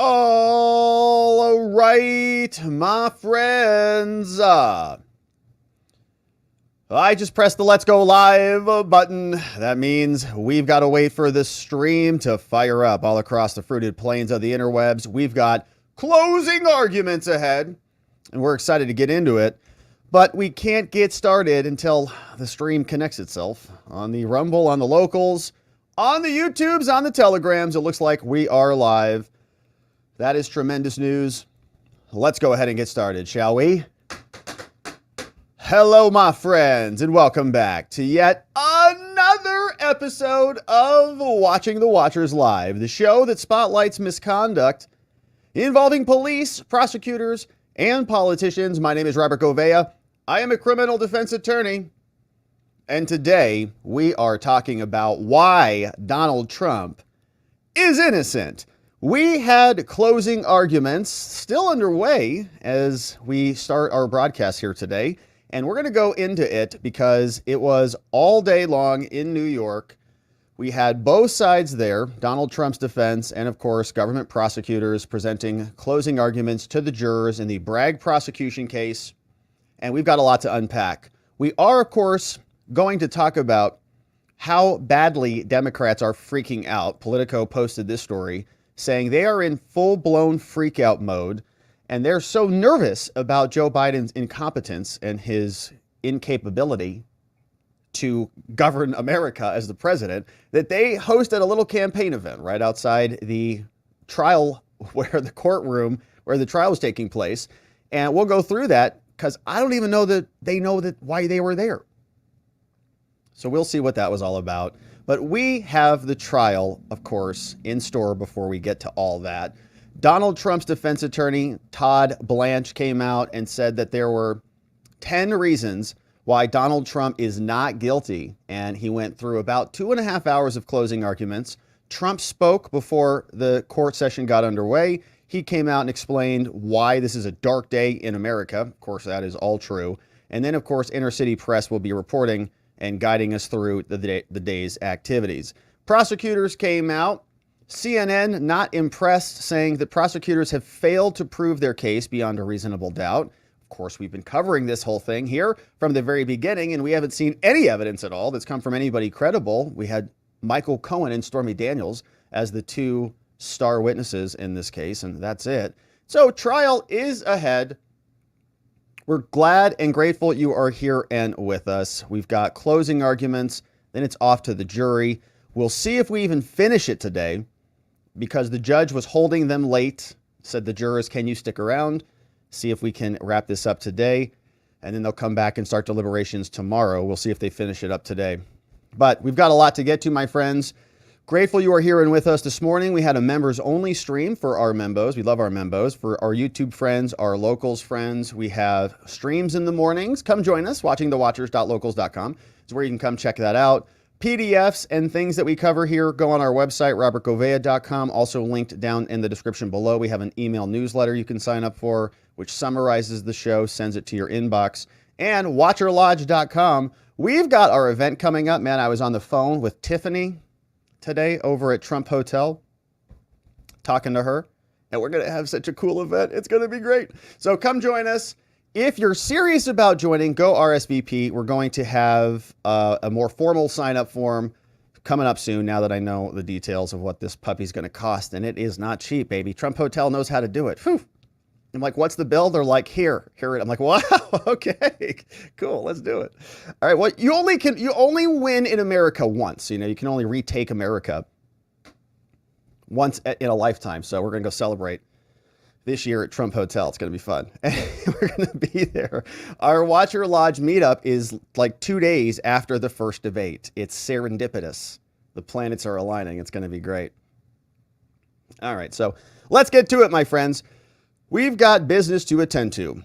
All right, my friends. I just pressed the Let's Go Live button. That means we've got to wait for the stream to fire up all across the fruited plains of the interwebs. We've got closing arguments ahead, and we're excited to get into it. But we can't get started until the stream connects itself on the Rumble, on the locals, on the YouTubes, on the Telegrams. It looks like we are live. That is tremendous news. Let's go ahead and get started, shall we? Hello, my friends, and welcome back to yet another episode of Watching the Watchers Live, the show that spotlights misconduct involving police, prosecutors, and politicians. My name is Robert Gouveia. I am a criminal defense attorney, and today we are talking about why Donald Trump is innocent. We had closing arguments still underway as we start our broadcast here today, and we're going to go into it because it was all day long in New York. We had both sides there, Donald Trump's defense and, of course, government prosecutors presenting closing arguments to the jurors in the Bragg prosecution case, and we've got a lot to unpack. We are, of course, going to talk about how badly Democrats are freaking out. Politico posted this story saying they are in full-blown freak-out mode, and they're so nervous about Joe Biden's incompetence and his incapability to govern America as the president that they hosted a little campaign event right outside the trial where the courtroom where the trial was taking place. And we'll go through that because I don't even know that they know that why they were there. So we'll see what that was all about. But we have the trial, of course, in store before we get to all that. Donald Trump's defense attorney, Todd Blanche, came out and said that there were 10 reasons why Donald Trump is not guilty. And he went through about 2.5 hours of closing arguments. Trump spoke before the court session got underway. He came out and explained why this is a dark day in America. Of course, that is all true. And then, of course, Inner City Press will be reporting and guiding us through the day's activities. Prosecutors came out. CNN not impressed, saying that prosecutors have failed to prove their case beyond a reasonable doubt. Of course, we've been covering this whole thing here from the very beginning, and we haven't seen any evidence at all that's come from anybody credible. We had Michael Cohen and Stormy Daniels as the two star witnesses in this case, and that's it. So trial is ahead. We're glad and grateful you are here and with us. We've got closing arguments, then it's off to the jury. We'll see if we even finish it today because the judge was holding them late, said the jurors, can you stick around? See if we can wrap this up today, and then they'll come back and start deliberations tomorrow. We'll see if they finish it up today. But we've got a lot to get to, my friends. Grateful you are here and with us this morning. We had a members-only stream for our membos. We love our membos. For our YouTube friends, our locals friends, we have streams in the mornings. Come join us. Watchingthewatchers.locals.com is where you can come check that out. PDFs and things that we cover here go on our website, robertgouveia.com. Also linked down in the description below. We have an email newsletter you can sign up for, which summarizes the show, sends it to your inbox. And watcherlodge.com. We've got our event coming up. Man, I was on the phone with Tiffany today over at Trump Hotel, talking to her, and we're going to have such a cool event. It's going to be great. So come join us. If you're serious about joining, go RSVP. We're going to have a more formal sign-up form coming up soon now that I know the details of what this puppy's going to cost, and it is not cheap, baby. Trump Hotel knows how to do it. Whew. I'm like, what's the bill? They're like, here. I'm like, wow, okay, cool, let's do it. All right, well, you only win in America once. You know, you can only retake America once in a lifetime. So we're gonna go celebrate this year at Trump Hotel. It's gonna be fun. We're gonna be there. Our Watcher Lodge meetup is like 2 days after the first debate. It's serendipitous. The planets are aligning. It's gonna be great. All right, so let's get to it, my friends. We've got business to attend to.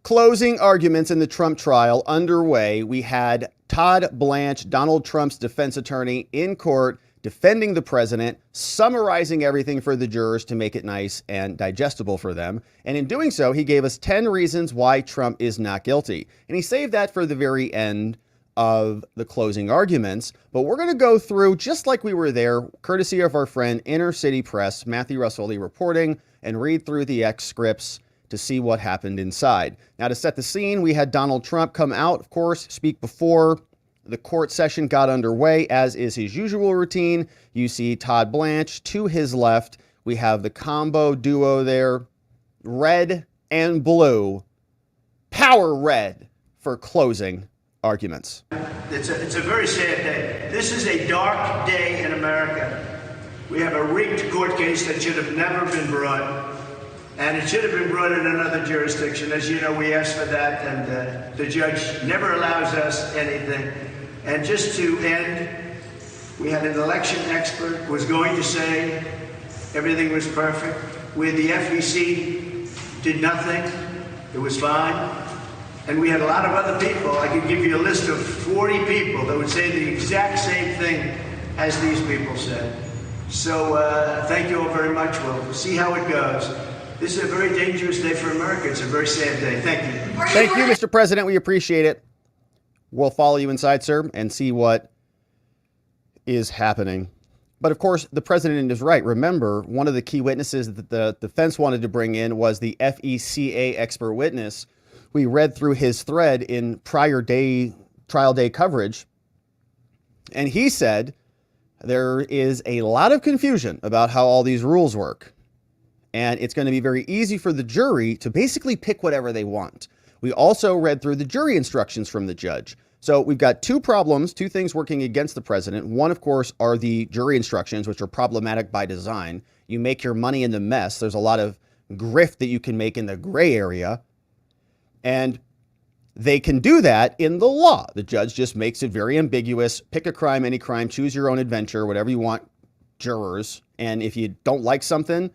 Closing arguments in the Trump trial underway. We had Todd Blanche, Donald Trump's defense attorney, in court defending the president, summarizing everything for the jurors to make it nice and digestible for them. And in doing so, he gave us 10 reasons why Trump is not guilty. And he saved that for the very end of the closing arguments, but we're going to go through just like we were there, courtesy of our friend Inner City Press, Matthew Russell Lee reporting, and read through the excerpts to see what happened inside. Now, to set the scene, we had Donald Trump come out, of course, speak before the court session got underway, as is his usual routine. You see Todd Blanche to his left. We have the combo duo there, red and blue, power red for closing arguments. It's a very sad day. This is a dark day in America. We have a rigged court case that should have never been brought, and it should have been brought in another jurisdiction. As you know, we asked for that, and the judge never allows us anything. And just to end, we had an election expert who was going to say everything was perfect, where the FEC did nothing, it was fine. And we had a lot of other people. I could give you a list of 40 people that would say the exact same thing as these people said. So thank you all very much. We'll see how it goes. This is a very dangerous day for America. It's a very sad day. Thank you. Thank you, Mr. President. We appreciate it. We'll follow you inside, sir, and see what is happening. But of course, the president is right. Remember, one of the key witnesses that the defense wanted to bring in was the FECA expert witness. We read through his thread in prior trial day coverage, and he said there is a lot of confusion about how all these rules work, and it's going to be very easy for the jury to basically pick whatever they want. We also read through the jury instructions from the judge. So we've got two problems, two things working against the president. One, of course, are the jury instructions, which are problematic by design. You make your money in the mess. There's a lot of grift that you can make in the gray area. And they can do that in the law. The judge just makes it very ambiguous. Pick a crime, any crime, choose your own adventure, whatever you want, jurors. And if you don't like something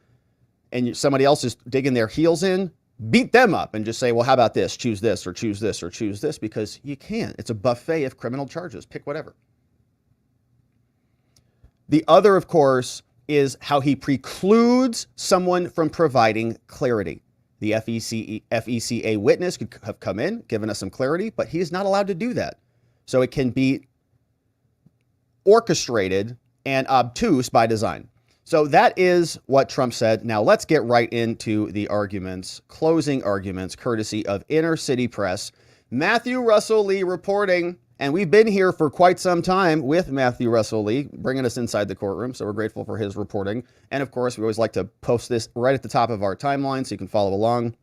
and somebody else is digging their heels in, beat them up and just say, well, how about this? Choose this or choose this or choose this, because you can't. It's a buffet of criminal charges. Pick whatever. The other, of course, is how he precludes someone from providing clarity. The FECA witness could have come in, given us some clarity, but he's not allowed to do that. So it can be orchestrated and obtuse by design. So that is what Trump said. Now let's get right into the arguments, closing arguments, courtesy of Inner City Press. Matthew Russell Lee reporting, and we've been here for quite some time with Matthew Russell Lee, bringing us inside the courtroom, so we're grateful for his reporting. And of course, we always like to post this right at the top of our timeline so you can follow along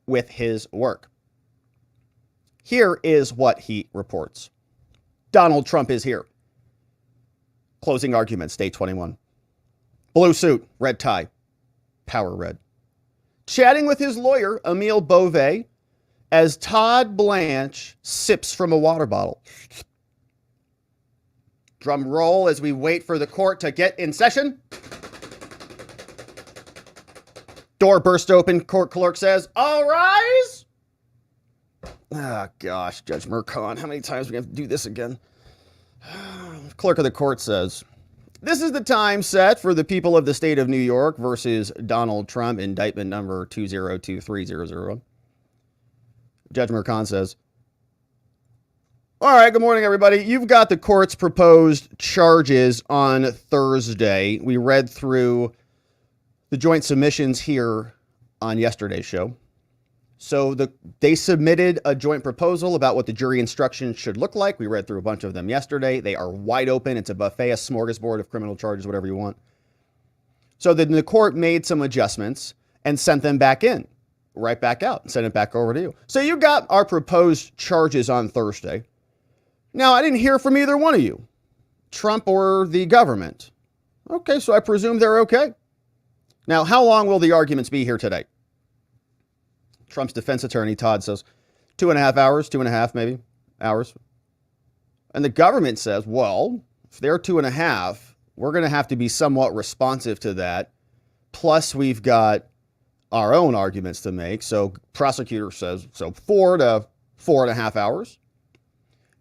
with his work. Here is what he reports. Donald Trump is here. Closing arguments, day 21. Blue suit, red tie, power red. Chatting with his lawyer, Emile Beauvais, as Todd Blanche sips from a water bottle. Drum roll as we wait for the court to get in session. Door burst open, court clerk says, all rise. Ah, gosh, Judge Mercon, how many times are we going to have to do this again? Clerk of the court says, this is the time set for the people of the state of New York versus Donald Trump, indictment number 2023001. Judge Mercon says, all right, good morning, everybody. You've got the court's proposed charges on Thursday. We read through the joint submissions here on yesterday's show. So they submitted a joint proposal about what the jury instructions should look like. We read through a bunch of them yesterday. They are wide open. It's a buffet, a smorgasbord of criminal charges, whatever you want. So then the court made some adjustments and sent them back in, right back out, and sent it back over to you. So you got our proposed charges on Thursday. Now, I didn't hear from either one of you, Trump or the government. Okay, so I presume they're okay. Now, how long will the arguments be here today? Trump's defense attorney, Todd, says 2.5 hours, 2.5 maybe hours. And the government says, well, if they're 2.5, we're going to have to be somewhat responsive to that. Plus, we've got our own arguments to make. So prosecutor says, so 4 to 4.5 hours.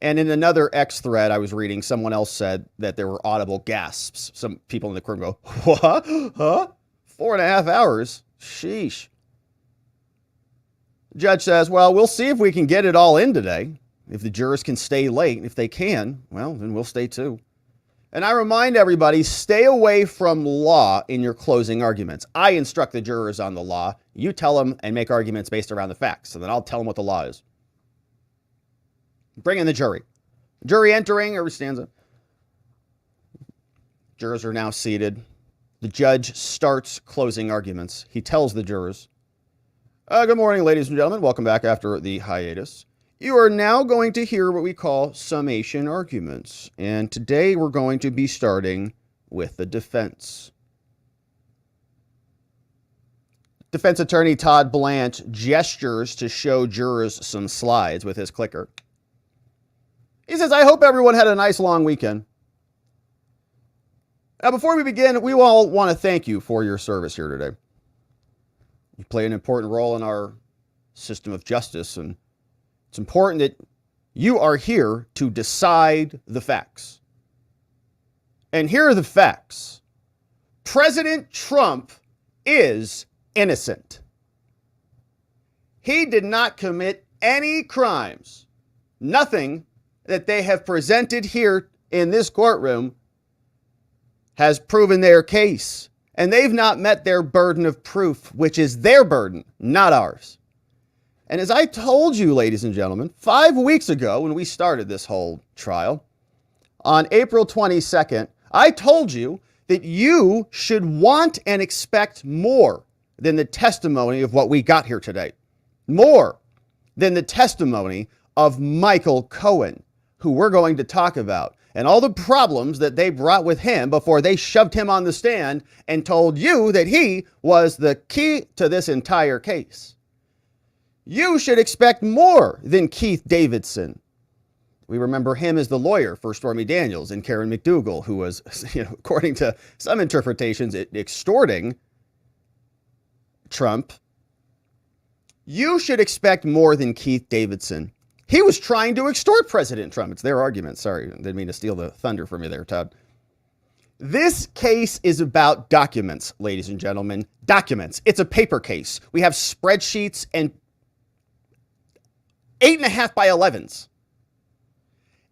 And in another X thread I was reading, someone else said that there were audible gasps. Some people in the court go, what? Huh? 4.5 hours? Sheesh. Judge says, well, we'll see if we can get it all in today. If the jurors can stay late, if they can, well, then we'll stay too. And I remind everybody, stay away from law in your closing arguments. I instruct the jurors on the law. You tell them and make arguments based around the facts, and then I'll tell them what the law is. Bring in the jury. Jury entering, every stanza. Jurors are now seated. The judge starts closing arguments. He tells the jurors, good morning, ladies and gentlemen. Welcome back after the hiatus. You are now going to hear what we call summation arguments. And today we're going to be starting with the defense. Defense attorney Todd Blanche gestures to show jurors some slides with his clicker. He says, I hope everyone had a nice long weekend. Now, before we begin, we all want to thank you for your service here today. You play an important role in our system of justice, and it's important that you are here to decide the facts. And here are the facts. President Trump is innocent. He did not commit any crimes. Nothing that they have presented here in this courtroom has proven their case. And they've not met their burden of proof, which is their burden, not ours. And as I told you, ladies and gentlemen, 5 weeks ago when we started this whole trial, on April 22nd, I told you that you should want and expect more than the testimony of what we got here today. More than the testimony of Michael Cohen, who we're going to talk about, and all the problems that they brought with him before they shoved him on the stand and told you that he was the key to this entire case. You should expect more than Keith Davidson. We remember him as the lawyer for Stormy Daniels and Karen McDougal, who was, according to some interpretations, extorting Trump. You should expect more than Keith Davidson. He was trying to extort President Trump. It's their argument. Sorry, didn't mean to steal the thunder from you there, Todd. This case is about documents, ladies and gentlemen. Documents. It's a paper case. We have spreadsheets and 8.5 by 11s.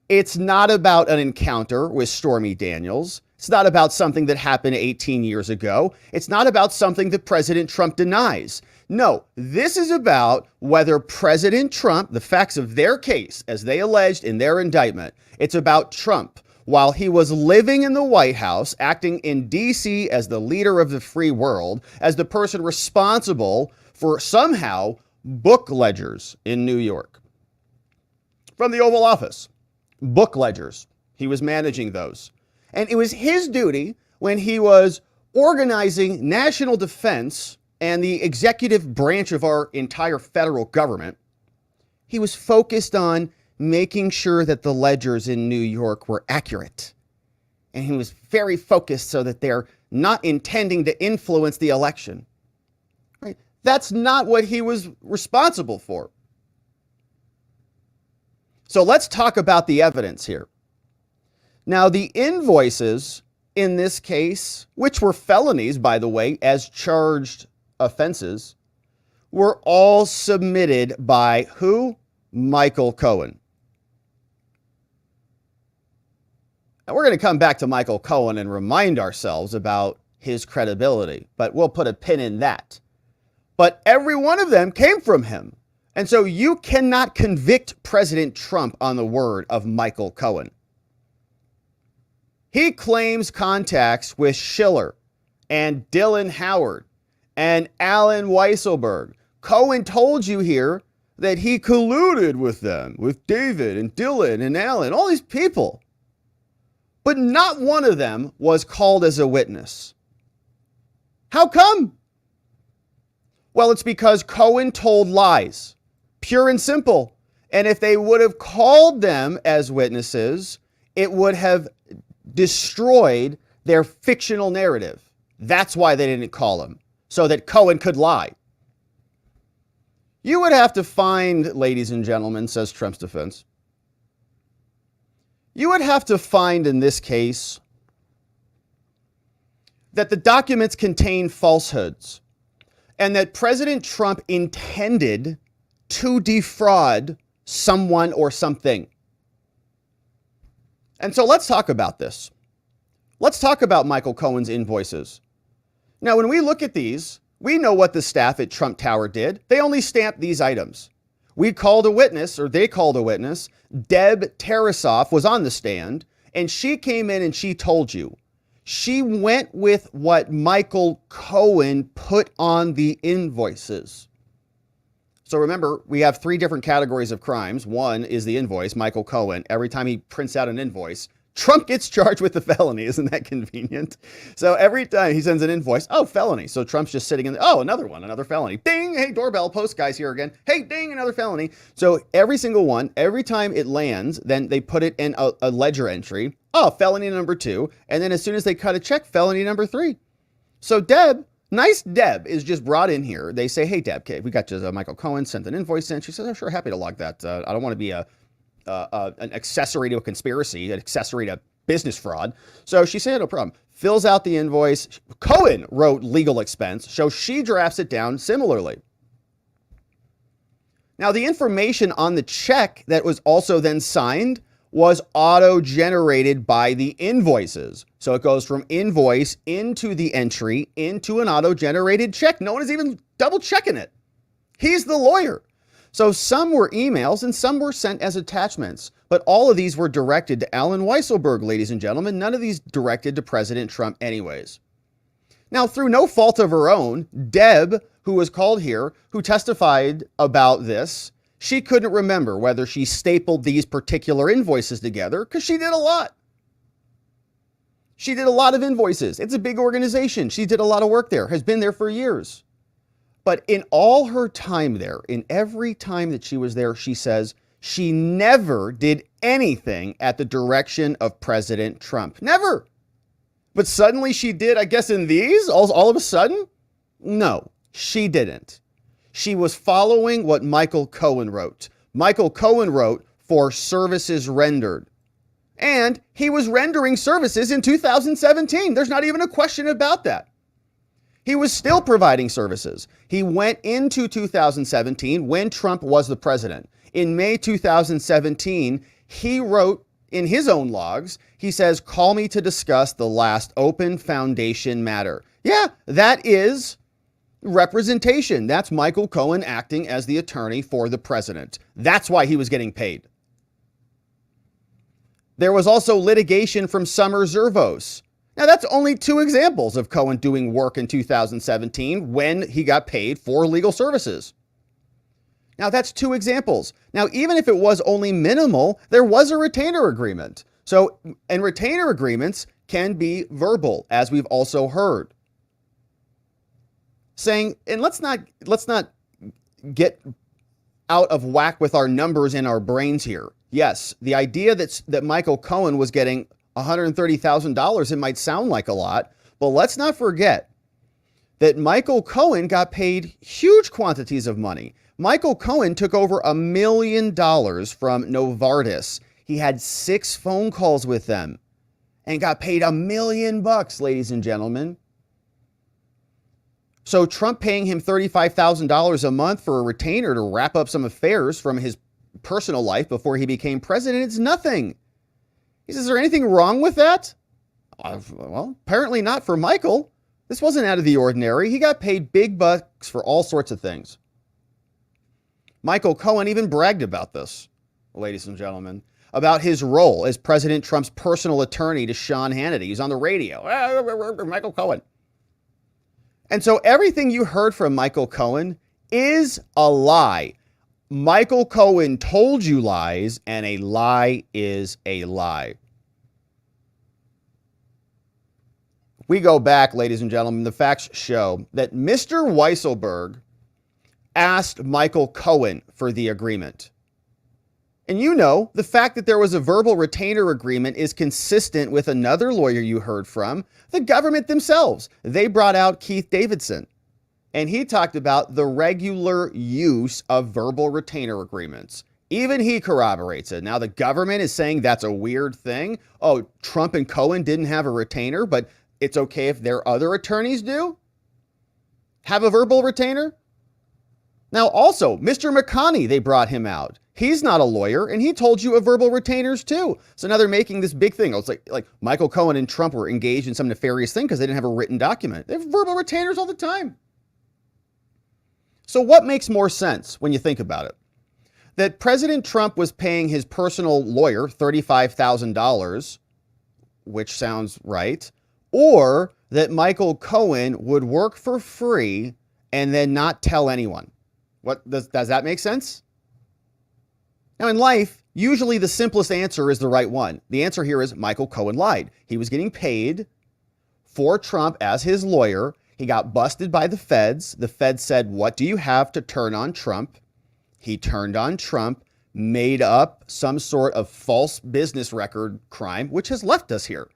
It's not about an encounter with Stormy Daniels. It's not about something that happened 18 years ago. It's not about something that President Trump denies. No, this is about whether President Trump, the facts of their case, as they alleged in their indictment, it's about Trump, while he was living in the White House, acting in D.C. as the leader of the free world, as the person responsible for somehow book ledgers in New York. From the Oval Office, book ledgers. He was managing those. And it was his duty when he was organizing national defense and the executive branch of our entire federal government. He was focused on making sure that the ledgers in New York were accurate. And he was very focused so that they're not intending to influence the election. Right? That's not what he was responsible for. So let's talk about the evidence here. Now, the invoices in this case, which were felonies, by the way, as charged offenses, were all submitted by who? Michael Cohen. Now, we're going to come back to Michael Cohen and remind ourselves about his credibility, but we'll put a pin in that. But every one of them came from him. And so you cannot convict President Trump on the word of Michael Cohen. He claims contacts with Schiller and Dylan Howard and Alan Weisselberg. Cohen told you here that he colluded with them, with David and Dylan and Alan, all these people. But not one of them was called as a witness. How come? Well, it's because Cohen told lies, pure and simple. And if they would have called them as witnesses, it would have destroyed their fictional narrative. That's why they didn't call him, so that Cohen could lie. You would have to find, ladies and gentlemen, says Trump's defense, you would have to find in this case that the documents contain falsehoods and that President Trump intended to defraud someone or something. And so let's talk about this. Let's talk about Michael Cohen's invoices. Now, when we look at these, we know what the staff at Trump Tower did. They only stamped these items. We called a witness, or they called a witness. Deb Tarasoff was on the stand, and she came in and she told you. She went with what Michael Cohen put on the invoices. So remember, we have 3 different categories of crimes. One is the invoice, Michael Cohen. Every time he prints out an invoice, Trump gets charged with the felony. Isn't that convenient? So every time he sends an invoice, oh, felony. So Trump's just sitting in, oh, another one, another felony. Ding, hey, doorbell, post guy's here again. Hey, ding, another felony. So every single one, every time it lands, then they put it in a ledger entry. Oh, felony number 2. And then as soon as they cut a check, felony number 3. So Deb, nice Deb, is just brought in here. They say, hey, Deb, okay, we got just Michael Cohen sent an invoice in. She says, oh, sure, happy to log that. I don't want to be an accessory to a conspiracy, an accessory to business fraud. So she said, no problem. Fills out the invoice. Cohen wrote legal expense. So she drafts it down similarly. Now, the information on the check that was also then signed was auto-generated by the invoices. So it goes from invoice into the entry into an auto-generated check. No one is even double checking it. He's the lawyer. So some were emails and some were sent as attachments, but all of these were directed to Alan Weisselberg, ladies and gentlemen. None of these directed to President Trump anyways. Now, through no fault of her own, Deb, who was called here, who testified about this, she couldn't remember whether she stapled these particular invoices together because she did a lot. She did a lot of invoices. It's a big organization. She did a lot of work there, has been there for years. But in all her time there, in every time that she was there, she says she never did anything at the direction of President Trump. Never. But suddenly she did, I guess, in these, all of a sudden? No, she didn't. She was following what Michael Cohen wrote. Michael Cohen wrote for services rendered. And he was rendering services in 2017. There's not even a question about that. He was still providing services. He went into 2017 when Trump was the president. In May 2017, he wrote in his own logs, he says, call me to discuss the last open foundation matter. Yeah, that is representation. That's Michael Cohen acting as the attorney for the president. That's why he was getting paid. There was also litigation from Summer Zervos. Now, that's only 2 examples of Cohen doing work in 2017 when he got paid for legal services. Now, that's 2 examples. Now, even if it was only minimal, there was a retainer agreement. So, and retainer agreements can be verbal, as we've also heard. Saying, and let's not get out of whack with our numbers in our brains here. Yes, the idea that Michael Cohen was getting $130,000, it might sound like a lot, but let's not forget that Michael Cohen got paid huge quantities of money. Michael Cohen took over $1 million from Novartis. He had 6 phone calls with them and got paid $1 million, ladies and gentlemen. So Trump paying him $35,000 a month for a retainer to wrap up some affairs from his personal life before he became president, it's nothing. He says, is there anything wrong with that? Well, apparently not for Michael. This wasn't out of the ordinary. He got paid big bucks for all sorts of things. Michael Cohen even bragged about this, ladies and gentlemen, about his role as President Trump's personal attorney to Sean Hannity. He's on the radio. Michael Cohen. And so everything you heard from Michael Cohen is a lie. Michael Cohen told you lies, and a lie is a lie. We go back, ladies and gentlemen, the facts show that Mr. Weisselberg asked Michael Cohen for the agreement. And you know, the fact that there was a verbal retainer agreement is consistent with another lawyer you heard from, the government themselves. They brought out Keith Davidson, and he talked about the regular use of verbal retainer agreements. Even he corroborates it. Now, the government is saying that's a weird thing. Oh, Trump and Cohen didn't have a retainer, but it's okay if their other attorneys do have a verbal retainer. Now, also, Mr. McConney, they brought him out. He's not a lawyer, and he told you of verbal retainers too. So now they're making this big thing. It's like Michael Cohen and Trump were engaged in some nefarious thing because they didn't have a written document. They have verbal retainers all the time. So what makes more sense when you think about it? That President Trump was paying his personal lawyer $35,000, which sounds right, or that Michael Cohen would work for free and then not tell anyone. What does that make sense? Now, in life, usually the simplest answer is the right one. The answer here is Michael Cohen lied. He was getting paid for Trump as his lawyer. He got busted by the feds. The feds said, "What do you have to turn on Trump?" He turned on Trump, made up some sort of false business record crime, which has left us here.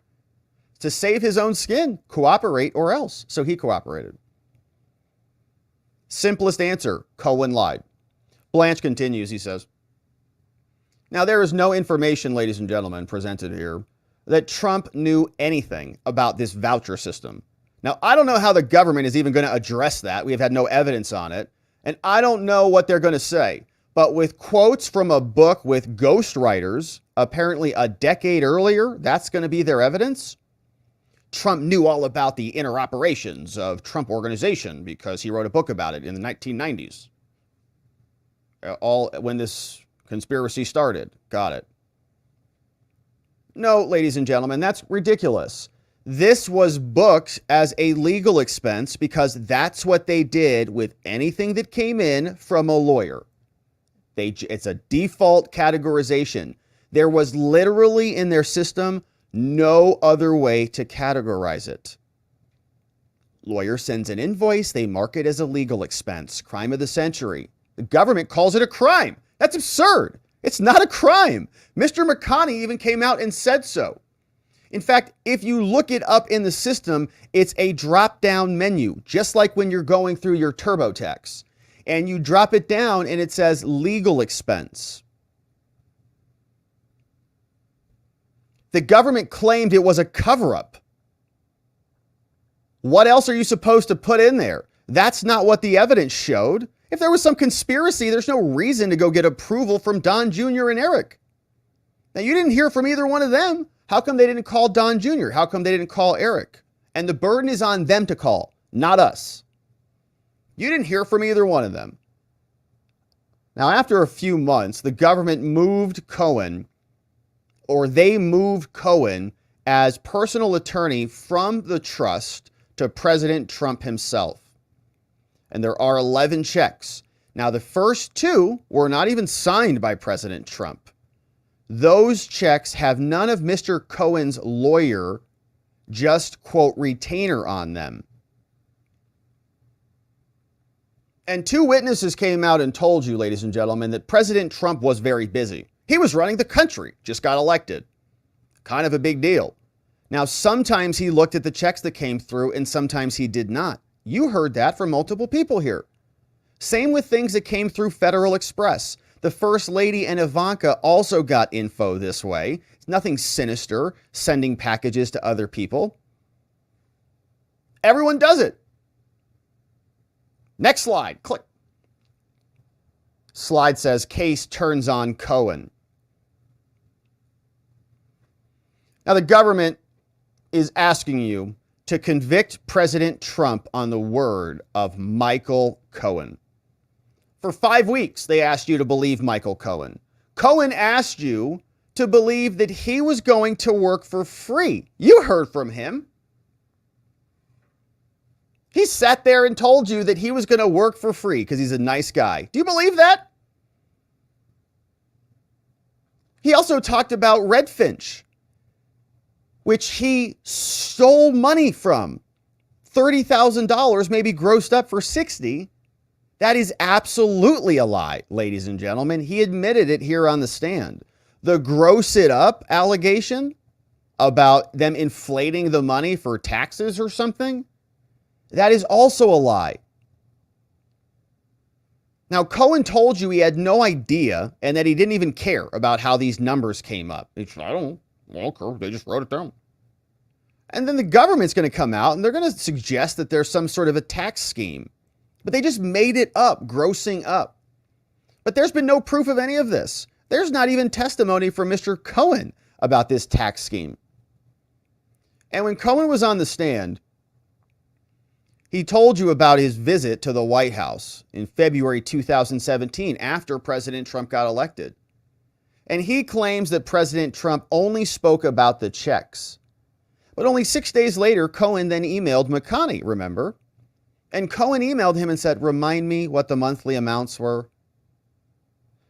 To save his own skin, cooperate or else. So he cooperated. Simplest answer, Cohen lied. Blanche continues, he says, "Now, there is no information, ladies and gentlemen, presented here that Trump knew anything about this voucher system. Now, I don't know how the government is even going to address that. We have had no evidence on it. And I don't know what they're going to say. But with quotes from a book with ghostwriters, apparently a decade earlier, that's going to be their evidence. Trump knew all about the inner operations of Trump Organization because he wrote a book about it in the 1990s. All when this conspiracy started. Got it. No, ladies and gentlemen, that's ridiculous. This was booked as a legal expense because that's what they did with anything that came in from a lawyer. It's a default categorization. There was literally in their system no other way to categorize it. Lawyer sends an invoice, they mark it as a legal expense, crime of the century. The government calls it a crime. That's absurd. It's not a crime. Mr. McConney even came out and said so. In fact, if you look it up in the system, it's a drop-down menu, just like when you're going through your TurboTax. And you drop it down and it says legal expense. The government claimed it was a cover-up. What else are you supposed to put in there? That's not what the evidence showed. If there was some conspiracy, there's no reason to go get approval from Don Jr. and Eric. Now, you didn't hear from either one of them. How come they didn't call Don Jr.? How come they didn't call Eric? And the burden is on them to call, not us. You didn't hear from either one of them. Now, after a few months, the government moved Cohen, or they moved Cohen as personal attorney from the trust to President Trump himself. And there are 11 checks. Now, the first two were not even signed by President Trump. Those checks have none of Mr. Cohen's lawyer, just, quote, retainer on them. And two witnesses came out and told you, ladies and gentlemen, that President Trump was very busy. He was running the country, just got elected. Kind of a big deal. Now, sometimes he looked at the checks that came through and sometimes he did not. You heard that from multiple people here. Same with things that came through Federal Express. The First Lady and Ivanka also got info this way. It's nothing sinister, sending packages to other people. Everyone does it. Next slide, click. Slide says, case turns on Cohen. Now, the government is asking you to convict President Trump on the word of Michael Cohen. For 5 weeks, they asked you to believe Michael Cohen. Cohen asked you to believe that he was going to work for free. You heard from him. He sat there and told you that he was going to work for free because he's a nice guy. Do you believe that? He also talked about Redfinch, which he stole money from. $30,000, maybe grossed up for $60,000. That is absolutely a lie, ladies and gentlemen. He admitted it here on the stand. The gross it up allegation about them inflating the money for taxes or something, that is also a lie. Now, Cohen told you he had no idea and that he didn't even care about how these numbers came up. I don't know. They just wrote it down. And then the government's going to come out and they're going to suggest that there's some sort of a tax scheme. But they just made it up, grossing up. But there's been no proof of any of this. There's not even testimony from Mr. Cohen about this tax scheme. And when Cohen was on the stand, he told you about his visit to the White House in February 2017 after President Trump got elected. And he claims that President Trump only spoke about the checks. But only 6 days later, Cohen then emailed McConnell, remember? And Cohen emailed him and said, remind me what the monthly amounts were.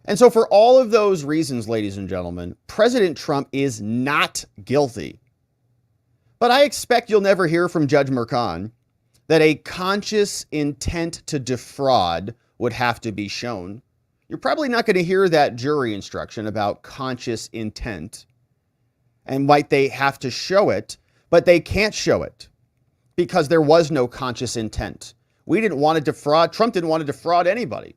And so for all of those reasons, ladies and gentlemen, President Trump is not guilty. But I expect you'll never hear from Judge Mercan that a conscious intent to defraud would have to be shown. You're probably not going to hear that jury instruction about conscious intent. And might they have to show it, but they can't show it because there was no conscious intent. We didn't want to defraud. Trump didn't want to defraud anybody.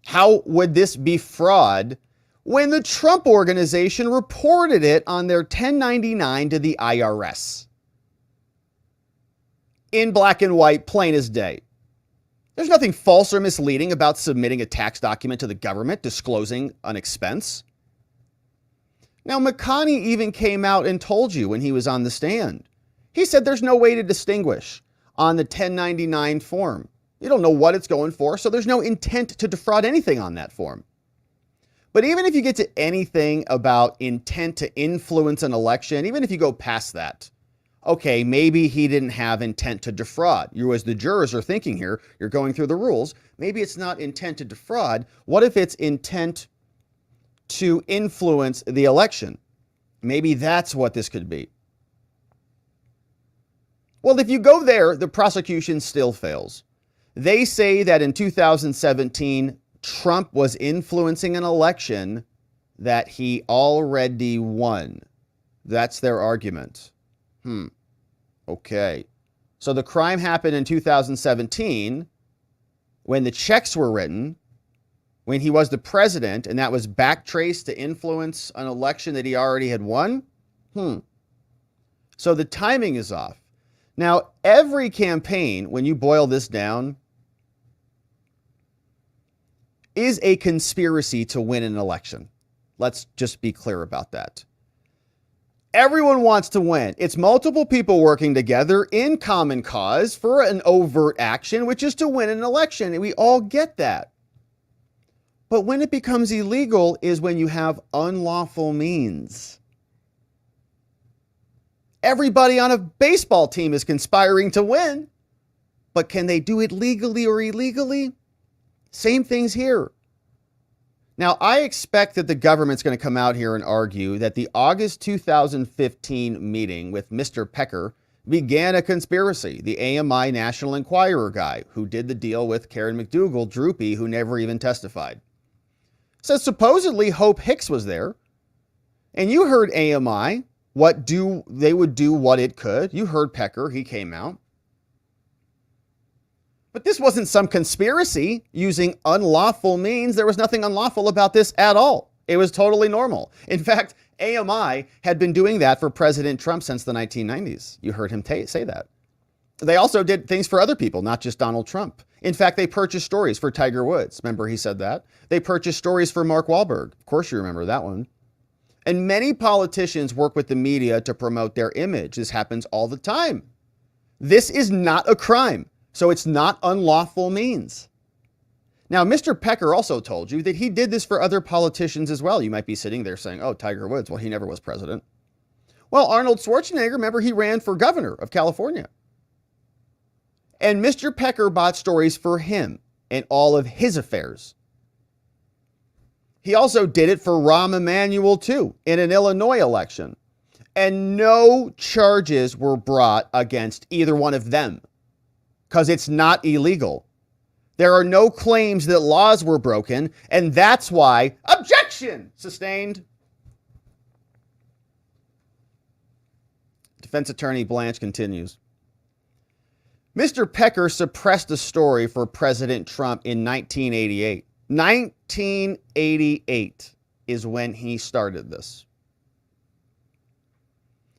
How would this be fraud when the Trump Organization reported it on their 1099 to the IRS? In black and white, plain as day. There's nothing false or misleading about submitting a tax document to the government disclosing an expense. Now, McConnell even came out and told you when he was on the stand. He said there's no way to distinguish on the 1099 form. You don't know what it's going for, so there's no intent to defraud anything on that form. But even if you get to anything about intent to influence an election, even if you go past that, okay, maybe he didn't have intent to defraud. You, as the jurors are thinking here, you're going through the rules. Maybe it's not intent to defraud. What if it's intent to influence the election? Maybe that's what this could be. Well, if you go there, the prosecution still fails. They say that in 2017, Trump was influencing an election that he already won. That's their argument. Okay. So the crime happened in 2017 when the checks were written, when he was the president, and that was backtraced to influence an election that he already had won? So the timing is off. Now, every campaign, when you boil this down, is a conspiracy to win an election. Let's just be clear about that. Everyone wants to win. It's multiple people working together in common cause for an overt action, which is to win an election. And we all get that. But when it becomes illegal is when you have unlawful means. Everybody on a baseball team is conspiring to win, but can they do it legally or illegally? Same things here. Now, I expect that the government's going to come out here and argue that the August 2015 meeting with Mr. Pecker began a conspiracy. The AMI National Enquirer guy who did the deal with Karen McDougal, Droopy, who never even testified. So supposedly Hope Hicks was there. And you heard AMI, they would do what it could. You heard Pecker, he came out. But this wasn't some conspiracy using unlawful means. There was nothing unlawful about this at all. It was totally normal. In fact, AMI had been doing that for President Trump since the 1990s. You heard him say that. They also did things for other people, not just Donald Trump. In fact, they purchased stories for Tiger Woods. Remember he said that? They purchased stories for Mark Wahlberg. Of course you remember that one. And many politicians work with the media to promote their image. This happens all the time. This is not a crime. So it's not unlawful means. Now, Mr. Pecker also told you that he did this for other politicians as well. You might be sitting there saying, oh, Tiger Woods, well, he never was president. Well, Arnold Schwarzenegger, remember, he ran for governor of California. And Mr. Pecker bought stories for him and all of his affairs. He also did it for Rahm Emanuel, too, in an Illinois election. And no charges were brought against either one of them because it's not illegal. There are no claims that laws were broken, and that's why objection sustained. Defense attorney Blanche continues. Mr. Pecker suppressed a story for President Trump in 1988. 1988 is when he started this.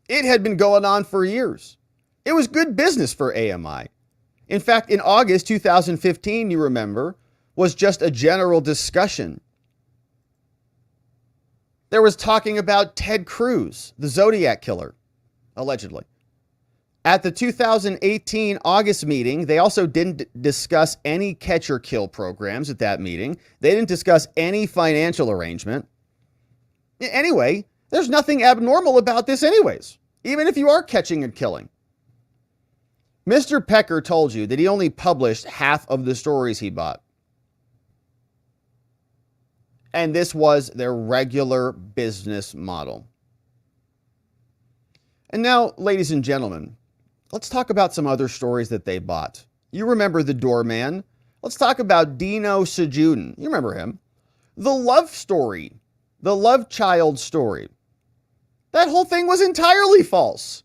It had been going on for years. It was good business for AMI. In fact, in August 2015, you remember, was just a general discussion. There was talking about Ted Cruz, the Zodiac killer, allegedly. At the 2018 August meeting, they also didn't discuss any catch or kill programs at that meeting. They didn't discuss any financial arrangement. Anyway, there's nothing abnormal about this anyways, even if you are catching and killing. Mr. Pecker told you that he only published half of the stories he bought. And this was their regular business model. And now, ladies and gentlemen, let's talk about some other stories that they bought. You remember the doorman. Let's talk about Dino Sajudin. You remember him. The love story, the love child story. That whole thing was entirely false.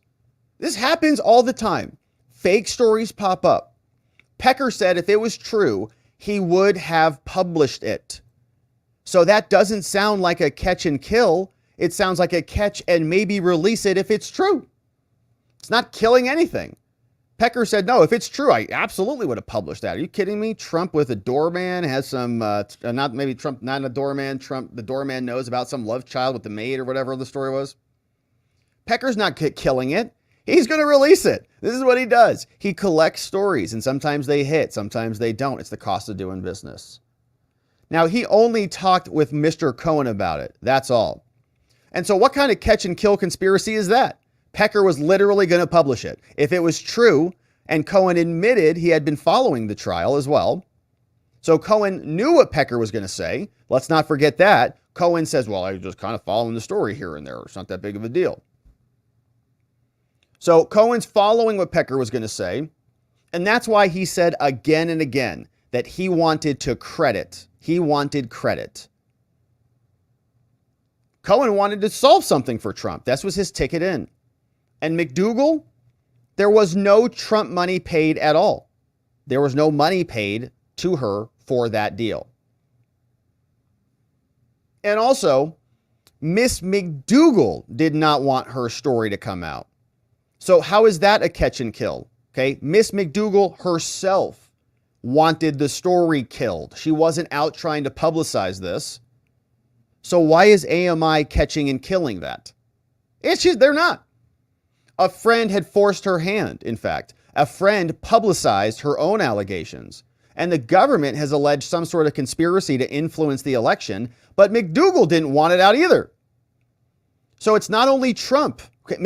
This happens all the time. Fake stories pop up. Pecker said if it was true, he would have published it. So that doesn't sound like a catch and kill. It sounds like a catch and maybe release it if it's true. It's not killing anything. Pecker said, no, if it's true, I absolutely would have published that. Are you kidding me? Trump with a doorman has some, not maybe Trump, not a doorman. Trump, the doorman knows about some love child with the maid or whatever the story was. Pecker's not killing it. He's going to release it. This is what he does. He collects stories, and sometimes they hit, sometimes they don't. It's the cost of doing business. Now, he only talked with Mr. Cohen about it. That's all. And so what kind of catch and kill conspiracy is that? Pecker was literally going to publish it. If it was true, and Cohen admitted he had been following the trial as well. So Cohen knew what Pecker was going to say. Let's not forget that. Cohen says, well, I was just kind of following the story here and there. It's not that big of a deal. So Cohen's following what Pecker was going to say. And that's why he said again and again that he wanted to credit. He wanted credit. Cohen wanted to solve something for Trump. That was his ticket in. And McDougal, there was no Trump money paid at all. There was no money paid to her for that deal. And also, Miss McDougal did not want her story to come out. So how is that a catch and kill? Okay, Miss McDougal herself wanted the story killed. She wasn't out trying to publicize this. So why is AMI catching and killing that? They're not. A friend had forced her hand, in fact. A friend publicized her own allegations. And the government has alleged some sort of conspiracy to influence the election, but McDougal didn't want it out either. So it's not only Trump.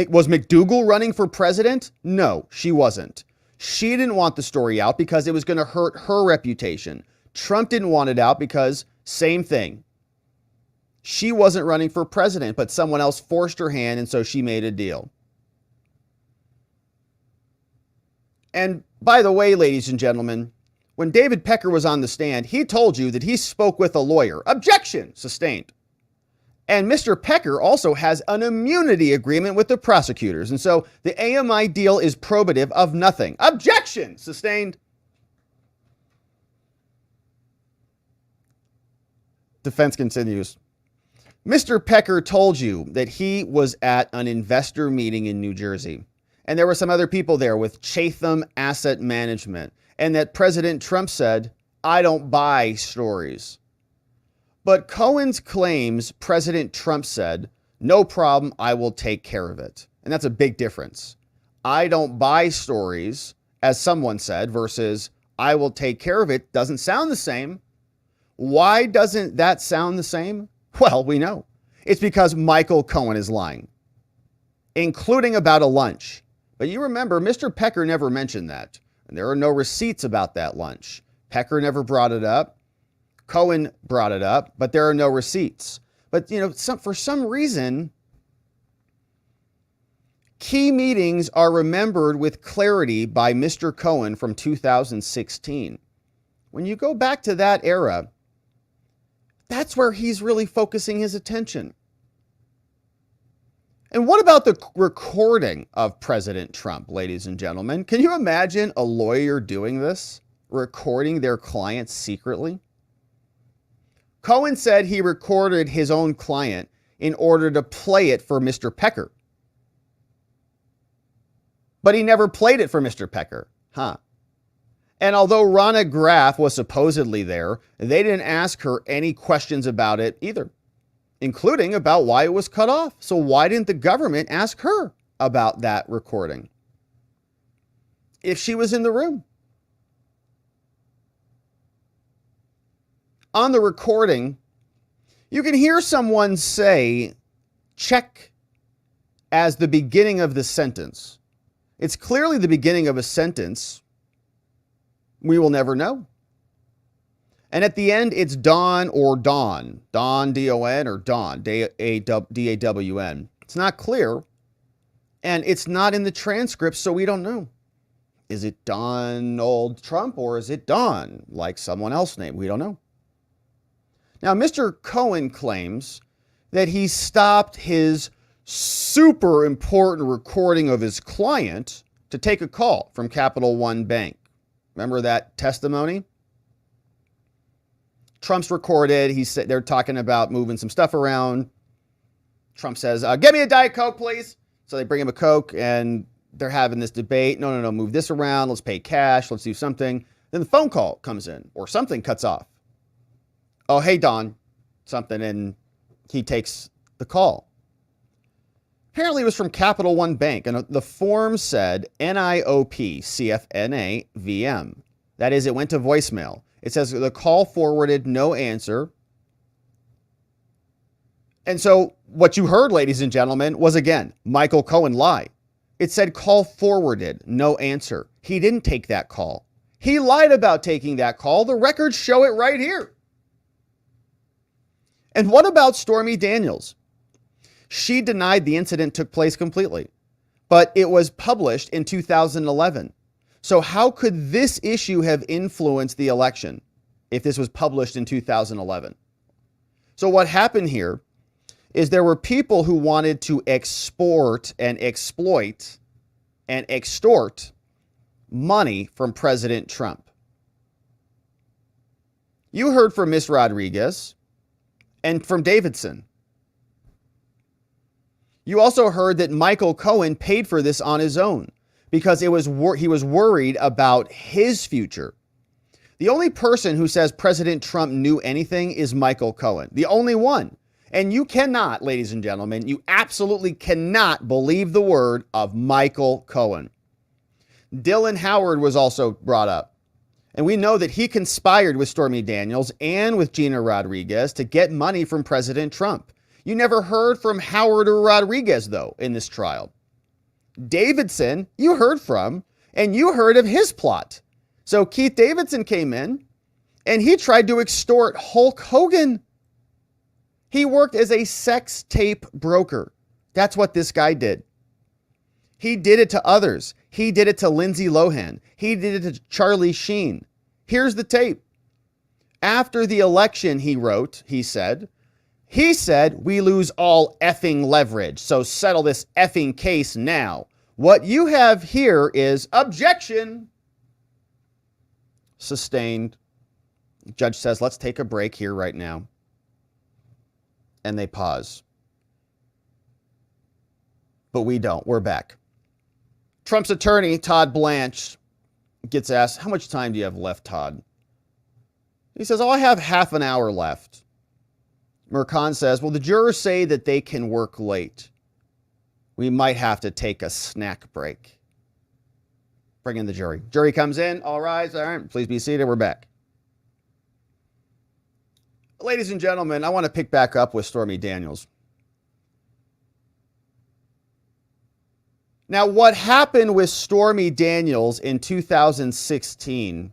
Was McDougal running for president? No, she wasn't. She didn't want the story out because it was going to hurt her reputation. Trump didn't want it out because same thing. She wasn't running for president, but someone else forced her hand, and so she made a deal. And by the way, ladies and gentlemen, when David Pecker was on the stand, he told you that he spoke with a lawyer. Objection sustained. And Mr. Pecker also has an immunity agreement with the prosecutors. And so the AMI deal is probative of nothing. Objection sustained. Defense continues. Mr. Pecker told you that he was at an investor meeting in New Jersey. And there were some other people there with Chatham Asset Management. And that President Trump said, I don't buy stories. But Cohen's claims President Trump said, no problem, I will take care of it. And that's a big difference. I don't buy stories, as someone said, versus I will take care of it doesn't sound the same. Why doesn't that sound the same? Well, we know. It's because Michael Cohen is lying, including about a lunch. But you remember, Mr. Pecker never mentioned that. And there are no receipts about that lunch. Pecker never brought it up. Cohen brought it up, but there are no receipts. But, for some reason, key meetings are remembered with clarity by Mr. Cohen from 2016. When you go back to that era, that's where he's really focusing his attention. And what about the recording of President Trump, ladies and gentlemen? Can you imagine a lawyer doing this, recording their clients secretly? Cohen said he recorded his own client in order to play it for Mr. Pecker. But he never played it for Mr. Pecker, huh? And although Ronna Graff was supposedly there, they didn't ask her any questions about it either, including about why it was cut off. So why didn't the government ask her about that recording if she was in the room? On the recording, you can hear someone say, check, as the beginning of the sentence. It's clearly the beginning of a sentence. We will never know. And at the end, it's Dawn or Dawn. Dawn, D-O-N, or Dawn, D-A-W-N. It's not clear. And it's not in the transcript, so we don't know. Is it Donald Trump or is it Dawn, like someone else named? We don't know. Now, Mr. Cohen claims that he stopped his super important recording of his client to take a call from Capital One Bank. Remember that testimony? Trump's recorded. They're talking about moving some stuff around. Trump says, "Get me a Diet Coke, please." So they bring him a Coke, and they're having this debate. No, move this around. Let's pay cash. Let's do something. Then the phone call comes in, or something cuts off. Oh, hey, Don, something, and he takes the call. Apparently, it was from Capital One Bank, and the form said NIOP CFNA VM. That is, it went to voicemail. It says the call forwarded, no answer. And so what you heard, ladies and gentlemen, was, again, Michael Cohen lie. It said call forwarded, no answer. He didn't take that call. He lied about taking that call. The records show it right here. And what about Stormy Daniels? She denied the incident took place completely, but it was published in 2011. So how could this issue have influenced the election if this was published in 2011? So what happened here is there were people who wanted to export and exploit and extort money from President Trump. You heard from Ms. Rodriguez and from Davidson. You also heard that Michael Cohen paid for this on his own because he was worried about his future. The only person who says President Trump knew anything is Michael Cohen. The only one. And you cannot, ladies and gentlemen, you absolutely cannot believe the word of Michael Cohen. Dylan Howard was also brought up. And we know that he conspired with Stormy Daniels and with Gina Rodriguez to get money from President Trump. You never heard from Howard or Rodriguez, though, in this trial. Davidson, you heard from, and you heard of his plot. So Keith Davidson came in, and he tried to extort Hulk Hogan. He worked as a sex tape broker. That's what this guy did. He did it to others. He did it to Lindsay Lohan. He did it to Charlie Sheen. Here's the tape. After the election, he said, we lose all effing leverage, so settle this effing case now. What you have here is objection. Sustained. The judge says, let's take a break here right now. And they pause. But we don't. We're back. Trump's attorney, Todd Blanche, gets asked, how much time do you have left, Todd? He says, I have half an hour left. Merchan says, well, the jurors say that they can work late. We might have to take a snack break. Bring in the jury. Jury comes in. All rise. All right. Please be seated. We're back. Ladies and gentlemen, I want to pick back up with Stormy Daniels. Now, what happened with Stormy Daniels in 2016,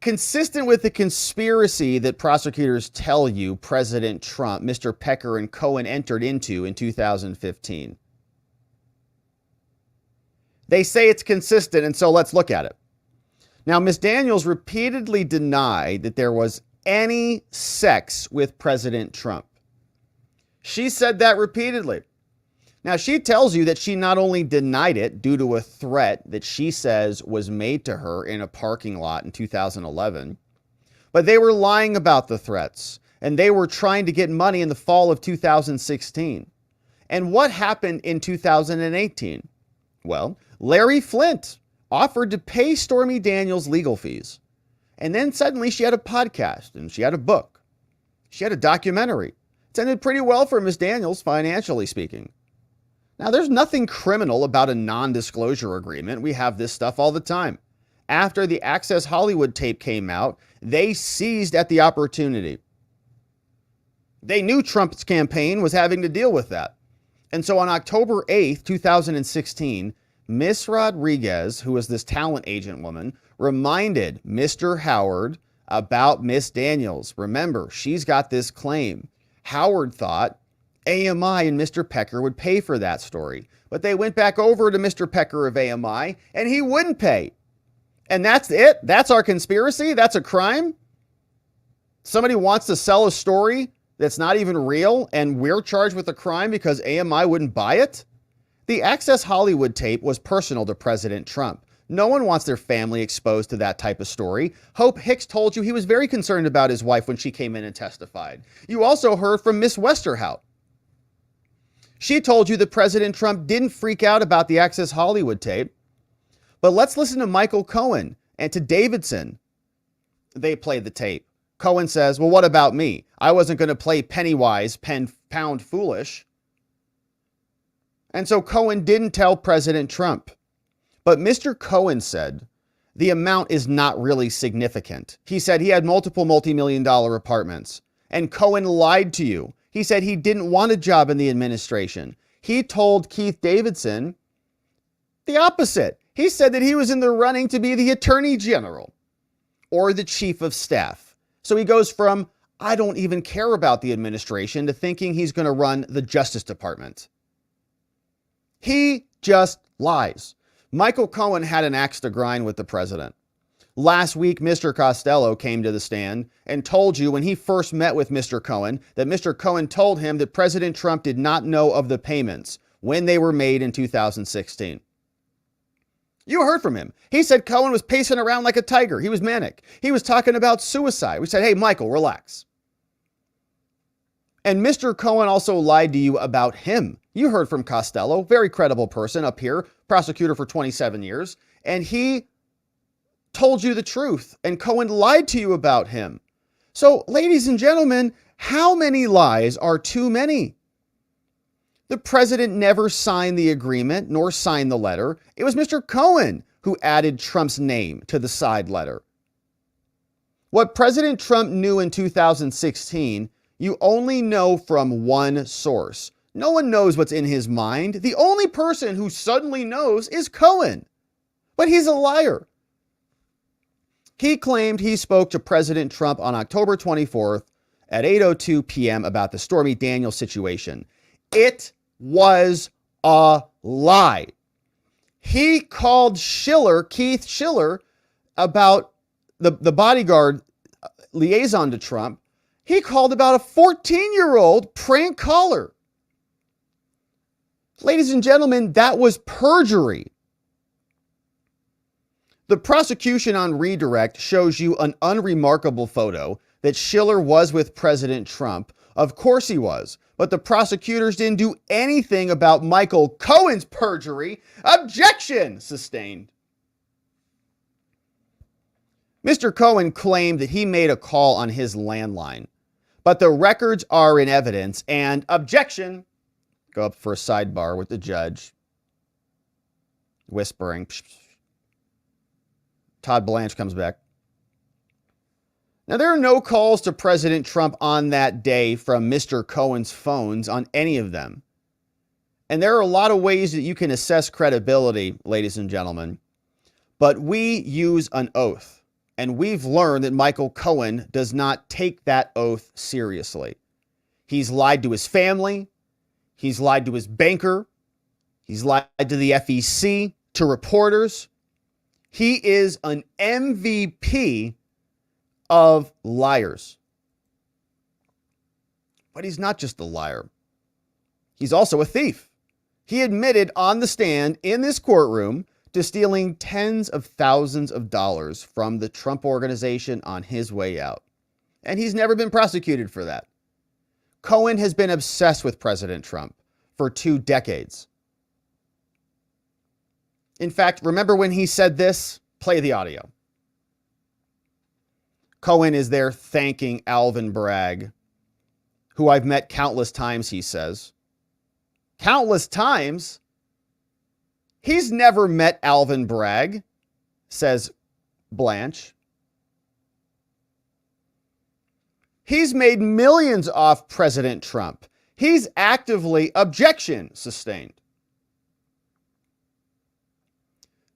consistent with the conspiracy that prosecutors tell you President Trump, Mr. Pecker, and Cohen entered into in 2015. They say it's consistent, and so let's look at it. Now, Ms. Daniels repeatedly denied that there was any sex with President Trump. She said that repeatedly. Now, she tells you that she not only denied it due to a threat that she says was made to her in a parking lot in 2011, but they were lying about the threats, and they were trying to get money in the fall of 2016. And what happened in 2018? Well, Larry Flynt offered to pay Stormy Daniels legal fees. And then suddenly she had a podcast and she had a book. She had a documentary. It ended pretty well for Miss Daniels, financially speaking. Now, there's nothing criminal about a non-disclosure agreement. We have this stuff all the time. After the Access Hollywood tape came out, they seized at the opportunity. They knew Trump's campaign was having to deal with that. And so on October 8th, 2016, Miss Rodriguez, who was this talent agent woman, reminded Mr. Howard about Miss Daniels. Remember, she's got this claim. Howard thought AMI and Mr. Pecker would pay for that story. But they went back over to Mr. Pecker of AMI, and he wouldn't pay. And that's it? That's our conspiracy? That's a crime? Somebody wants to sell a story that's not even real, and we're charged with a crime because AMI wouldn't buy it? The Access Hollywood tape was personal to President Trump. No one wants their family exposed to that type of story. Hope Hicks told you he was very concerned about his wife when she came in and testified. You also heard from Miss Westerhout. She told you that President Trump didn't freak out about the Access Hollywood tape. But let's listen to Michael Cohen and to Davidson. They played the tape. Cohen says, well, what about me? I wasn't going to play Pennywise, pound foolish. And so Cohen didn't tell President Trump. But Mr. Cohen said the amount is not really significant. He said he had multiple multi-million-dollar apartments. And Cohen lied to you. He said he didn't want a job in the administration. He told Keith Davidson the opposite. He said that he was in the running to be the attorney general or the chief of staff. So he goes from, I don't even care about the administration, to thinking he's going to run the Justice Department. He just lies. Michael Cohen had an axe to grind with the president. Last week, Mr. Costello came to the stand and told you when he first met with Mr. Cohen that Mr. Cohen told him that President Trump did not know of the payments when they were made in 2016. You heard from him. He said Cohen was pacing around like a tiger. He was manic. He was talking about suicide. We said, hey, Michael, relax. And Mr. Cohen also lied to you about him. You heard from Costello, very credible person up here, prosecutor for 27 years, and he told you the truth, and Cohen lied to you about him. So, ladies and gentlemen, how many lies are too many? The president never signed the agreement nor signed the letter. It was Mr. Cohen who added Trump's name to the side letter. What President Trump knew in 2016, you only know from one source. No one knows what's in his mind. The only person who suddenly knows is Cohen. But he's a liar. He claimed he spoke to President Trump on October 24th at 8:02 p.m. about the Stormy Daniels situation. It was a lie. He called Keith Schiller, about the bodyguard liaison to Trump. He called about a 14-year-old prank caller. Ladies and gentlemen, that was perjury. The prosecution on redirect shows you an unremarkable photo that Schiller was with President Trump. Of course he was, but the prosecutors didn't do anything about Michael Cohen's perjury. Objection sustained. Mr. Cohen claimed that he made a call on his landline, but the records are in evidence, and objection. Go up for a sidebar with the judge, whispering. Todd Blanche comes back. Now, there are no calls to President Trump on that day from Mr. Cohen's phones on any of them. And there are a lot of ways that you can assess credibility, ladies and gentlemen. But we use an oath. And we've learned that Michael Cohen does not take that oath seriously. He's lied to his family. He's lied to his banker. He's lied to the FEC, to reporters. He is an MVP of liars. But he's not just a liar. He's also a thief. He admitted on the stand in this courtroom to stealing tens of thousands of dollars from the Trump organization on his way out. And he's never been prosecuted for that. Cohen has been obsessed with President Trump for 2 decades. In fact, remember when he said this? Play the audio. Cohen is there thanking Alvin Bragg, who I've met countless times, he says. Countless times? He's never met Alvin Bragg, says Blanche. He's made millions off President Trump. He's actively objection sustained.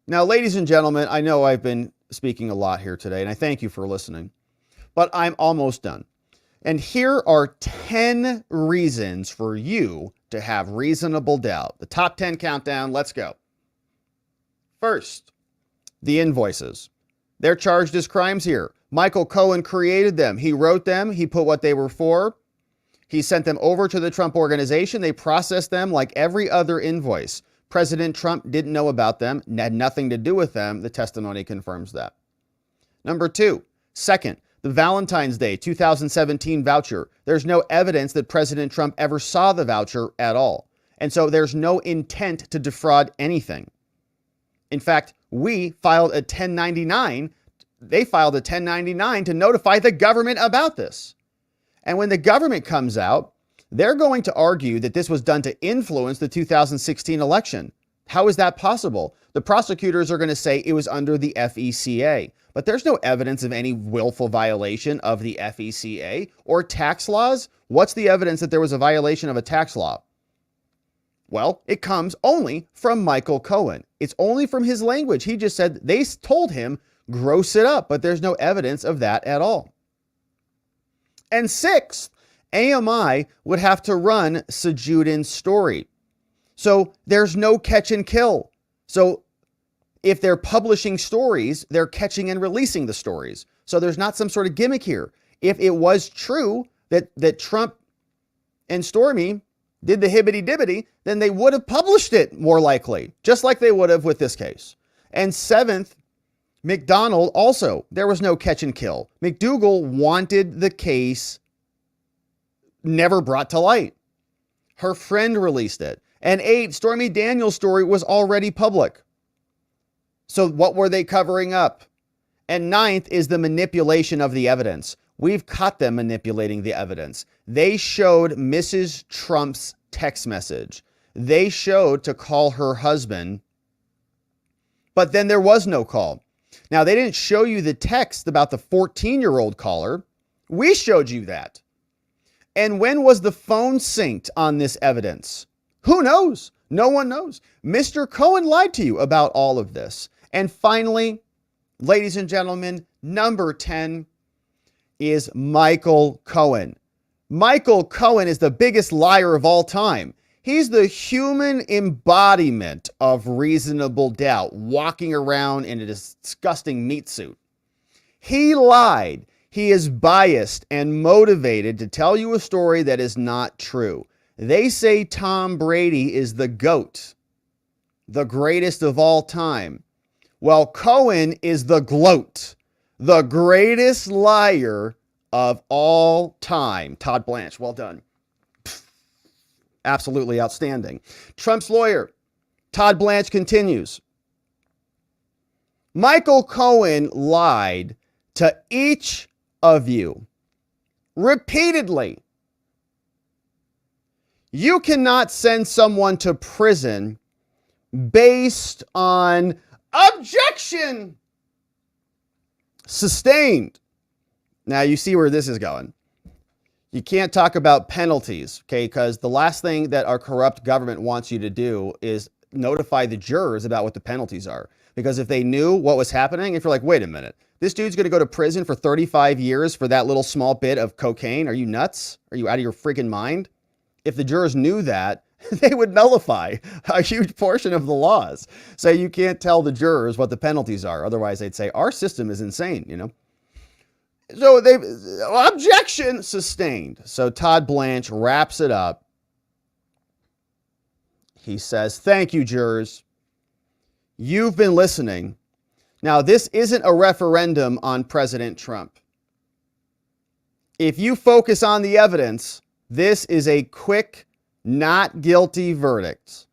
Now, ladies and gentlemen, I know I've been speaking a lot here today, and I thank you for listening, but I'm almost done. And here are 10 reasons for you to have reasonable doubt. The top 10 countdown, let's go. First, the invoices. They're charged as crimes here. Michael Cohen created them. He wrote them. He put what they were for. He sent them over to the Trump organization. They processed them like every other invoice. President Trump didn't know about them, had nothing to do with them. The testimony confirms that. Number two, second, the Valentine's Day 2017 voucher. There's no evidence that President Trump ever saw the voucher at all. And so there's no intent to defraud anything. In fact, we filed a 1099. They filed a 1099 to notify the government about this. And when the government comes out, they're going to argue that this was done to influence the 2016 election. How is that possible? The prosecutors are going to say it was under the FECA, but there's no evidence of any willful violation of the FECA or tax laws. What's the evidence that there was a violation of a tax law? Well, it comes only from Michael Cohen. It's only from his language. He just said they told him, gross it up, but there's no evidence of that at all. And sixth, AMI would have to run Sajudin's story. So there's no catch and kill. So if they're publishing stories, they're catching and releasing the stories. So there's not some sort of gimmick here. If it was true that Trump and Stormy did the hibbity-dibbity, then they would have published it more likely, just like they would have with this case. And seventh, McDonald also, there was no catch and kill. McDougal wanted the case never brought to light. Her friend released it. And eight, Stormy Daniels' story was already public. So what were they covering up? And ninth is the manipulation of the evidence. We've caught them manipulating the evidence. They showed Mrs. Trump's text message. They showed to call her husband, but then there was no call. Now, they didn't show you the text about the 14-year-old caller. We showed you that. And when was the phone synced on this evidence? Who knows? No one knows. Mr. Cohen lied to you about all of this. And finally, ladies and gentlemen, number 10 is Michael Cohen. Michael Cohen is the biggest liar of all time. He's the human embodiment of reasonable doubt, walking around in a disgusting meat suit. He lied. He is biased and motivated to tell you a story that is not true. They say Tom Brady is the GOAT, the greatest of all time. Well, Cohen is the gloat, the greatest liar of all time. Todd Blanche, well done. Absolutely outstanding. Trump's lawyer, Todd Blanche, continues. Michael Cohen lied to each of you repeatedly. You cannot send someone to prison based on objection sustained. Now you see where this is going. You can't talk about penalties, okay? Because the last thing that our corrupt government wants you to do is notify the jurors about what the penalties are. Because if they knew what was happening, if you're like, wait a minute, this dude's going to go to prison for 35 years for that little small bit of cocaine. Are you nuts? Are you out of your freaking mind? If the jurors knew that, they would nullify a huge portion of the laws. So you can't tell the jurors what the penalties are. Otherwise, they'd say, our system is insane, you know? So they objection sustained. So Todd Blanche wraps it up. He says, thank you, jurors. You've been listening. Now, this isn't a referendum on President Trump. If you focus on the evidence, this is a quick, not guilty verdict.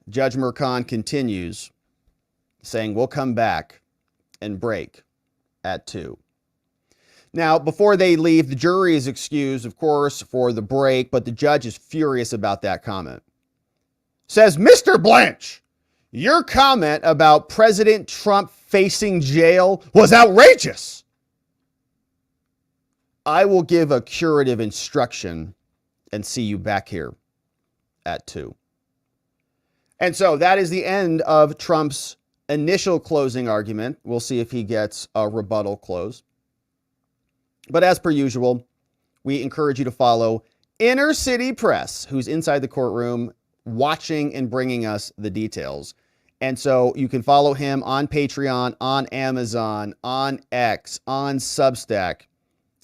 Judge Mercan continues, saying we'll come back and break at 2. Now, before they leave, the jury is excused, of course, for the break, but the judge is furious about that comment. Says, Mr. Blanche, your comment about President Trump facing jail was outrageous. I will give a curative instruction and see you back here at 2. And so that is the end of Trump's initial closing argument. We'll see if he gets a rebuttal close. But as per usual, we encourage you to follow Inner City Press, who's inside the courtroom watching and bringing us the details. And so you can follow him on Patreon, on Amazon, on X, on Substack.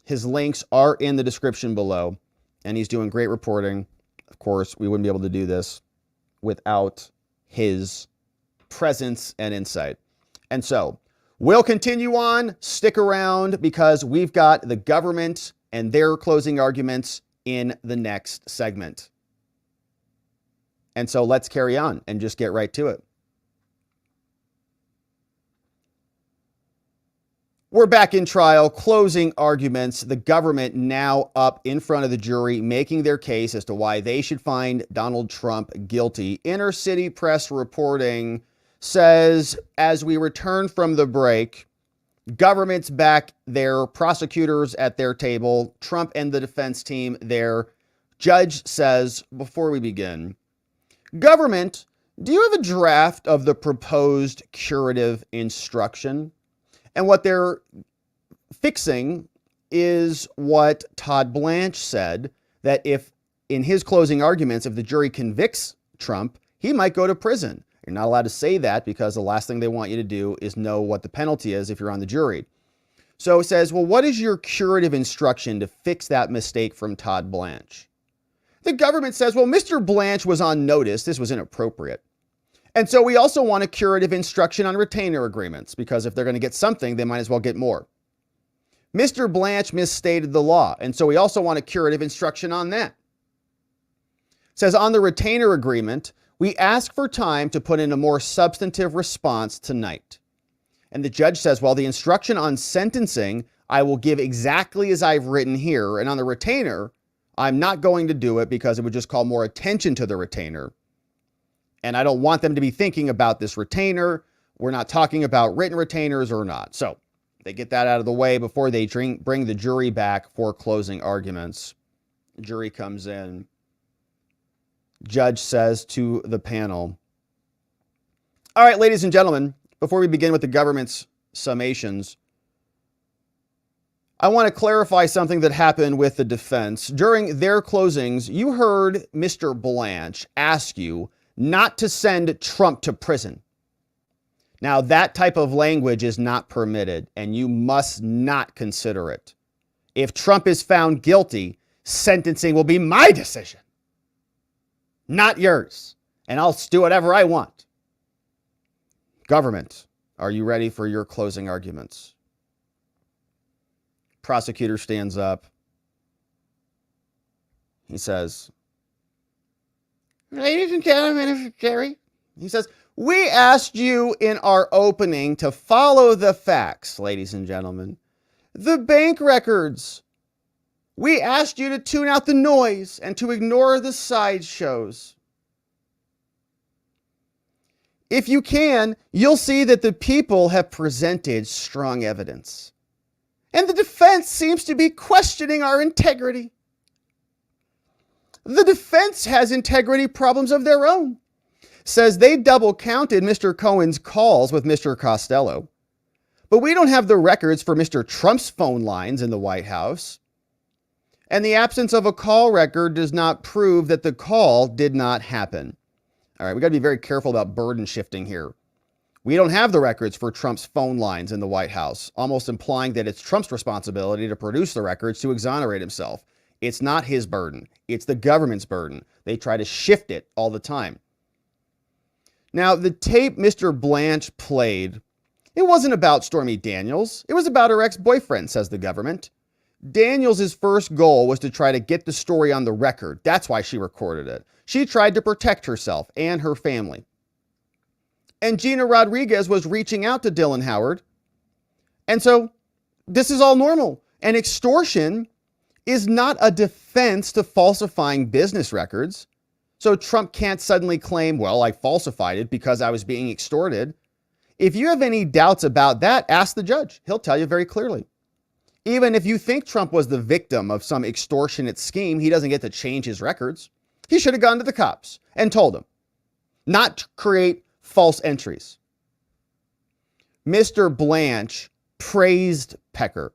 His links are in the description below, and he's doing great reporting. Of course, we wouldn't be able to do this without his presence and insight. And so we'll continue on. Stick around because we've got the government and their closing arguments in the next segment. And so let's carry on and just get right to it. We're back in trial, closing arguments. The government now up in front of the jury, making their case as to why they should find Donald Trump guilty. Inner City Press reporting says, as we return from the break, government's back there, prosecutors at their table, Trump and the defense team there. Judge says, before we begin, government, do you have a draft of the proposed curative instruction? And what they're fixing is what Todd Blanche said, that if in his closing arguments, if the jury convicts Trump, he might go to prison. You're not allowed to say that because the last thing they want you to do is know what the penalty is if you're on the jury. So it says, well, what is your curative instruction to fix that mistake from Todd Blanche? The government says, well, Mr. Blanche was on notice. This was inappropriate. And so we also want a curative instruction on retainer agreements because if they're going to get something, they might as well get more. Mr. Blanche misstated the law. And so we also want a curative instruction on that. It says on the retainer agreement, we ask for time to put in a more substantive response tonight. And the judge says, well, the instruction on sentencing, I will give exactly as I've written here. And on the retainer, I'm not going to do it because it would just call more attention to the retainer. And I don't want them to be thinking about this retainer. We're not talking about written retainers or not. So they get that out of the way before they bring the jury back for closing arguments. The jury comes in. Judge says to the panel, all right, ladies and gentlemen, before we begin with the government's summations, I want to clarify something that happened with the defense. During their closings, you heard Mr. Blanche ask you not to send Trump to prison. Now, that type of language is not permitted, and you must not consider it. If Trump is found guilty, sentencing will be my decision, not yours, and I'll do whatever I want. Government, are you ready for your closing arguments? Prosecutor stands up. He says, ladies and gentlemen, Mr. Jerry, he says, we asked you in our opening to follow the facts, ladies and gentlemen. The bank records. We asked you to tune out the noise and to ignore the sideshows. If you can, you'll see that the people have presented strong evidence. And the defense seems to be questioning our integrity. The defense has integrity problems of their own. Says they double counted Mr. Cohen's calls with Mr. Costello. But we don't have the records for Mr. Trump's phone lines in the White House. And the absence of a call record does not prove that the call did not happen. All right, we got to be very careful about burden shifting here. We don't have the records for Trump's phone lines in the White House, almost implying that it's Trump's responsibility to produce the records to exonerate himself. It's not his burden. It's the government's burden. They try to shift it all the time. Now, the tape Mr. Blanche played, it wasn't about Stormy Daniels. It was about her ex-boyfriend, says the government. Daniels' first goal was to try to get the story on the record. That's why she recorded it. She tried to protect herself and her family. And Gina Rodriguez was reaching out to Dylan Howard. And so this is all normal. And extortion is not a defense to falsifying business records. So Trump can't suddenly claim, well, I falsified it because I was being extorted. If you have any doubts about that, ask the judge. He'll tell you very clearly. Even if you think Trump was the victim of some extortionate scheme, he doesn't get to change his records. He should have gone to the cops and told them not to create false entries. Mr. Blanche praised Pecker.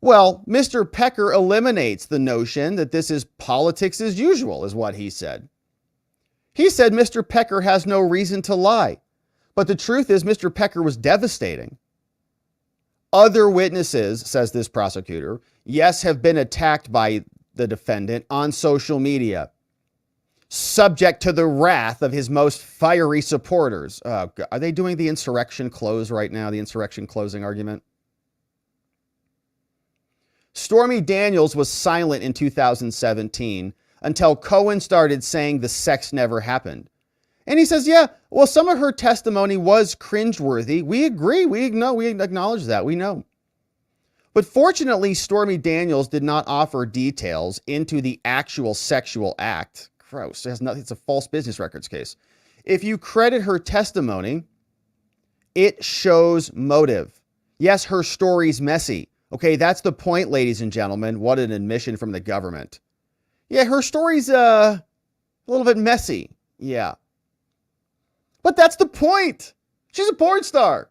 Well, Mr. Pecker eliminates the notion that this is politics as usual, is what he said. He said Mr. Pecker has no reason to lie. But the truth is Mr. Pecker was devastating. Other witnesses, says this prosecutor, yes, have been attacked by the defendant on social media, subject to the wrath of his most fiery supporters. Are they doing the insurrection close right now, the insurrection closing argument? Stormy Daniels was silent in 2017 until Cohen started saying the sex never happened. And he says, yeah, well, some of her testimony was cringeworthy. We agree. We acknowledge that. We know. But fortunately, Stormy Daniels did not offer details into the actual sexual act. Gross. It has nothing. It's a false business records case. If you credit her testimony, it shows motive. Yes, her story's messy. Okay, that's the point, ladies and gentlemen. What an admission from the government. Yeah, her story's a little bit messy. Yeah. But that's the point. She's a porn star.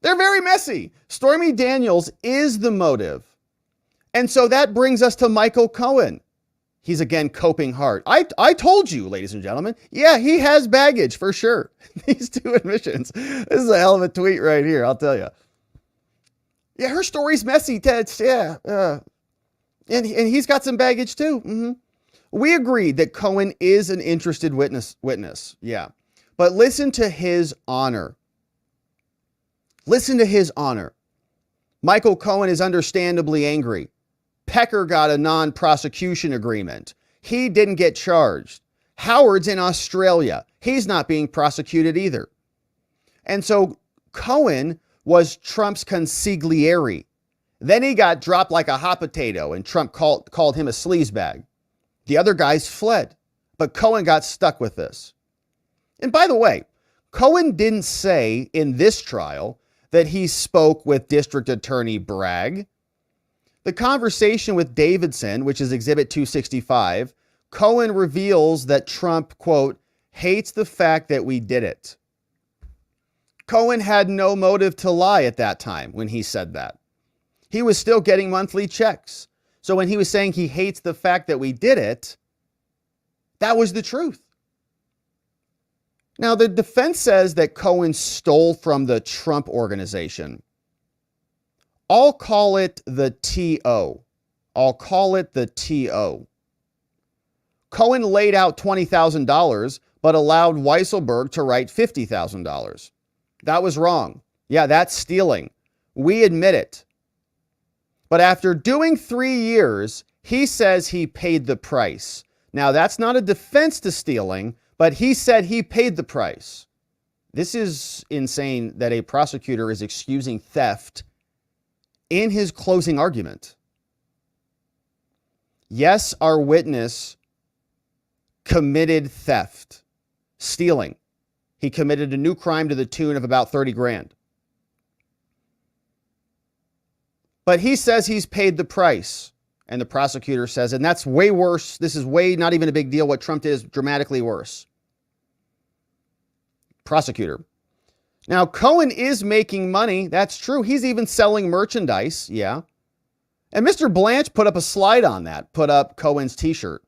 They're very messy. Stormy Daniels is the motive. And so that brings us to Michael Cohen. He's again coping hard. I told you, ladies and gentlemen. Yeah, he has baggage for sure. These two admissions. This is a hell of a tweet right here, I'll tell you. Yeah, her story's messy, Ted. Yeah. And he's got some baggage too. Mm-hmm. We agreed that Cohen is an interested witness. Yeah. But listen to his honor. Listen to his honor. Michael Cohen is understandably angry. Pecker got a non-prosecution agreement. He didn't get charged. Howard's in Australia. He's not being prosecuted either. And so Cohen was Trump's consigliere. Then he got dropped like a hot potato and Trump called him a sleazebag. The other guys fled, but Cohen got stuck with this. And by the way, Cohen didn't say in this trial that he spoke with District Attorney Bragg. The conversation with Davidson, which is Exhibit 265, Cohen reveals that Trump, quote, hates the fact that we did it. Cohen had no motive to lie at that time when he said that. He was still getting monthly checks. So when he was saying he hates the fact that we did it, that was the truth. Now, the defense says that Cohen stole from the Trump organization. I'll call it the TO. I'll call it the TO. Cohen laid out $20,000, but allowed Weisselberg to write $50,000. That was wrong. Yeah, that's stealing. We admit it. But after doing 3 years, he says he paid the price. Now, that's not a defense to stealing, but he said he paid the price. This is insane that a prosecutor is excusing theft in his closing argument. Yes, our witness committed theft, stealing. He committed a new crime to the tune of about 30 grand. But he says he's paid the price. And the prosecutor says, and that's way worse. This is way not even a big deal. What Trump did is dramatically worse. Prosecutor. Now, Cohen is making money. That's true. He's even selling merchandise. Yeah. And Mr. Blanche put up a slide on that, put up Cohen's t-shirt.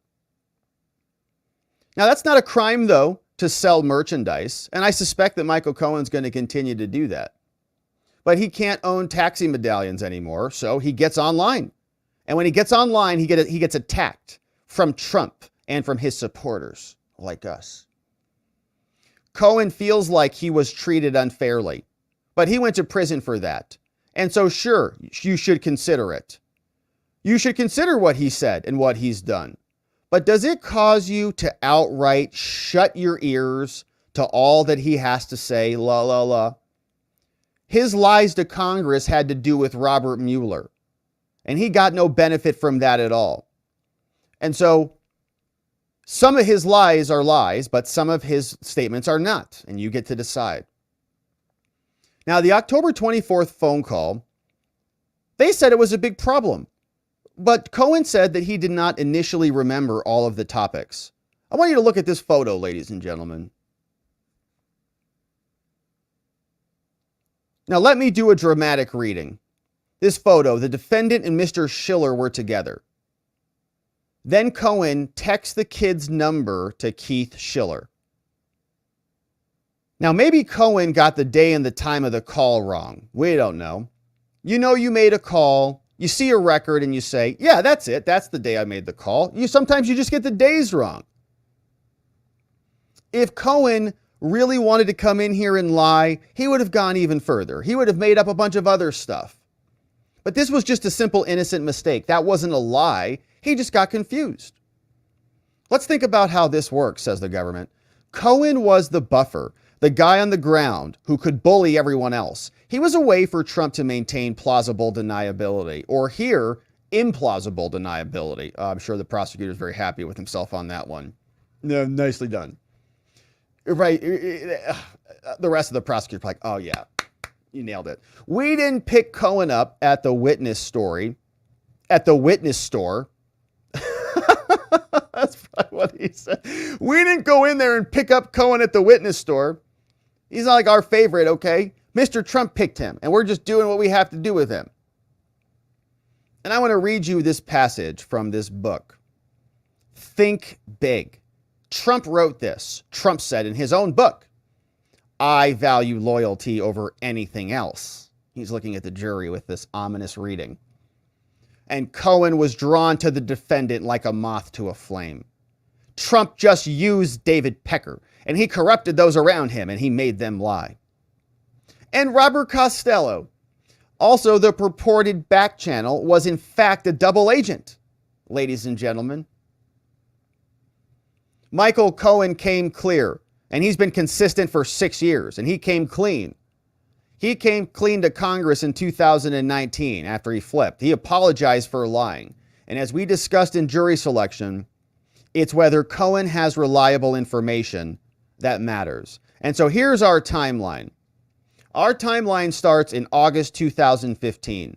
Now, that's not a crime, though, to sell merchandise. And I suspect that Michael Cohen's going to continue to do that. But he can't own taxi medallions anymore, so he gets online. And when he gets online, he gets attacked from Trump and from his supporters like us. Cohen feels like he was treated unfairly, but he went to prison for that. And so, sure, you should consider it. You should consider what he said and what he's done. But does it cause you to outright shut your ears to all that he has to say, la, la, la. His lies to Congress had to do with Robert Mueller, and he got no benefit from that at all. And so some of his lies are lies, but some of his statements are not, and you get to decide. Now, the October 24th phone call, they said it was a big problem, but Cohen said that he did not initially remember all of the topics. I want you to look at this photo, ladies and gentlemen. Now, let me do a dramatic reading. This photo, the defendant and Mr. Schiller were together. Then Cohen texts the kid's number to Keith Schiller. Now, maybe Cohen got the day and the time of the call wrong. We don't know. You know you made a call. You see a record and you say, yeah, that's it. That's the day I made the call. Sometimes you just get the days wrong. If Cohen really wanted to come in here and lie, he would have gone even further. He would have made up a bunch of other stuff. But this was just a simple innocent mistake. That wasn't a lie. He just got confused. Let's think about how this works, says the government. Cohen was the buffer, the guy on the ground who could bully everyone else. He was a way for Trump to maintain plausible deniability, or here, implausible deniability. I'm sure the prosecutor is very happy with himself on that one. No, nicely done. Right. The rest of the prosecutors are like, oh yeah, you nailed it. We didn't pick Cohen up at the witness store. That's probably what he said. We didn't go in there and pick up Cohen at the witness store. He's not like our favorite, okay? Mr. Trump picked him, and we're just doing what we have to do with him. And I want to read you this passage from this book. Think Big. Trump wrote this. Trump said in his own book, I value loyalty over anything else. He's looking at the jury with this ominous reading. And Cohen was drawn to the defendant like a moth to a flame. Trump just used David Pecker, and he corrupted those around him, and he made them lie. And Robert Costello, also the purported back channel, was in fact a double agent, ladies and gentlemen. Michael Cohen came clear, and he's been consistent for 6 years, and he came clean. He came clean to Congress in 2019 after he flipped. He apologized for lying. And as we discussed in jury selection, it's whether Cohen has reliable information that matters. And so here's our timeline. Our timeline starts in August 2015.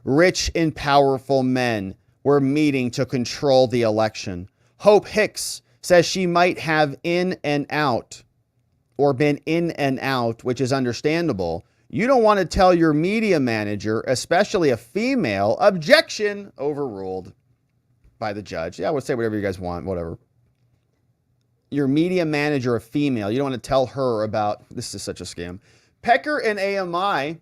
Rich and powerful men were meeting to control the election. Hope Hicks says she might have in and out or been in and out, which is understandable. You don't want to tell your media manager, especially a female, objection, overruled by the judge. Yeah, I would say whatever you guys want, whatever. Your media manager, a female, you don't want to tell her about, this is such a scam. Pecker and AMI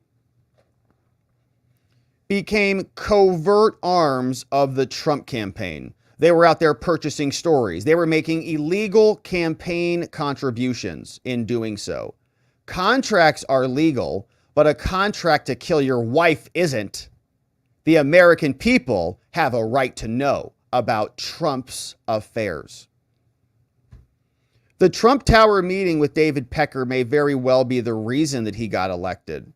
became covert arms of the Trump campaign. They were out there purchasing stories. They were making illegal campaign contributions in doing so. Contracts are legal, but a contract to kill your wife isn't. The American people have a right to know about Trump's affairs. The Trump Tower meeting with David Pecker may very well be the reason that he got elected.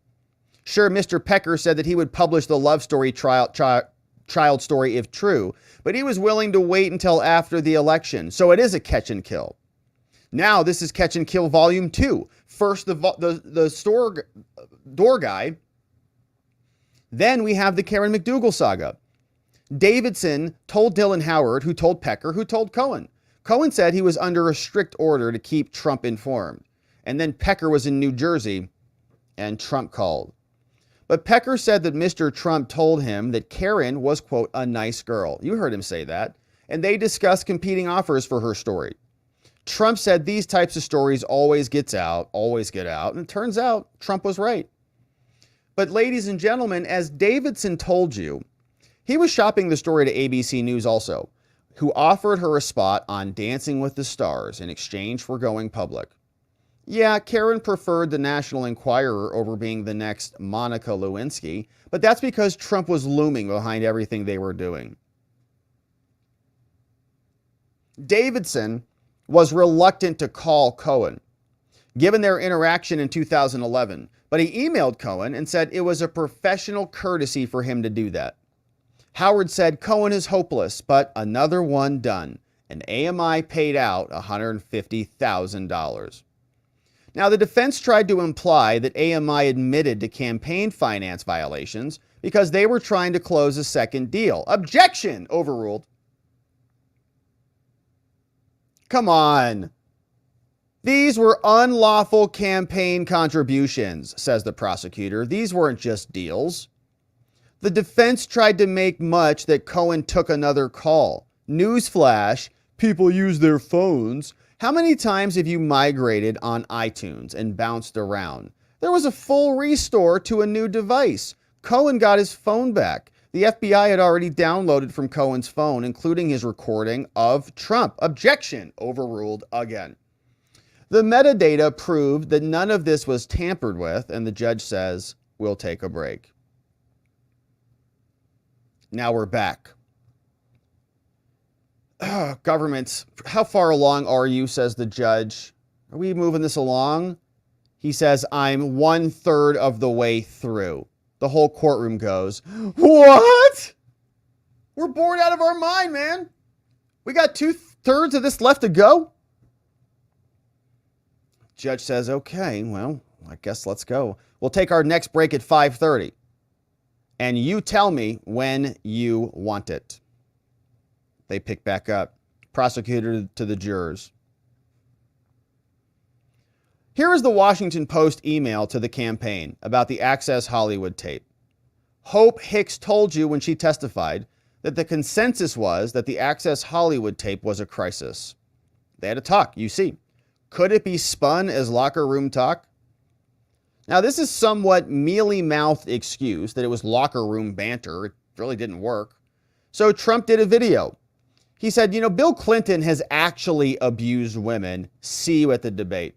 Sure, Mr. Pecker said that he would publish the love story child story if true, but he was willing to wait until after the election. So it is a catch and kill. Now this is catch and kill volume 2. First the store door guy. Then we have the Karen McDougal saga. Davidson told Dylan Howard, who told Pecker, who told Cohen. Cohen said he was under a strict order to keep Trump informed. And then Pecker was in New Jersey and Trump called. But Pecker said that Mr. Trump told him that Karen was, quote, a nice girl. You heard him say that. And they discussed competing offers for her story. Trump said these types of stories always get out. And it turns out Trump was right. But ladies and gentlemen, as Davidson told you, he was shopping the story to ABC News also, who offered her a spot on Dancing with the Stars in exchange for going public. Yeah, Karen preferred the National Enquirer over being the next Monica Lewinsky, but that's because Trump was looming behind everything they were doing. Davidson was reluctant to call Cohen. given their interaction in 2011. But he emailed Cohen and said it was a professional courtesy for him to do that. Howard said Cohen is hopeless, but another one done. And AMI paid out $150,000. Now, the defense tried to imply that AMI admitted to campaign finance violations because they were trying to close a second deal. Objection! Overruled. Come on. These were unlawful campaign contributions, says the prosecutor. These weren't just deals. The defense tried to make much that Cohen took another call. Newsflash, people use their phones. How many times have you migrated on iTunes and bounced around? There was a full restore to a new device. Cohen got his phone back. The FBI had already downloaded from Cohen's phone, including his recording of Trump. Objection! Overruled again. The metadata proved that none of this was tampered with, and the judge says, we'll take a break. Now we're back. Government, how far along are you, says the judge. Are we moving this along? He says, I'm 1/3 of the way through. The whole courtroom goes, what? We're bored out of our mind, man. We got 2/3 of this left to go. Judge says, okay, well, I guess let's go. We'll take our next break at 5:30. And you tell me when you want it. They pick back up. Prosecutor to the jurors. Here is the Washington Post email to the campaign about the Access Hollywood tape. Hope Hicks told you when she testified that the consensus was that the Access Hollywood tape was a crisis. They had a talk, you see. Could it be spun as locker room talk? Now, this is somewhat mealy-mouthed excuse that it was locker room banter. It really didn't work. So Trump did a video. He said, Bill Clinton has actually abused women. See you at the debate.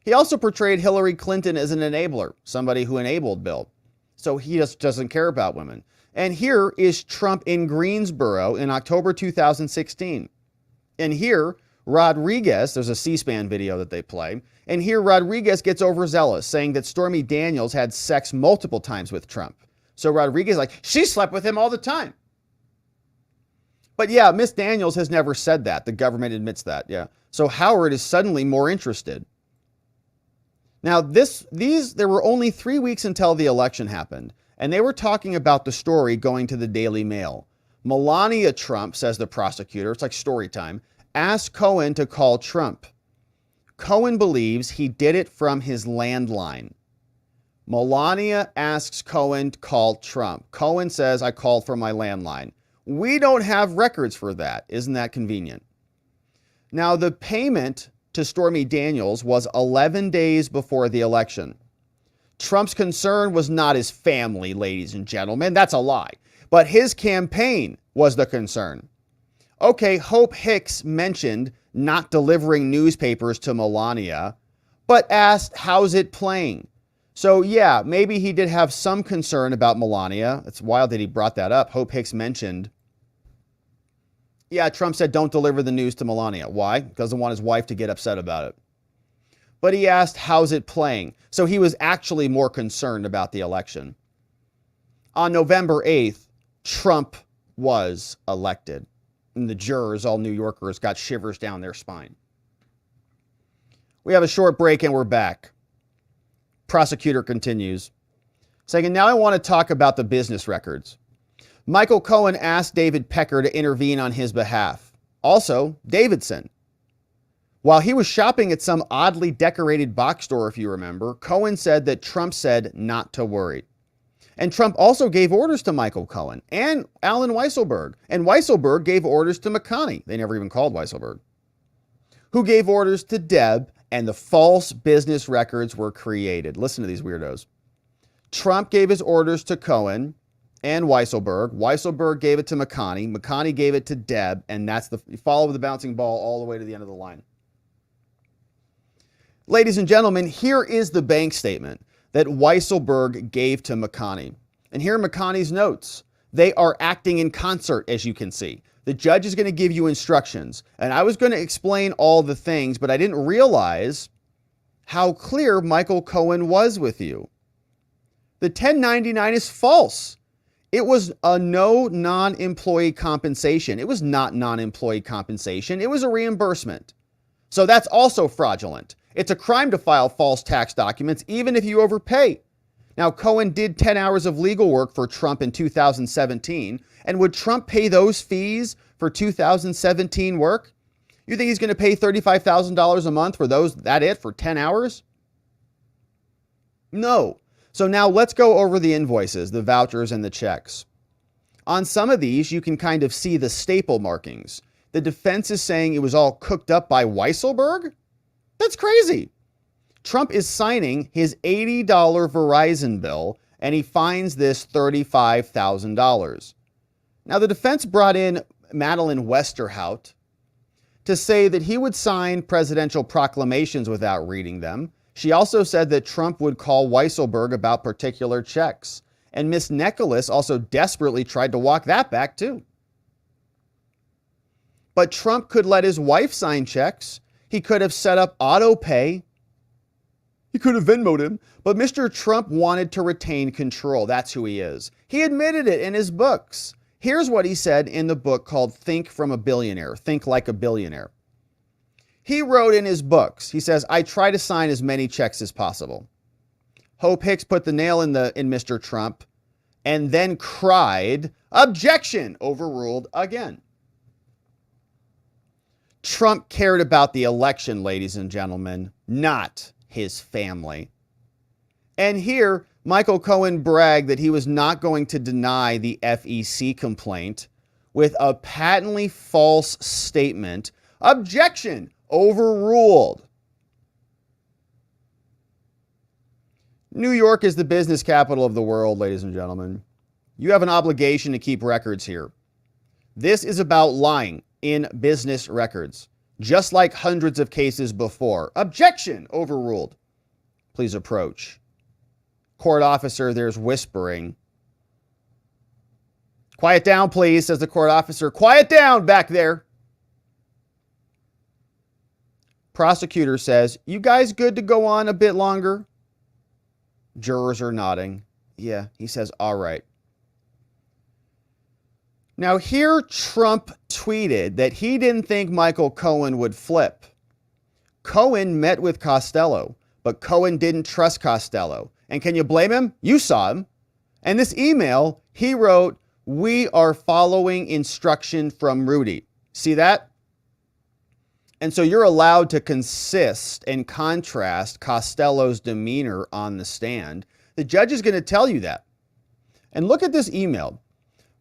He also portrayed Hillary Clinton as an enabler, somebody who enabled Bill. So he just doesn't care about women. And here is Trump in Greensboro in October 2016. And here, Rodriguez, there's a C-SPAN video that they play, and here Rodriguez gets overzealous, saying that Stormy Daniels had sex multiple times with Trump. So Rodriguez is like, she slept with him all the time. But yeah, Miss Daniels has never said that. The government admits that, yeah. So Howard is suddenly more interested. Now, there were only 3 weeks until the election happened, and they were talking about the story going to the Daily Mail. Melania Trump, says the prosecutor, it's like story time, asked Cohen to call Trump. Cohen believes he did it from his landline. Melania asks Cohen to call Trump. Cohen says, I called from my landline. We don't have records for that. Isn't that convenient? Now, the payment to Stormy Daniels was 11 days before the election. Trump's concern was not his family, ladies and gentlemen. That's a lie. But his campaign was the concern. Okay, Hope Hicks mentioned not delivering newspapers to Melania, but asked, how's it playing? So yeah, maybe he did have some concern about Melania. It's wild that he brought that up. Hope Hicks mentioned, yeah, Trump said don't deliver the news to Melania. Why? Because he doesn't want his wife to get upset about it. But he asked, how's it playing? So he was actually more concerned about the election. On November 8th, Trump was elected. And the jurors, all New Yorkers, got shivers down their spine. We have a short break and we're back. Prosecutor continues, saying, now I want to talk about the business records. Michael Cohen asked David Pecker to intervene on his behalf. Also, Davidson. While he was shopping at some oddly decorated box store, if you remember, Cohen said that Trump said not to worry. And Trump also gave orders to Michael Cohen and Alan Weisselberg. And Weisselberg gave orders to McConney. They never even called Weisselberg. Who gave orders to Deb, and the false business records were created. Listen to these weirdos. Trump gave his orders to Cohen and Weisselberg. Weisselberg gave it to McConney. McConney gave it to Deb. And that's you follow the bouncing ball all the way to the end of the line. Ladies and gentlemen, here is the bank statement that Weisselberg gave to McConney. And here are McConney's notes. They are acting in concert, as you can see. The judge is going to give you instructions. And I was going to explain all the things, but I didn't realize how clear Michael Cohen was with you. The 1099 is false. It was a no non-employee compensation. It was not non-employee compensation. It was a reimbursement. So that's also fraudulent. It's a crime to file false tax documents, even if you overpay. Now, Cohen did 10 hours of legal work for Trump in 2017. And would Trump pay those fees for 2017 work? You think he's going to pay $35,000 a month for for 10 hours? No. So now let's go over the invoices, the vouchers, and the checks. On some of these, you can kind of see the staple markings. The defense is saying it was all cooked up by Weisselberg? That's crazy. Trump is signing his $80 Verizon bill, and he finds this $35,000. Now, the defense brought in Madeleine Westerhout to say that he would sign presidential proclamations without reading them. She also said that Trump would call Weisselberg about particular checks. And Miss Nicholas also desperately tried to walk that back, too. But Trump could let his wife sign checks. He could have set up auto pay. He could have Venmoed him. But Mr. Trump wanted to retain control. That's who he is. He admitted it in his books. Here's what he said in the book called Think from a Billionaire, Think Like a Billionaire. He wrote in his books, he says, I try to sign as many checks as possible. Hope Hicks put the nail in Mr. Trump and then cried, objection, overruled again. Trump cared about the election, ladies and gentlemen, not his family. And here, Michael Cohen bragged that he was not going to deny the FEC complaint with a patently false statement. Objection, overruled. New York is the business capital of the world, ladies and gentlemen. You have an obligation to keep records here. This is about lying in business records, just like hundreds of cases before. Objection, overruled. Please approach. Court officer, there's whispering. Quiet down, please, says the court officer. Quiet down back there. Prosecutor says, you guys good to go on a bit longer? Jurors are nodding. Yeah, he says, all right. Now here Trump tweeted that he didn't think Michael Cohen would flip. Cohen met with Costello, but Cohen didn't trust Costello. And can you blame him? You saw him. And this email, he wrote, we are following instruction from Rudy. See that? And so you're allowed to consist and contrast Costello's demeanor on the stand. The judge is going to tell you that. And look at this email.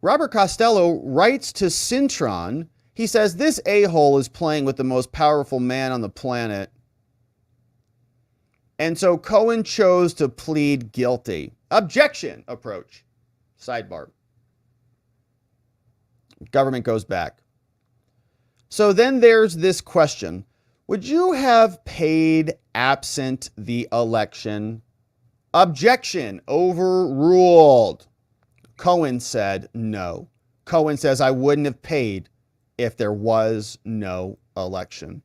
Robert Costello writes to Cintron. He says, this a-hole is playing with the most powerful man on the planet. And so Cohen chose to plead guilty. Objection, approach. Sidebar. Government goes back. So then there's this question. Would you have paid absent the election? Objection, overruled. Cohen said no. Cohen says, I wouldn't have paid if there was no election.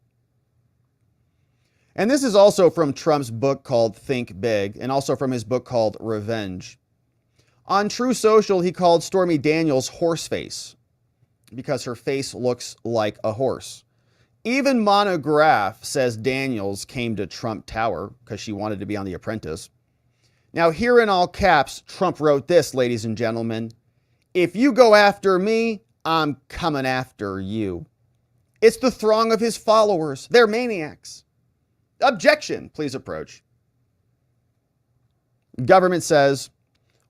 And this is also from Trump's book called Think Big, and also from his book called Revenge. On True Social, he called Stormy Daniels horseface because her face looks like a horse. Even Monograph says Daniels came to Trump Tower because she wanted to be on The Apprentice. Now, here in all caps, Trump wrote this, ladies and gentlemen. If you go after me, I'm coming after you. It's the throng of his followers. They're maniacs. Objection, please approach. Government says,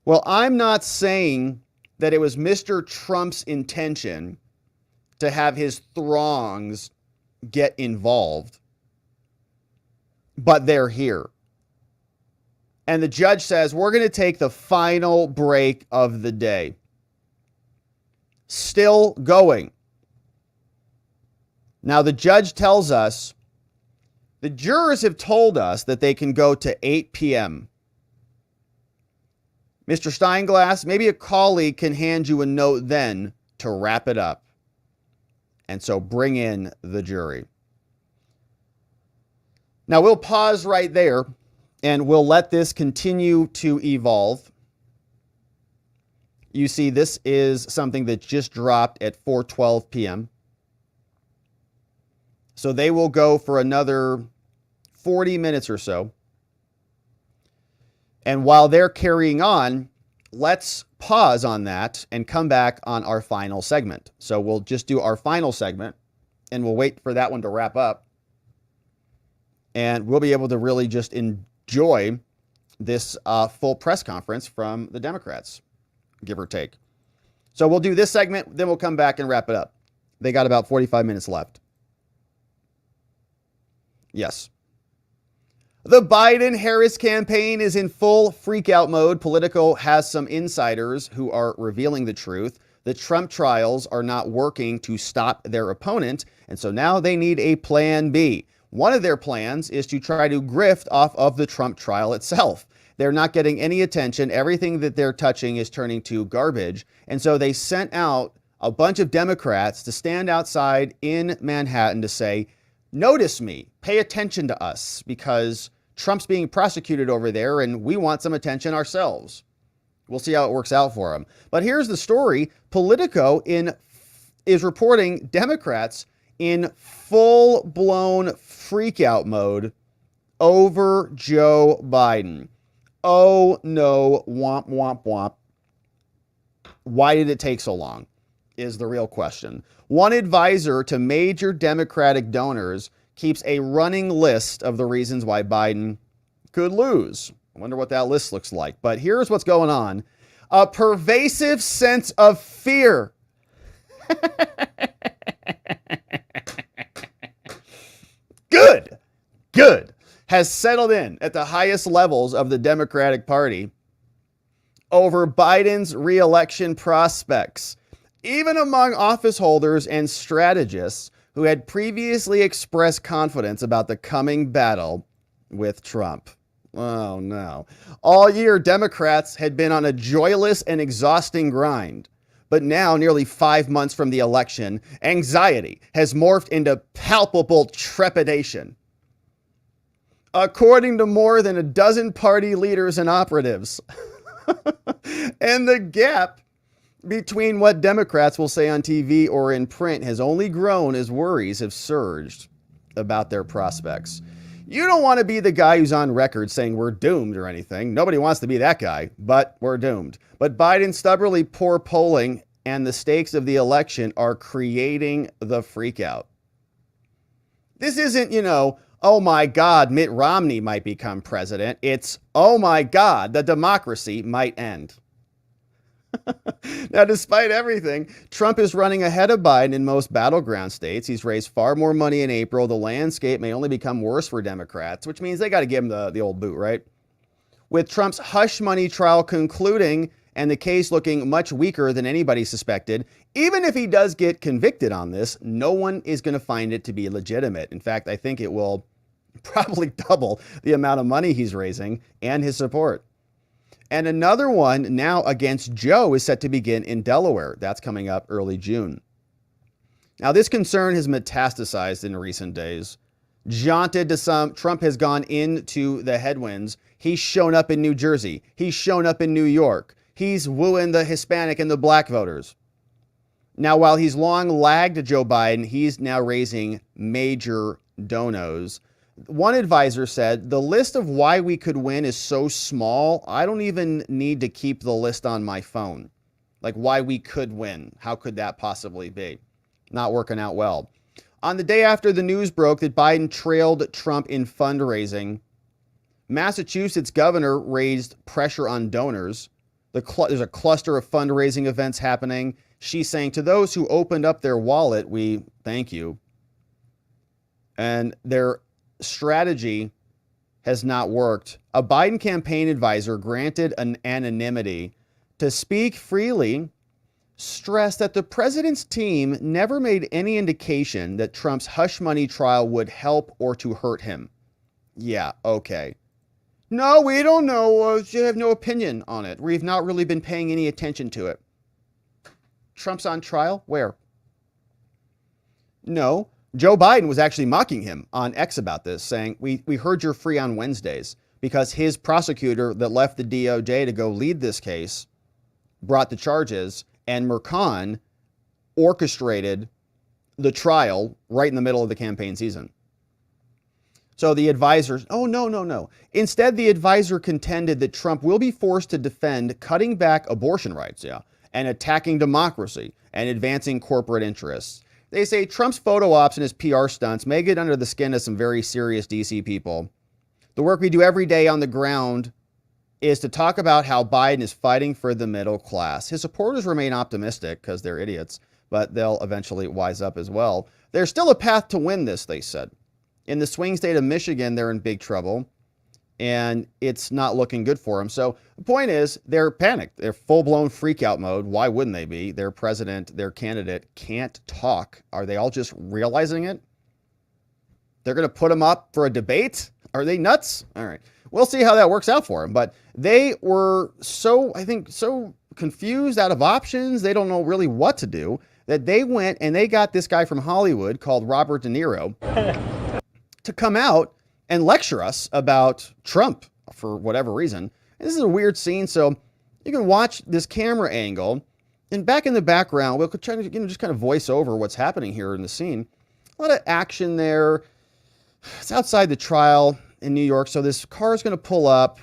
well, I'm not saying that it was Mr. Trump's intention to have his throngs get involved, but they're here. And the judge says, we're going to take the final break of the day. Still going. Now, the judge tells us, the jurors have told us that they can go to 8 p.m. Mr. Steinglass, maybe a colleague can hand you a note then to wrap it up. And so bring in the jury. Now we'll pause right there and we'll let this continue to evolve. You see, this is something that just dropped at 4:12 p.m. So they will go for another 40 minutes or so. And while they're carrying on, let's pause on that and come back on our final segment. So we'll just do our final segment and we'll wait for that one to wrap up. And we'll be able to really just enjoy this full press conference from the Democrats, give or take. So we'll do this segment, then we'll come back and wrap it up. They got about 45 minutes left. Yes. The Biden-Harris campaign is in full freak-out mode. Politico has some insiders who are revealing the truth. The Trump trials are not working to stop their opponent, and so now they need a plan B. One of their plans is to try to grift off of the Trump trial itself. They're not getting any attention. Everything that they're touching is turning to garbage, and so they sent out a bunch of Democrats to stand outside in Manhattan to say, notice me, pay attention to us, because Trump's being prosecuted over there and we want some attention ourselves. We'll see how it works out for him. But here's the story. Politico is reporting Democrats in full-blown freakout mode over Joe Biden. Oh no, womp, womp, womp. Why did it take so long is the real question. One advisor to major Democratic donors keeps a running list of the reasons why Biden could lose. I wonder what that list looks like. But here's what's going on. A pervasive sense of fear. Good. Has settled in at the highest levels of the Democratic Party over Biden's re-election prospects, even among office holders and strategists who had previously expressed confidence about the coming battle with Trump. Oh no. All year, Democrats had been on a joyless and exhausting grind. But now, nearly 5 months from the election, anxiety has morphed into palpable trepidation. According to more than a dozen party leaders and operatives. And the gap between what Democrats will say on TV or in print has only grown as worries have surged about their prospects. You don't want to be the guy who's on record saying we're doomed or anything. Nobody wants to be that guy, but we're doomed. But Biden's stubbornly poor polling and the stakes of the election are creating the freakout. This isn't, oh my God, Mitt Romney might become president. It's, oh my God, the democracy might end. Now, despite everything, Trump is running ahead of Biden in most battleground states. He's raised far more money in April. The landscape may only become worse for Democrats, which means they got to give him the old boot, right? With Trump's hush money trial concluding and the case looking much weaker than anybody suspected, even if he does get convicted on this, no one is going to find it to be legitimate. In fact, I think it will probably double the amount of money he's raising and his support. And another one now against Joe is set to begin in Delaware. That's coming up early June. Now, this concern has metastasized in recent days. Jaunted to some, Trump has gone into the headwinds. He's shown up in New Jersey. He's shown up in New York. He's wooing the Hispanic and the black voters. Now, while he's long lagged Joe Biden, he's now raising major donos. One advisor said, the list of why we could win is so small, I don't even need to keep the list on my phone. Like why we could win. How could that possibly be? Not working out well. On the day after the news broke that Biden trailed Trump in fundraising, Massachusetts governor raised pressure on donors. There's a cluster of fundraising events happening. She's saying to those who opened up their wallet, we thank you. And their strategy has not worked. A Biden campaign advisor granted an anonymity to speak freely, stressed that the president's team never made any indication that Trump's hush money trial would help or to hurt him. Yeah, okay. No, we don't know. You have no opinion on it. We've not really been paying any attention to it. Trump's on trial? Where? No. Joe Biden was actually mocking him on X about this, saying, we heard you're free on Wednesdays, because his prosecutor that left the DOJ to go lead this case brought the charges, and Mercan orchestrated the trial right in the middle of the campaign season. So the advisors, no. Instead, the advisor contended that Trump will be forced to defend cutting back abortion rights, and attacking democracy and advancing corporate interests. They say Trump's photo ops and his PR stunts may get under the skin of some very serious DC people. The work we do every day on the ground is to talk about how Biden is fighting for the middle class. His supporters remain optimistic because they're idiots, but they'll eventually wise up as well. There's still a path to win this, they said. In the swing state of Michigan, they're in big trouble, and it's not looking good for them. So the point is, they're panicked. They're full-blown freak-out mode. Why wouldn't they be? Their president, their candidate can't talk. Are they all just realizing it? They're going to put him up for a debate? Are they nuts? All right. We'll see how that works out for him. But they were so confused, out of options. They don't know really what to do, that they went and they got this guy from Hollywood called Robert De Niro to come out and lecture us about Trump for whatever reason. And this is a weird scene, so you can watch this camera angle. And back in the background, we'll try to just kind of voice over what's happening here in the scene. A lot of action there. It's outside the trial in New York, so this car is going to pull up,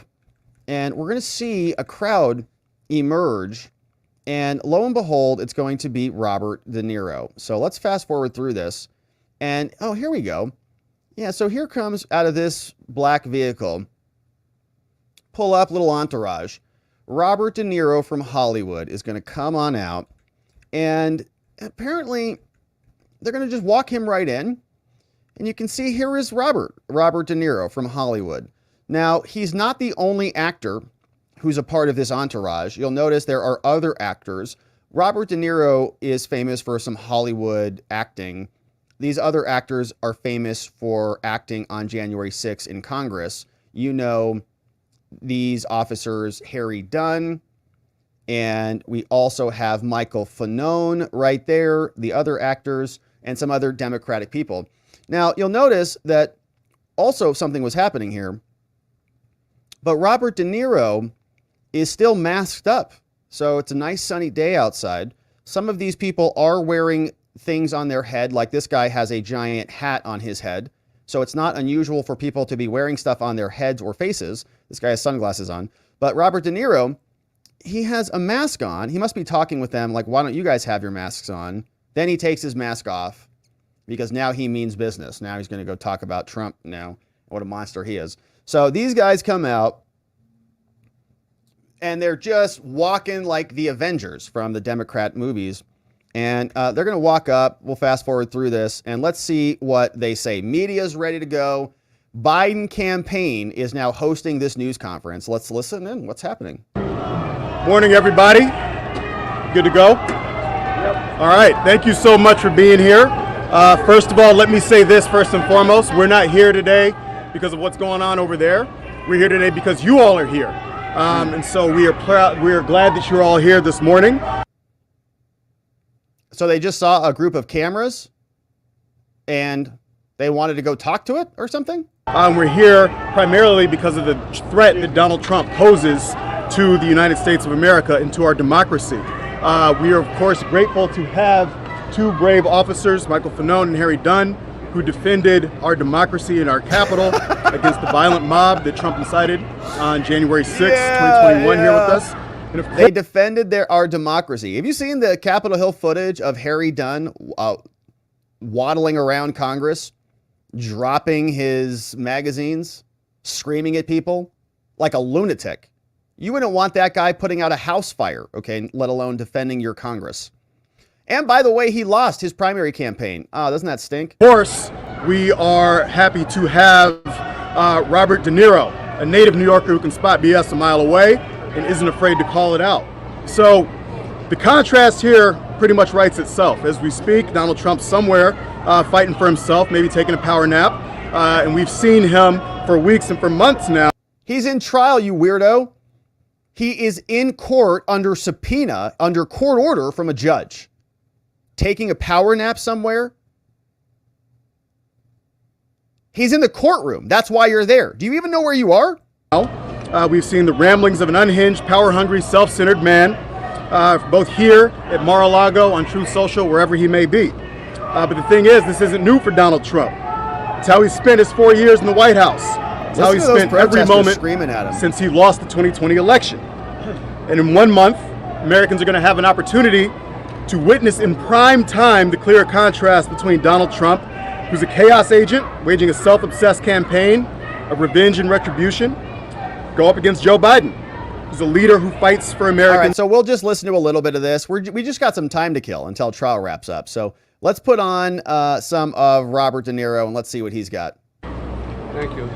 and we're going to see a crowd emerge. And lo and behold, it's going to be Robert De Niro. So let's fast forward through this. And, oh, here we go. Yeah, so here comes out of this black vehicle, pull up, little entourage. Robert De Niro from Hollywood is going to come on out, and apparently they're going to just walk him right in. And you can see here is Robert De Niro from Hollywood. Now, he's not the only actor who's a part of this entourage. You'll notice there are other actors. Robert De Niro is famous for some Hollywood acting. These other actors are famous for acting on January 6th in Congress. You know these officers, Harry Dunn, and we also have Michael Fanone right there, the other actors, and some other Democratic people. Now, you'll notice that also something was happening here, but Robert De Niro is still masked up. So it's a nice sunny day outside. Some of these people are wearing things on their head, like this guy has a giant hat on his head. So it's not unusual for people to be wearing stuff on their heads or faces. This guy has sunglasses on. But Robert De Niro, he has a mask on. He must be talking with them like, why don't you guys have your masks on? Then he takes his mask off because now he means business. Now he's going to go talk about Trump now. What a monster he is. So these guys come out and they're just walking like the Avengers from the Democrat movies. And they're going to walk up. We'll fast forward through this and let's see what they say. Media's ready to go. Biden campaign is now hosting this news conference. Let's listen in. What's happening? Morning, everybody. Good to go? Yep. All right. Thank you so much for being here. First of all, let me say this first and foremost. We're not here today because of what's going on over there. We're here today because you all are here. And so we are proud. We are glad that you're all here this morning. So they just saw a group of cameras and they wanted to go talk to it or something? We're here primarily because of the threat that Donald Trump poses to the United States of America and to our democracy. We are, of course, grateful to have two brave officers, Michael Fanone and Harry Dunn, who defended our democracy in our capital against the violent mob that Trump incited on January 6th, 2021 here with us. They defended our democracy. Have you seen the Capitol Hill footage of Harry Dunn waddling around Congress, dropping his magazines, screaming at people like a lunatic? You wouldn't want that guy putting out a house fire, okay, let alone defending your Congress. And by the way, he lost his primary campaign. Oh, doesn't that stink? Of course, we are happy to have Robert De Niro, a native New Yorker who can spot BS a mile away and isn't afraid to call it out. So the contrast here pretty much writes itself. As we speak, Donald Trump's somewhere fighting for himself, maybe taking a power nap. And we've seen him for weeks and for months now. He's in trial, you weirdo. He is in court under subpoena, under court order from a judge. Taking a power nap somewhere? He's in the courtroom. That's why you're there. Do you even know where you are? We've seen the ramblings of an unhinged, power-hungry, self-centered man, both here at Mar-a-Lago, on Truth Social, wherever he may be. But the thing is, this isn't new for Donald Trump. It's how he spent his 4 years in the White House. It's how he spent every moment screaming at him since he lost the 2020 election. And in 1 month, Americans are going to have an opportunity to witness in prime time the clear contrast between Donald Trump, who's a chaos agent waging a self-obsessed campaign of revenge and retribution, go up against Joe Biden, who's a leader who fights for Americans. All right, so we'll just listen to a little bit of this. We just got some time to kill until trial wraps up. So let's put on some of Robert De Niro and let's see what he's got. Thank you.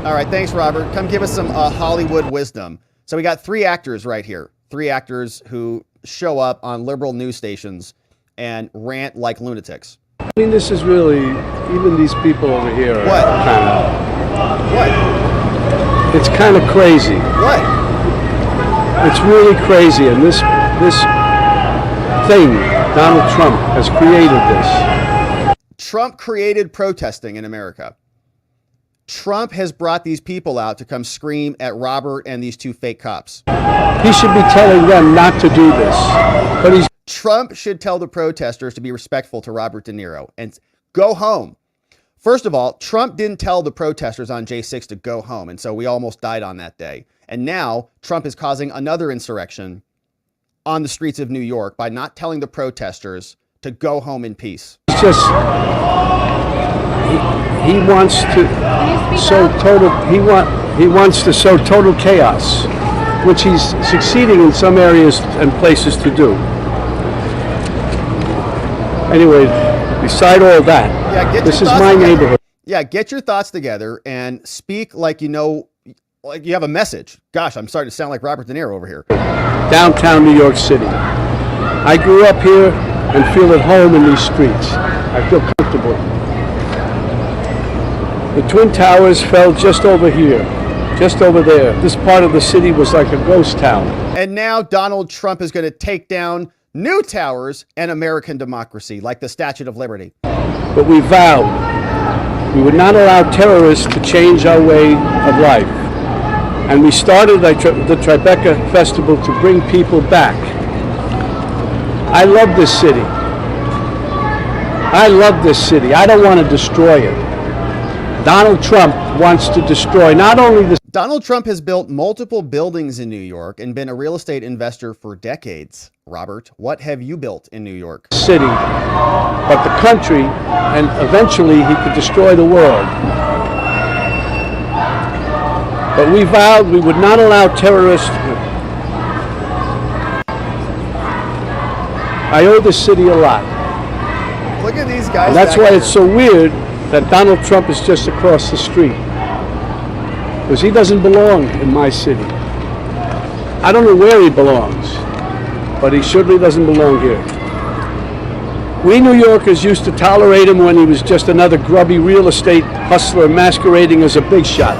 All right, thanks, Robert. Come give us some Hollywood wisdom. So we got 3 actors right here. 3 actors who show up on liberal news stations and rant like lunatics. I mean, this is really, even these people over here are What? kind of, What? it's kind of crazy. What? It's really crazy, and this thing, Donald Trump has created this. Trump created protesting in America. Trump has brought these people out to come scream at Robert and these 2 fake cops. He should be telling them not to do this, but he's Trump should tell the protesters to be respectful to Robert De Niro and go home. First of all, Trump didn't tell the protesters on J6 to go home, and so we almost died on that day. And now Trump is causing another insurrection on the streets of New York by not telling the protesters to go home in peace. just, he wants to sow total, he wants to sow total chaos, which he's succeeding in some areas and places to do. Anyway, beside all that, this is my neighborhood. Yeah, get your thoughts together and speak like you know, like you have a message. Gosh, I'm starting to sound like Robert De Niro over here. Downtown New York City. I grew up here and feel at home in these streets. I feel comfortable. The Twin Towers fell just over here, just over there. This part of the city was like a ghost town. And now Donald Trump is going to take down new towers and American democracy, like the Statue of Liberty. But we vowed we would not allow terrorists to change our way of life. And we started the Tribeca Festival to bring people back. I love this city. I love this city. I don't want to destroy it. Donald Trump wants to destroy not only the... Donald Trump has built multiple buildings in New York and been a real estate investor for decades. Robert, what have you built in New York? City, but the country, and eventually he could destroy the world. But we vowed we would not allow terrorists. I owe this city a lot. Look at these guys. And that's why it's so weird that Donald Trump is just across the street. Because he doesn't belong in my city. I don't know where he belongs, but he surely doesn't belong here. We New Yorkers used to tolerate him when he was just another grubby real estate hustler masquerading as a big shot.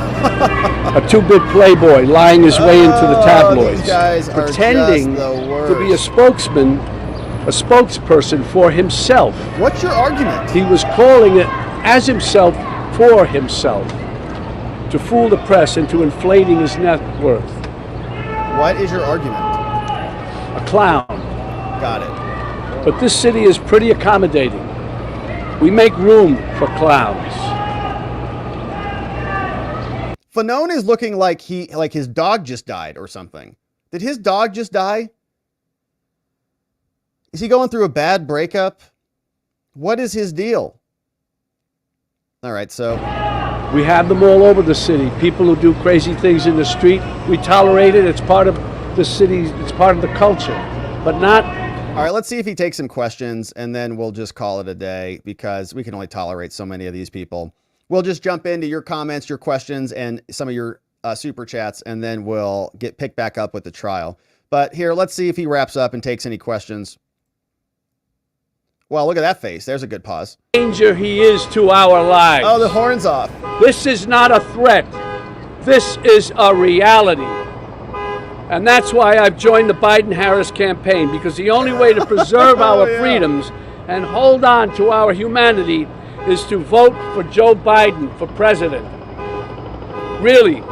A two-bit playboy lying his way into the tabloids, these guys are pretending just the worst. to be a spokesman, a spokesperson for himself. What's your argument? He was calling it as himself for himself, to fool the press into inflating his net worth. What is your argument? A clown. Got it. But this city is pretty accommodating. We make room for clowns. Fanone is looking like his dog just died or something. Did his dog just die? Is he going through a bad breakup? What is his deal? All right, so we have them all over the city. People who do crazy things in the street, we tolerate it. It's part of the city. It's part of the culture, but not. All right, let's see if he takes some questions, and then we'll just call it a day because we can only tolerate so many of these people. We'll just jump into your comments, your questions, and some of your super chats, and then we'll pick back up with the trial. But here, let's see if he wraps up and takes any questions. Well, look at that face. There's a good pause. Danger he is to our lives. Oh, the horn's off. This is not a threat. This is a reality. And that's why I've joined the Biden-Harris campaign, because the only way to preserve our freedoms and hold on to our humanity is to vote for Joe Biden for president. Really.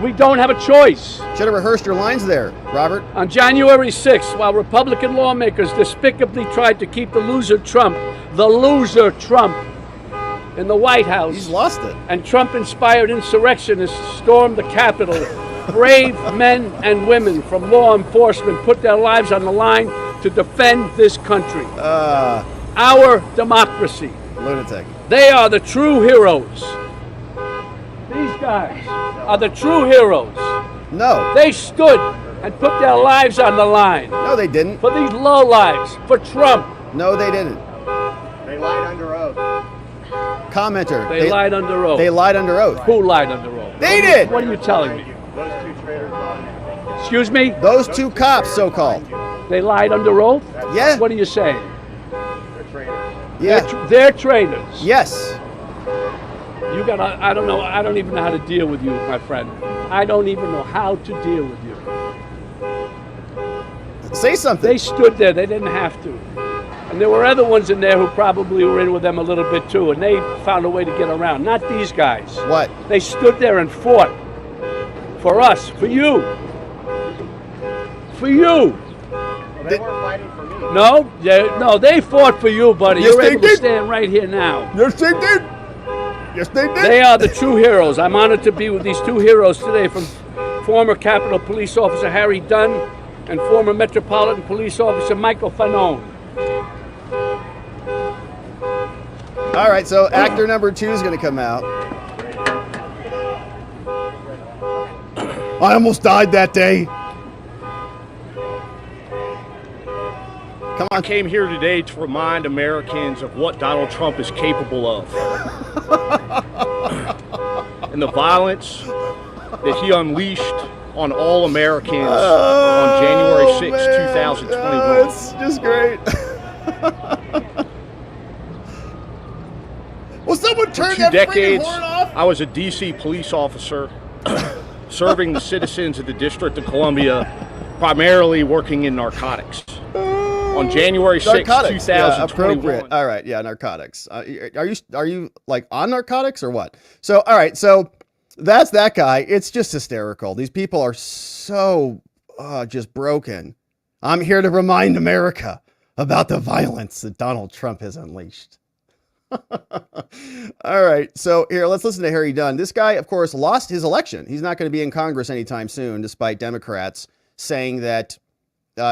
We don't have a choice. Should have rehearsed your lines there, Robert. On January 6th, while Republican lawmakers despicably tried to keep the loser Trump, in the White House. He's lost it. And Trump-inspired insurrectionists stormed the Capitol. Brave men and women from law enforcement put their lives on the line to defend this country. Our democracy. Lunatic. They are the true heroes. These guys are the true heroes. No. They stood and put their lives on the line. No, they didn't. For these lowlives, for Trump. No, they didn't. They lied under oath. Commenter. They lied under oath. They lied under oath. Who lied under oath? They did! What are you telling me? Those two traitors lied. Excuse me? Those two cops, so-called. They lied under oath? Yeah. What are you saying? They're traitors. Yeah. They're traitors. Yes. You gotta, I don't know, I don't even know how to deal with you, my friend. I don't even know how to deal with you. Say something. They stood there, they didn't have to. And there were other ones in there who probably were in with them a little bit too, and they found a way to get around. Not these guys. What? They stood there and fought. For us, for you. For you. They weren't fighting for me. No, they fought for you, buddy. Yes, You're they able did. to stand right here now. Yes, they did. Yes, they did. They are the true heroes. I'm honored to be with these two heroes today, from former Capitol Police Officer Harry Dunn and former Metropolitan Police Officer Michael Fanone. All right, so actor number 2 is going to come out. I almost died that day. Come I on. came here today to remind Americans of what Donald Trump is capable of. And the violence that he unleashed on all Americans on January 6, 2021. It's just great. Will someone For turn 2 that freaking decades, horn off? I was a D.C. police officer serving the citizens of the District of Columbia, primarily working in narcotics. On January 6, Narcotics. 2021. Yeah, appropriate. All right, yeah, narcotics. Are you like on narcotics or what? So, all right, so that's that guy. It's just hysterical. These people are so just broken. I'm here to remind America about the violence that Donald Trump has unleashed. All right, so here, let's listen to Harry Dunn. This guy, of course, lost his election. He's not going to be in Congress anytime soon, despite Democrats saying that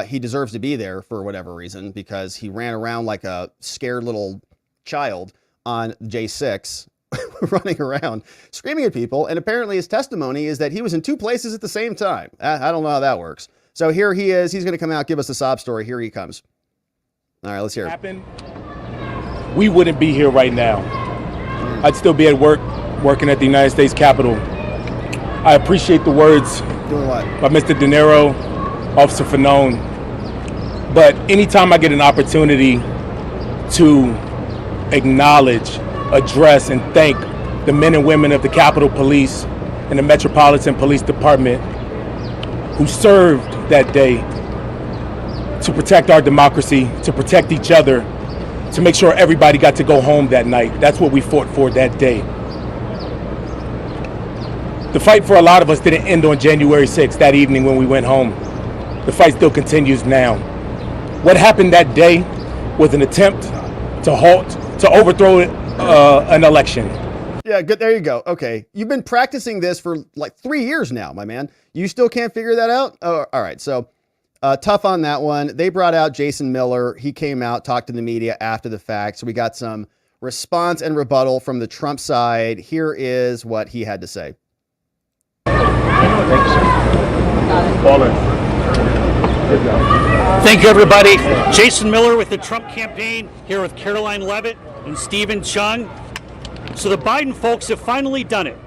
he deserves to be there for whatever reason, because he ran around like a scared little child on J6, running around, screaming at people. And apparently his testimony is that he was in 2 places at the same time. I don't know how that works. So here he is. He's going to come out, give us a sob story. Here he comes. All right, let's hear it. We wouldn't be here right now. I'd still be at work, working at the United States Capitol. I appreciate the words Doing what? by Mr. De Niro, Officer Fanone, but anytime I get an opportunity to acknowledge, address, and thank the men and women of the Capitol Police and the Metropolitan Police Department who served that day to protect our democracy, to protect each other, to make sure everybody got to go home that night. That's what we fought for that day. The fight for a lot of us didn't end on January 6th, that evening when we went home. The fight still continues now. What happened that day was an attempt to overthrow an election. Yeah, good. There you go. Okay. You've been practicing this for like 3 years now, my man. You still can't figure that out? Oh, all right. So tough on that one. They brought out Jason Miller. He came out, talked to the media after the fact. So we got some response and rebuttal from the Trump side. Here is what he had to say. Thank you, everybody. Jason Miller with the Trump campaign, here with Caroline Levitt and Stephen Chung. So the Biden folks have finally done it.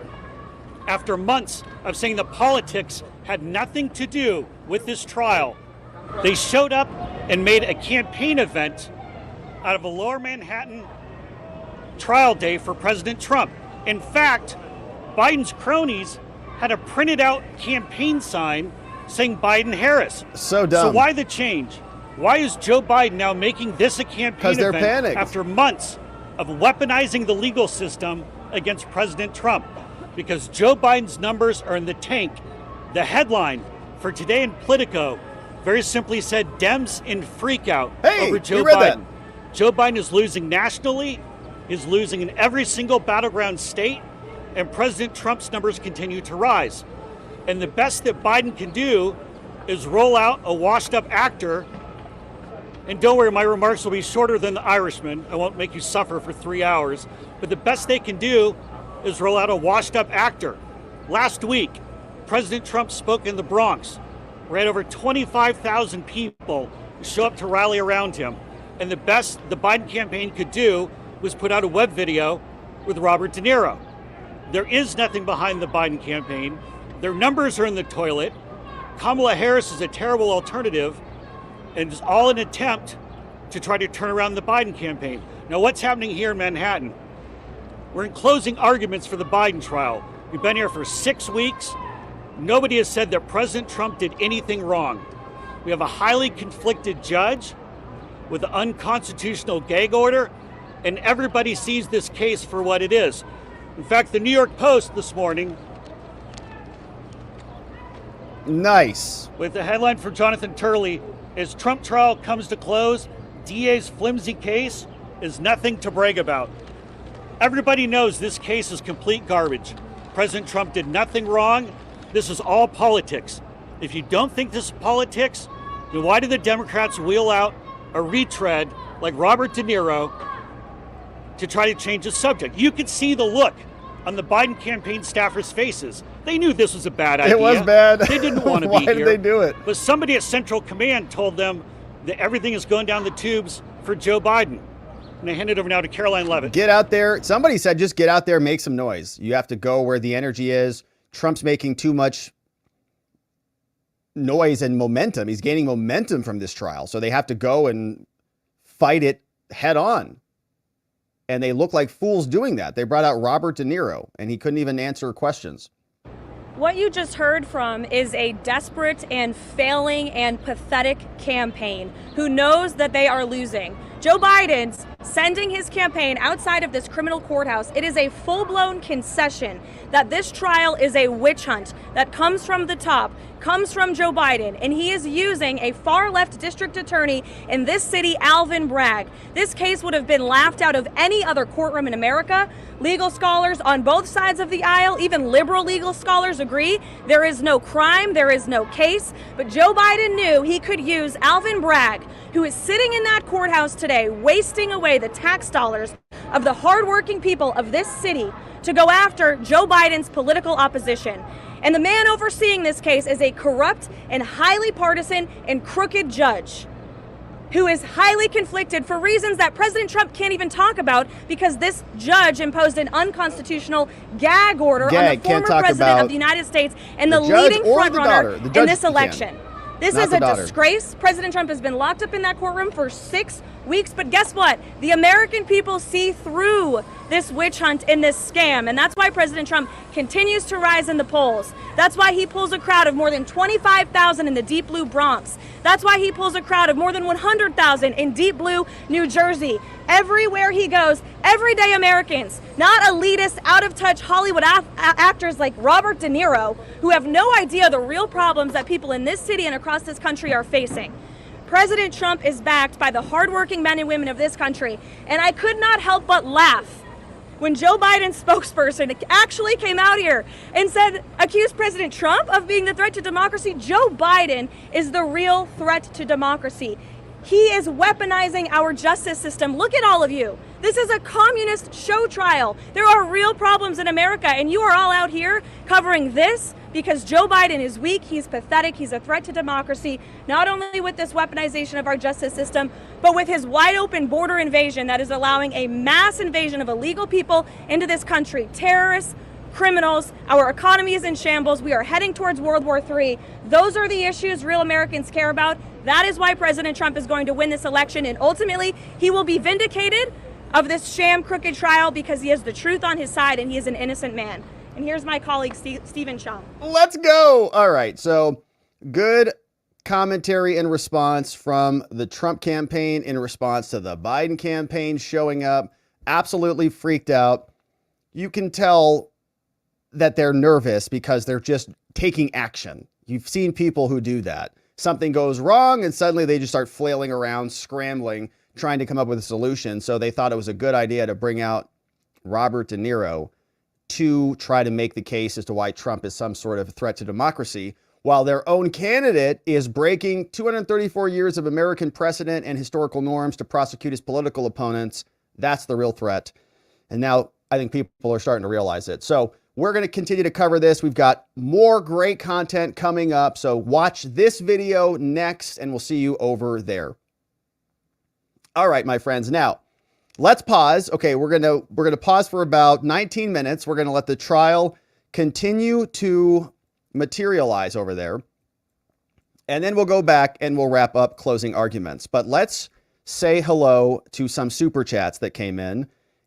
After months of saying the politics had nothing to do with this trial, they showed up and made a campaign event out of a Lower Manhattan trial day for President Trump. In fact, Biden's cronies had a printed out campaign sign saying Biden-Harris. So dumb. So why the change? Why is Joe Biden now making this a campaign 'Cause they're event panicked. after months of weaponizing the legal system against President Trump? Because Joe Biden's numbers are in the tank. The headline for today in Politico very simply said, Dems in freakout Hey, over Joe you read Biden. that. Joe Biden is losing nationally, is losing in every single battleground state, and President Trump's numbers continue to rise. And the best that Biden can do is roll out a washed-up actor. And don't worry, my remarks will be shorter than the Irishman. I won't make you suffer for 3 hours. But the best they can do is roll out a washed-up actor. Last week, President Trump spoke in the Bronx, where he had over 25,000 people show up to rally around him. And the best the Biden campaign could do was put out a web video with Robert De Niro. There is nothing behind the Biden campaign. Their numbers are in the toilet. Kamala Harris is a terrible alternative, and it's all an attempt to try to turn around the Biden campaign. Now, what's happening here in Manhattan? We're in closing arguments for the Biden trial. We've been here for 6 weeks. Nobody has said that President Trump did anything wrong. We have a highly conflicted judge with an unconstitutional gag order, and everybody sees this case for what it is. In fact, the New York Post this morning, Nice. with the headline for Jonathan Turley, as Trump trial comes to close, DA's flimsy case is nothing to brag about. Everybody knows this case is complete garbage. President Trump did nothing wrong. This is all politics. If you don't think this is politics, then why did the Democrats wheel out a retread like Robert De Niro to try to change the subject? You could see the look on the Biden campaign staffers' faces. They knew this was a bad idea. It was bad. They didn't want to be Why here. did they do it? But somebody at Central Command told them that everything is going down the tubes for Joe Biden. And I hand it over now to Caroline Levitt. Get out there. Somebody said just get out there, make some noise. You have to go where the energy is. Trump's making too much noise and momentum. He's gaining momentum from this trial. So they have to go and fight it head on. And they look like fools doing that. They brought out Robert De Niro, and he couldn't even answer questions. What you just heard from is a desperate and failing and pathetic campaign who knows that they are losing. Joe Biden's sending his campaign outside of this criminal courthouse. It is a full-blown concession that this trial is a witch hunt that comes from the top, comes from Joe Biden, and he is using a far-left district attorney in this city, Alvin Bragg. This case would have been laughed out of any other courtroom in America. Legal scholars on both sides of the aisle, even liberal legal scholars, agree there is no crime, there is no case. But Joe Biden knew he could use Alvin Bragg, who is sitting in that courthouse today, wasting away the tax dollars of the hardworking people of this city to go after Joe Biden's political opposition. And the man overseeing this case is a corrupt and highly partisan and crooked judge who is highly conflicted for reasons that President Trump can't even talk about because this judge imposed an unconstitutional gag order on the former president of the United States and the leading frontrunner in this election. This is a disgrace. President Trump has been locked up in that courtroom for 6 weeks, but guess what? The American people see through this witch hunt and this scam, and that's why President Trump continues to rise in the polls. That's why he pulls a crowd of more than 25,000 in the deep blue Bronx. That's why he pulls a crowd of more than 100,000 in deep blue New Jersey. Everywhere he goes, everyday Americans, not elitist, out-of-touch Hollywood actors like Robert De Niro, who have no idea the real problems that people in this city and across this country are facing. President Trump is backed by the hardworking men and women of this country, and I could not help but laugh when Joe Biden's spokesperson actually came out here and accused President Trump of being the threat to democracy. Joe Biden is the real threat to democracy. He is weaponizing our justice system. Look at all of you. This is a communist show trial. There are real problems in America, and you are all out here covering this because Joe Biden is weak, he's pathetic, he's a threat to democracy, not only with this weaponization of our justice system, but with his wide open border invasion that is allowing a mass invasion of illegal people into this country. Terrorists, criminals, our economy is in shambles, we are heading towards World War III. Those are the issues real Americans care about. That is why President Trump is going to win this election, and ultimately he will be vindicated of this sham crooked trial because he has the truth on his side and he is an innocent man. And here's my colleague, Stephen Chung. Let's go. All right. So good commentary and response from the Trump campaign in response to the Biden campaign showing up, absolutely freaked out. You can tell that they're nervous because they're just taking action. You've seen people who do that. Something goes wrong and suddenly they just start flailing around, scrambling, trying to come up with a solution. So they thought it was a good idea to bring out Robert De Niro to try to make the case as to why Trump is some sort of threat to democracy, while their own candidate is breaking 234 years of American precedent and historical norms to prosecute his political opponents. That's the real threat. And now I think people are starting to realize it. So we're going to continue to cover this. We've got more great content coming up. So watch this video next and we'll see you over there. All right, my friends. Now, let's pause. Okay, we're gonna pause for about 19 minutes. We're gonna let the trial continue to materialize over there. And then we'll go back and we'll wrap up closing arguments. But let's say hello to some super chats that came in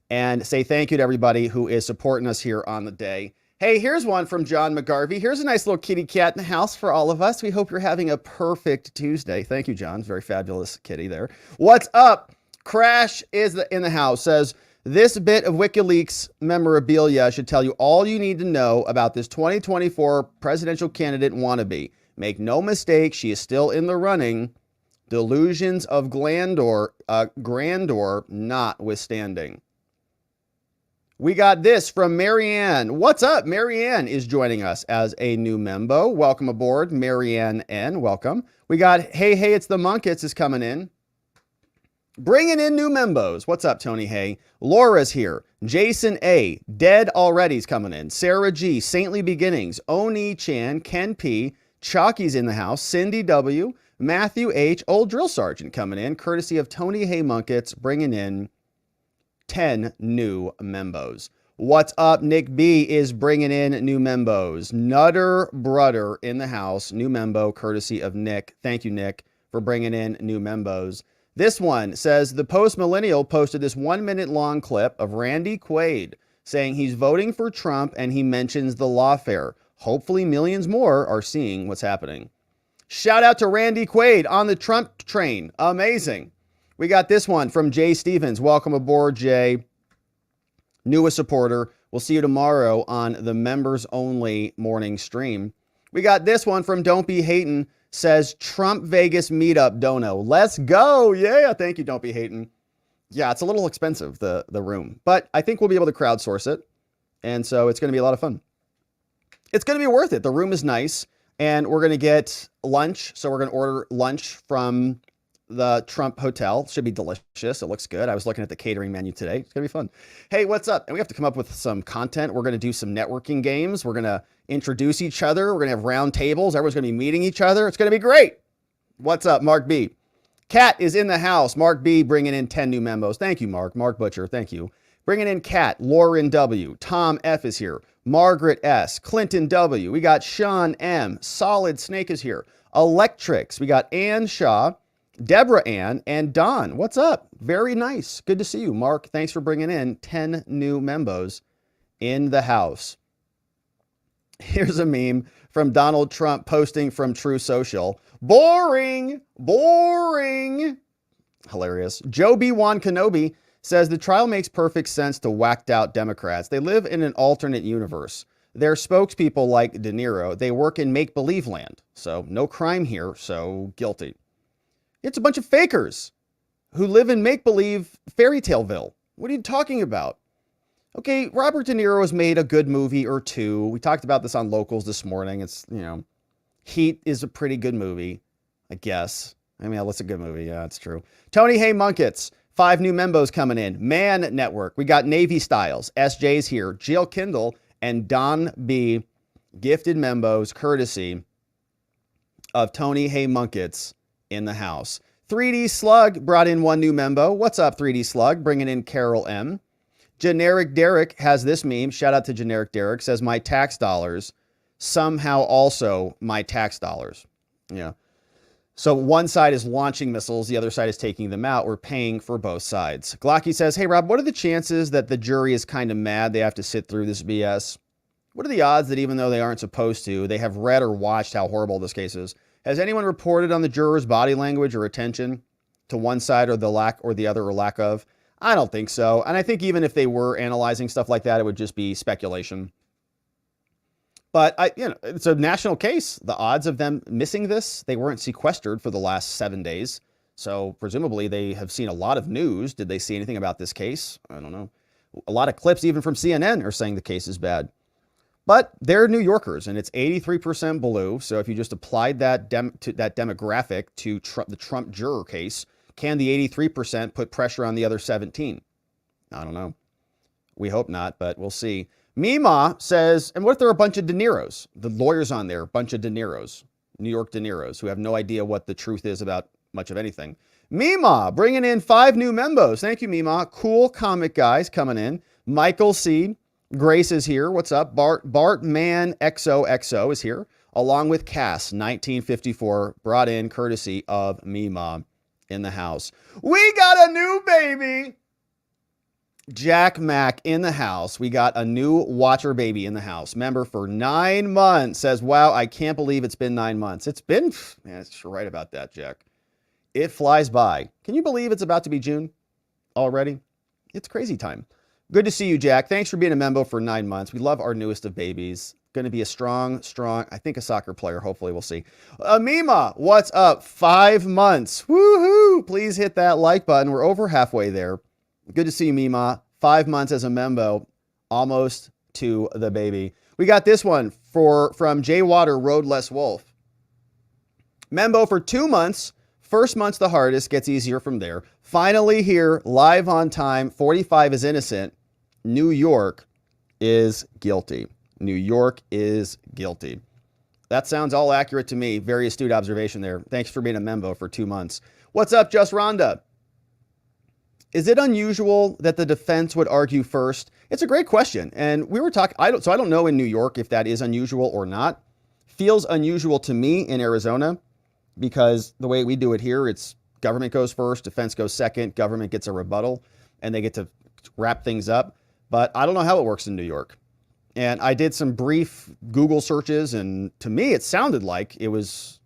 and say thank you to everybody who is supporting us here on the day. Hey, here's one from John McGarvey. Here's a nice little kitty cat in the house for all of us. We hope you're having a perfect Tuesday. Thank you, John. Very fabulous kitty there. What's up? Crash is in the house. Says, this bit of WikiLeaks memorabilia should tell you all you need to know about this 2024 presidential candidate wannabe. Make no mistake, she is still in the running. Delusions of grandeur notwithstanding. We got this from Marianne. What's up? Marianne is joining us as a new membo. Welcome aboard, Marianne N. Welcome. We got Hey, it's the Munkets is coming in. Bringing in new membos. What's up, Tony Hay? Laura's here. Jason A. Dead Already's coming in. Sarah G. Saintly Beginnings. Oni Chan. Ken P. Chalky's in the house. Cindy W. Matthew H. Old Drill Sergeant coming in. Courtesy of Tony Hay Munkets, bringing in 10 new membos. What's up? Nick B. is bringing in new membos. Nutter Brudder in the house. New membo, courtesy of Nick. Thank you, Nick, for bringing in new membos. This one says, the post-millennial posted this 1-minute long clip of Randy Quaid saying he's voting for Trump and he mentions the lawfare. Hopefully millions more are seeing what's happening. Shout out to Randy Quaid on the Trump train. Amazing. We got this one from Jay Stevens. Welcome aboard, Jay. Newest supporter. We'll see you tomorrow on the members only morning stream. We got this one from Don't Be Hatin'. Says Trump Vegas meetup dono. Let's go. Yeah, thank you. Don't Be Hating. Yeah, it's a little expensive, the room, but I think we'll be able to crowdsource it. And so it's going to be a lot of fun. It's going to be worth it. The room is nice and we're going to get lunch. So we're going to order lunch from the Trump Hotel. Should be delicious. It looks good. I was looking at the catering menu today. It's going to be fun. Hey, what's up? And we have to come up with some content. We're going to do some networking games. We're going to introduce each other. We're going to have round tables. Everyone's going to be meeting each other. It's going to be great. What's up, Mark B? Kat is in the house. Mark B bringing in 10 new membos. Thank you, Mark. Mark Butcher. Thank you. Bringing in Kat, Lauren W. Tom F is here. Margaret S. Clinton W. We got Sean M. Solid Snake is here. Electrics. We got Ann Shaw, Deborah Ann, and Don. What's up? Very nice. Good to see you, Mark. Thanks for bringing in 10 new membos in the house. Here's a meme from Donald Trump posting from True Social. Boring. Hilarious. Joe B. Wan Kenobi says the trial makes perfect sense to whacked out Democrats. They live in an alternate universe. They're spokespeople like De Niro. They work in make-believe land. So no crime here, so guilty. It's a bunch of fakers who live in make-believe fairy taleville. What are you talking about? Okay, Robert De Niro has made a good movie or two. We talked about this on Locals this morning. It's, Heat is a pretty good movie, I guess. I mean, it's a good movie. Yeah, it's true. Tony Hay Munkets, 5 new membos coming in. Man Network. We got Navy Styles. SJ's here. Jill Kindle and Don B. Gifted membos courtesy of Tony Hay Munkets in the house. 3D Slug brought in 1 new membo. What's up, 3D Slug? Bringing in Carol M. Generic Derek has this meme. Shout out to Generic Derek. Says, my tax dollars somehow also my tax dollars. Yeah. So one side is launching missiles. The other side is taking them out. We're paying for both sides. Glocky says, hey, Rob, what are the chances that the jury is kind of mad they have to sit through this BS? What are the odds that even though they aren't supposed to, they have read or watched how horrible this case is? Has anyone reported on the jurors' body language or attention to one side or the other or lack of? I don't think so. And I think even if they were analyzing stuff like that, it would just be speculation. But it's a national case. The odds of them missing this, they weren't sequestered for the last 7 days. So presumably they have seen a lot of news. Did they see anything about this case? I don't know. A lot of clips, even from CNN, are saying the case is bad. But they're New Yorkers, and it's 83% blue. So if you just applied that demographic to the Trump juror case, can the 83% put pressure on the other 17? I don't know. We hope not, but we'll see. Mima says, and what if there are a bunch of De Niros? The lawyers on there, a bunch of De Niros, New York De Niros, who have no idea what the truth is about much of anything. Mima, bringing in 5 new members. Thank you, Mima. Cool comic guys coming in. Michael C. Grace is here. What's up? Bartman XOXO is here, along with Cass, 1954, brought in courtesy of Mima in the house. We got a new baby. Jack Mack in the house. We got a new watcher baby in the house. Member for 9 months. Says, wow, I can't believe it's been 9 months. It's been, man, it's right about that, Jack. It flies by. Can you believe it's about to be June already? It's crazy time. Good to see you, Jack. Thanks for being a member for 9 months. We love our newest of babies. Going to be a strong, I think a soccer player. Hopefully we'll see. Amima, what's up? 5 months. Woohoo! Please hit that like button. We're over halfway there. Good to see you, Mima. 5 months as a member, almost to the baby. We got this one from Jay Water, Road Less Wolf. Membo for 2 months. First month's the hardest, gets easier from there. Finally here, live on time. 45 is innocent. New York is guilty. New York is guilty. That sounds all accurate to me. Very astute observation there. Thanks for being a member for 2 months. What's up, Just Rhonda? Is it unusual that the defense would argue first? It's a great question. And we were talking, I don't know in New York if that is unusual or not. Feels unusual to me in Arizona because the way we do it here, it's government goes first, defense goes second, government gets a rebuttal, and they get to wrap things up. But I don't know how it works in New York. And I did some brief Google searches, and to me, it sounded like it was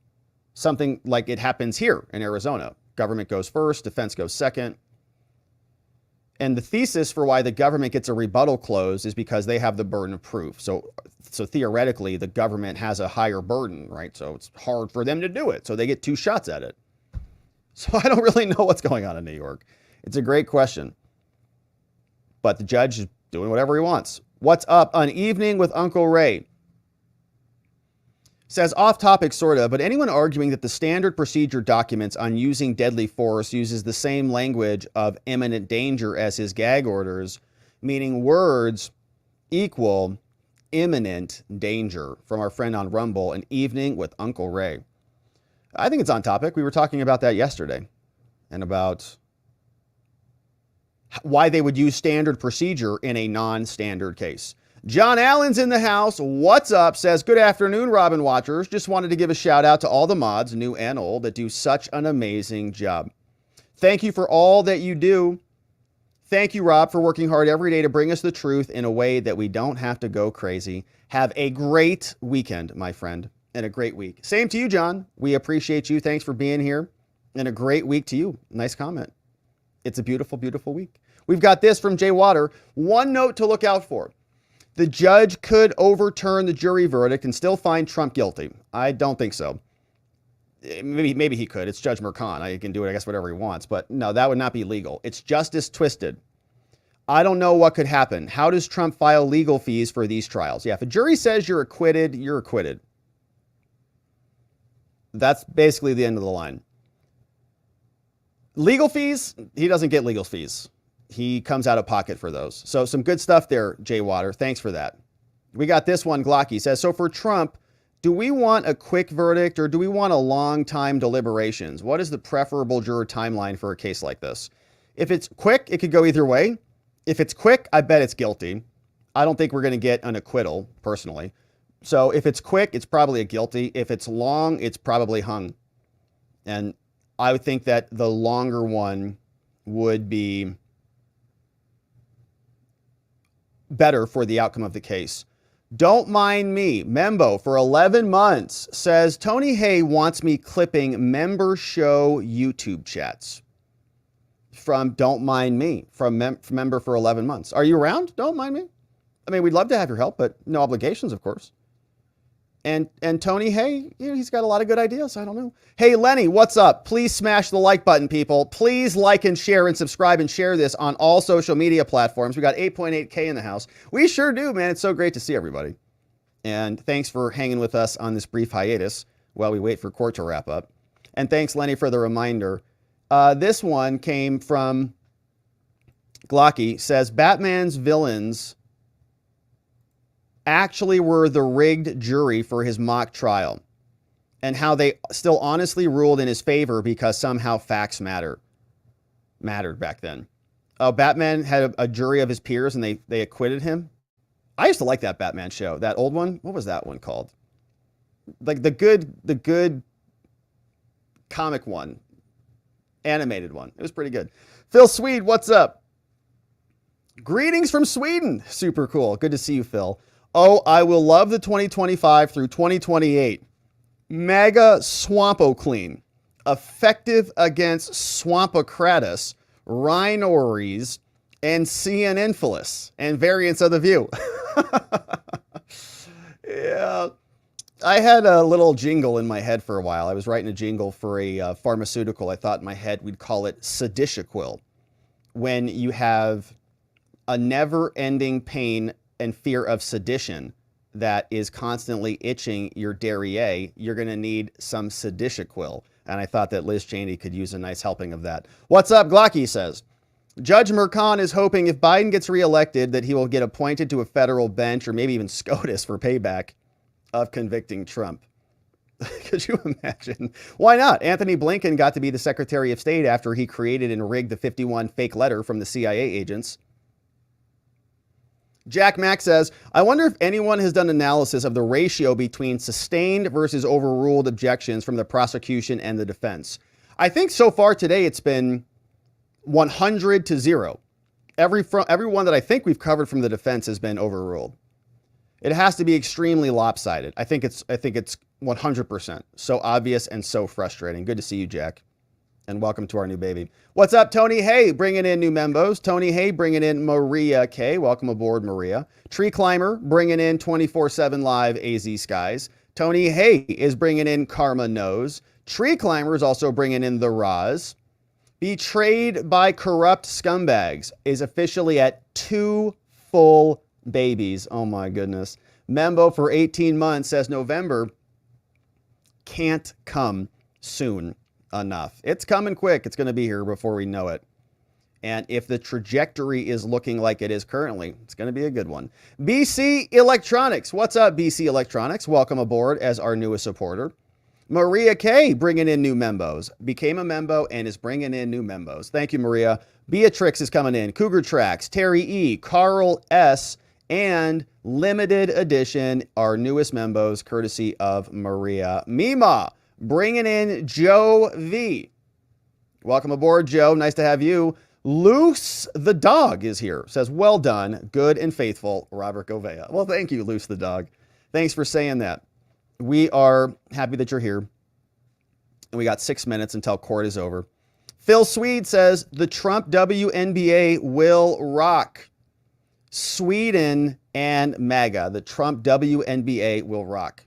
something like it happens here in Arizona. Government goes first, defense goes second. And the thesis for why the government gets a rebuttal clause is because they have the burden of proof. So theoretically, the government has a higher burden, right? So it's hard for them to do it. So they get 2 shots at it. So I don't really know what's going on in New York. It's a great question. But the judge is doing whatever he wants. What's up? An evening with Uncle Ray. Says off topic, sort of, but anyone arguing that the standard procedure documents on using deadly force uses the same language of imminent danger as his gag orders, meaning words equal imminent danger, from our friend on Rumble, an evening with Uncle Ray. I think it's on topic. We were talking about that yesterday and about why they would use standard procedure in a non-standard case. John Allen's in the house. What's up? Says, good afternoon, Robin Watchers. Just wanted to give a shout out to all the mods, new and old, that do such an amazing job. Thank you for all that you do. Thank you, Rob, for working hard every day to bring us the truth in a way that we don't have to go crazy. Have a great weekend, my friend, and a great week. Same to you, John. We appreciate you. Thanks for being here, and a great week to you. Nice comment. It's a beautiful, beautiful week. We've got this from Jay Water. One note to look out for. The judge could overturn the jury verdict and still find Trump guilty. I don't think so. Maybe he could. It's Judge Merchan. He can do it, I guess, whatever he wants. But no, that would not be legal. It's justice twisted. I don't know what could happen. How does Trump file legal fees for these trials? Yeah, if a jury says you're acquitted, you're acquitted. That's basically the end of the line. Legal fees, he doesn't get legal fees. He comes out of pocket for those. So some good stuff there, Jay Water. Thanks for that. We got this one. Glocky says, so for Trump, do we want a quick verdict or do we want a long time deliberations? What is the preferable juror timeline for a case like this? If it's quick, it could go either way. If it's quick, I bet it's guilty. I don't think we're going to get an acquittal, personally. So if it's quick, it's probably a guilty. If it's long, it's probably hung. And I would think that the longer one would be better for the outcome of the case. Don't Mind Me, Membo for 11 months, says Tony Hay wants me clipping member show YouTube chats. From Don't Mind Me, from member for 11 months. Are you around? Don't Mind Me. I mean, we'd love to have your help, but no obligations, of course. And Tony Hay, he's got a lot of good ideas. I don't know. Hey, Lenny, what's up? Please smash the like button, people. Please like and share and subscribe and share this on all social media platforms. We got 8.8K in the house. We sure do, man. It's so great to see everybody. And thanks for hanging with us on this brief hiatus while we wait for court to wrap up. And thanks, Lenny, for the reminder. This one came from Glocky, says Batman's villains actually were the rigged jury for his mock trial, and how they still honestly ruled in his favor because somehow facts mattered back then. Oh, Batman had a jury of his peers and they acquitted him. I used to like that Batman show, that old one. What was that one called? Like the good comic one, animated one. It was pretty good. Phil Swede, what's up? Greetings from Sweden. Super cool. Good to see you, Phil. Oh, I will love the 2025 through 2028. Mega Swampo Clean. Effective against Swampocratus, Rhinories, and Cianophyllus, and variants of the view. Yeah. I had a little jingle in my head for a while. I was writing a jingle for a pharmaceutical. I thought in my head we'd call it Seditiaquil. When you have a never-ending pain and fear of sedition that is constantly itching your derriere, you're going to need some Seditiaquil. And I thought that Liz Cheney could use a nice helping of that. What's up, Glocky says. Judge Mercan is hoping if Biden gets reelected that he will get appointed to a federal bench or maybe even SCOTUS for payback of convicting Trump. Could you imagine? Why not? Anthony Blinken got to be the Secretary of State after he created and rigged the 51 fake letter from the CIA agents. Jack Mack says, I wonder if anyone has done analysis of the ratio between sustained versus overruled objections from the prosecution and the defense. I think so far today it's been 100 to 0. Every one that I think we've covered from the defense has been overruled. It has to be extremely lopsided. I think it's 100%. So obvious and so frustrating. Good to see you, Jack. And welcome to our new baby. What's up, Tony Hay? Bringing in new membos. Tony Hay bringing in Maria K. Welcome aboard, Maria. Tree Climber bringing in 24/7 Live AZ Skies. Tony Hay is bringing in Karma Knows. Tree Climber is also bringing in The Roz. Betrayed by Corrupt Scumbags is officially at 2 full babies. Oh my goodness. Membo for 18 months says November can't come soon enough. It's coming quick. It's going to be here before we know it. And if the trajectory is looking like it is currently, it's going to be a good one. BC Electronics. What's up, BC Electronics? Welcome aboard as our newest supporter. Maria K bringing in new membos. Became a membo and is bringing in new membos. Thank you, Maria. Beatrix is coming in. Cougar Tracks, Terry E, Carl S, and limited edition, our newest membos, courtesy of Maria. Mima bringing in Joe V. Welcome aboard, Joe. Nice to have you. Luce the dog is here. Says, well done, good and faithful, Robert Govea. Well, thank you, Luce the dog. Thanks for saying that. We are happy that you're here. And we got 6 minutes until court is over. Phil Swede says, the Trump WNBA will rock. Sweden and MAGA. The Trump WNBA will rock.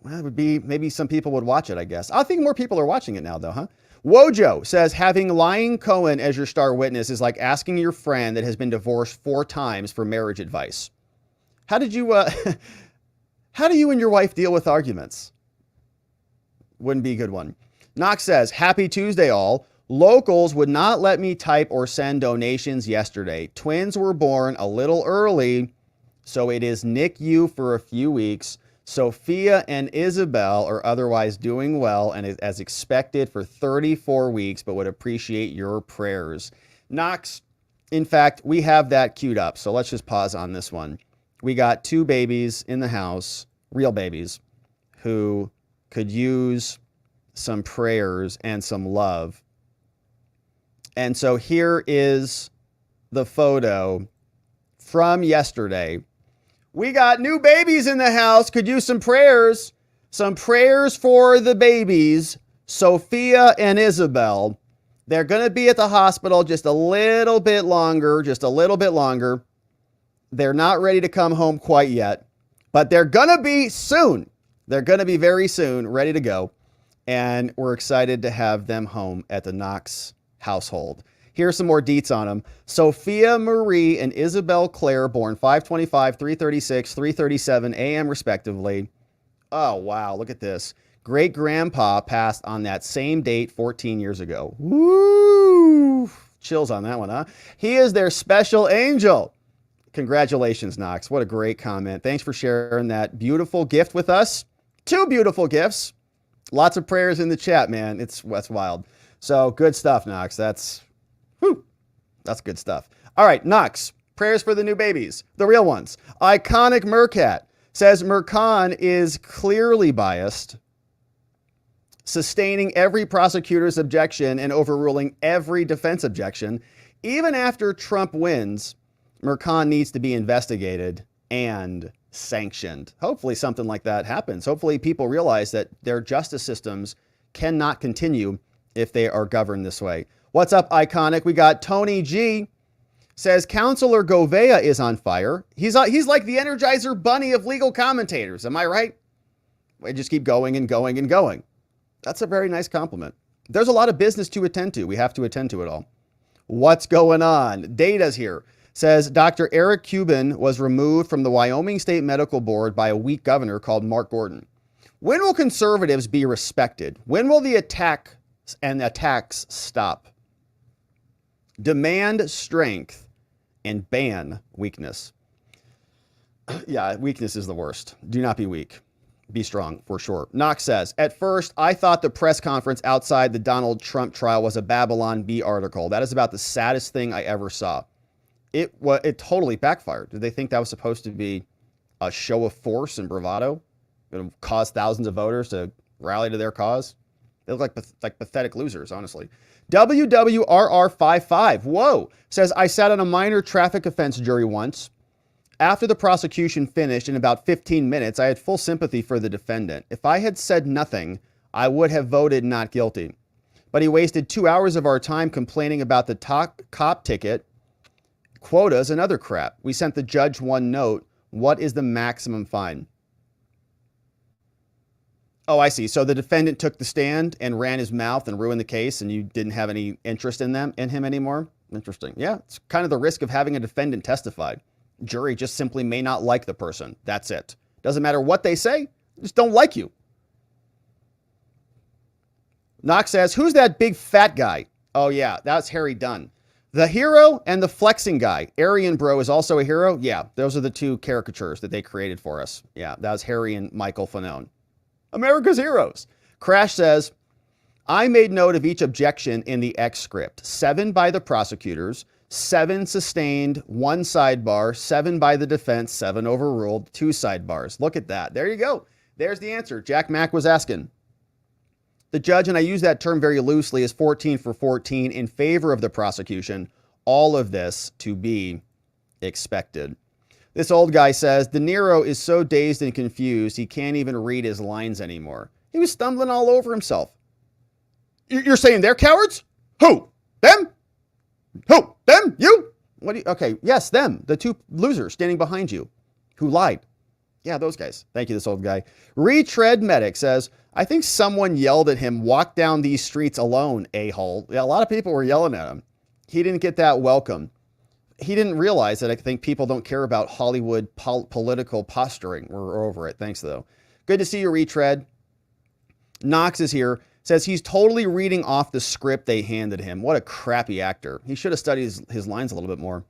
Well, it would be, maybe some people would watch it, I guess. I think more people are watching it now, though, huh? Wojo says, having lying Cohen as your star witness is like asking your friend that has been divorced 4 times for marriage advice. How did you, how do you and your wife deal with arguments? Wouldn't be a good one. Knox says, happy Tuesday, all. Locals would not let me type or send donations yesterday. Twins were born a little early, so it is NICU for a few weeks. Sophia and Isabel are otherwise doing well and as expected for 34 weeks, but would appreciate your prayers. Knox, in fact, we have that queued up, so let's just pause on this one. We got 2 babies in the house, real babies, who could use some prayers and some love. And so here is the photo from yesterday We got new babies in the house. Could use some prayers. Some prayers for the babies, Sophia and Isabel. They're going to be at the hospital just a little bit longer, They're not ready to come home quite yet, but they're going to be soon. They're going to be very soon ready to go. And we're excited to have them home at the Knox household. Here's some more deets on them. Sophia Marie and Isabel Claire, born 5:25, 3:36, 3:37 a.m. respectively. Oh, wow. Look at this. Great grandpa passed on that same date 14 years ago. Woo! Chills on that one, huh? He is their special angel. Congratulations, Knox. What a great comment. Thanks for sharing that beautiful gift with us. 2 beautiful gifts. Lots of prayers in the chat, man. That's wild. So good stuff, Knox. That's good stuff. All right, Knox. Prayers for the new babies. The real ones. Iconic Mercat says Mercan is clearly biased, sustaining every prosecutor's objection and overruling every defense objection. Even after Trump wins, Mercan needs to be investigated and sanctioned. Hopefully something like that happens. Hopefully people realize that their justice systems cannot continue if they are governed this way. What's up, Iconic? We got Tony G. Says Counselor Govea is on fire. He's like the Energizer Bunny of legal commentators. Am I right? We just keep going and going and going. That's a very nice compliment. There's a lot of business to attend to. We have to attend to it all. What's going on? Data's here. Says Dr. Eric Cuban was removed from the Wyoming State Medical Board by a weak governor called Mark Gordon. When will conservatives be respected? When will the attacks stop? Demand strength and ban weakness. Yeah, weakness is the worst. Do not be weak. Be strong, for sure. Knox says, at first, I thought the press conference outside the Donald Trump trial was a Babylon Bee article. That is about the saddest thing I ever saw. It totally backfired. Did they think that was supposed to be a show of force and bravado? Going to cause thousands of voters to rally to their cause? They look like pathetic losers, honestly. WWRR55, whoa, says, I sat on a minor traffic offense jury once. After the prosecution finished in about 15 minutes, I had full sympathy for the defendant. If I had said nothing, I would have voted not guilty. But he wasted 2 hours of our time complaining about the cop ticket, quotas, and other crap. We sent the judge one note. What is the maximum fine? Oh, I see. So the defendant took the stand and ran his mouth and ruined the case, and you didn't have any interest in him anymore? Interesting. Yeah, it's kind of the risk of having a defendant testify. Jury just simply may not like the person. That's it. Doesn't matter what they say, they just don't like you. Knox says, who's that big fat guy? Oh, yeah, that's Harry Dunn. The hero and the flexing guy. Aryan Bro is also a hero? Yeah, those are the 2 caricatures that they created for us. Yeah, that was Harry and Michael Fanone. America's heroes. Crash says, I made note of each objection in the X script. 7 by the prosecutors, 7 sustained, 1 sidebar, 7 by the defense, 7 overruled, 2 sidebars. Look at that. There you go. There's the answer. Jack Mack was asking. The judge, and I use that term very loosely, is 14 for 14 in favor of the prosecution. All of this to be expected. This old guy says, De Niro is so dazed and confused, he can't even read his lines anymore. He was stumbling all over himself. You're saying they're cowards? Who? Them? Who? Them? You? What do you, okay, yes, them. The 2 losers standing behind you who lied. Yeah, those guys. Thank you, this old guy. Retread Medic says, I think someone yelled at him, walk down these streets alone, a-hole. Yeah, a lot of people were yelling at him. He didn't get that welcome. He didn't realize that I think people don't care about Hollywood political posturing. We're over it. Thanks, though. Good to see you, Retread. Knox is here. Says he's totally reading off the script they handed him. What a crappy actor. He should have studied his lines a little bit more.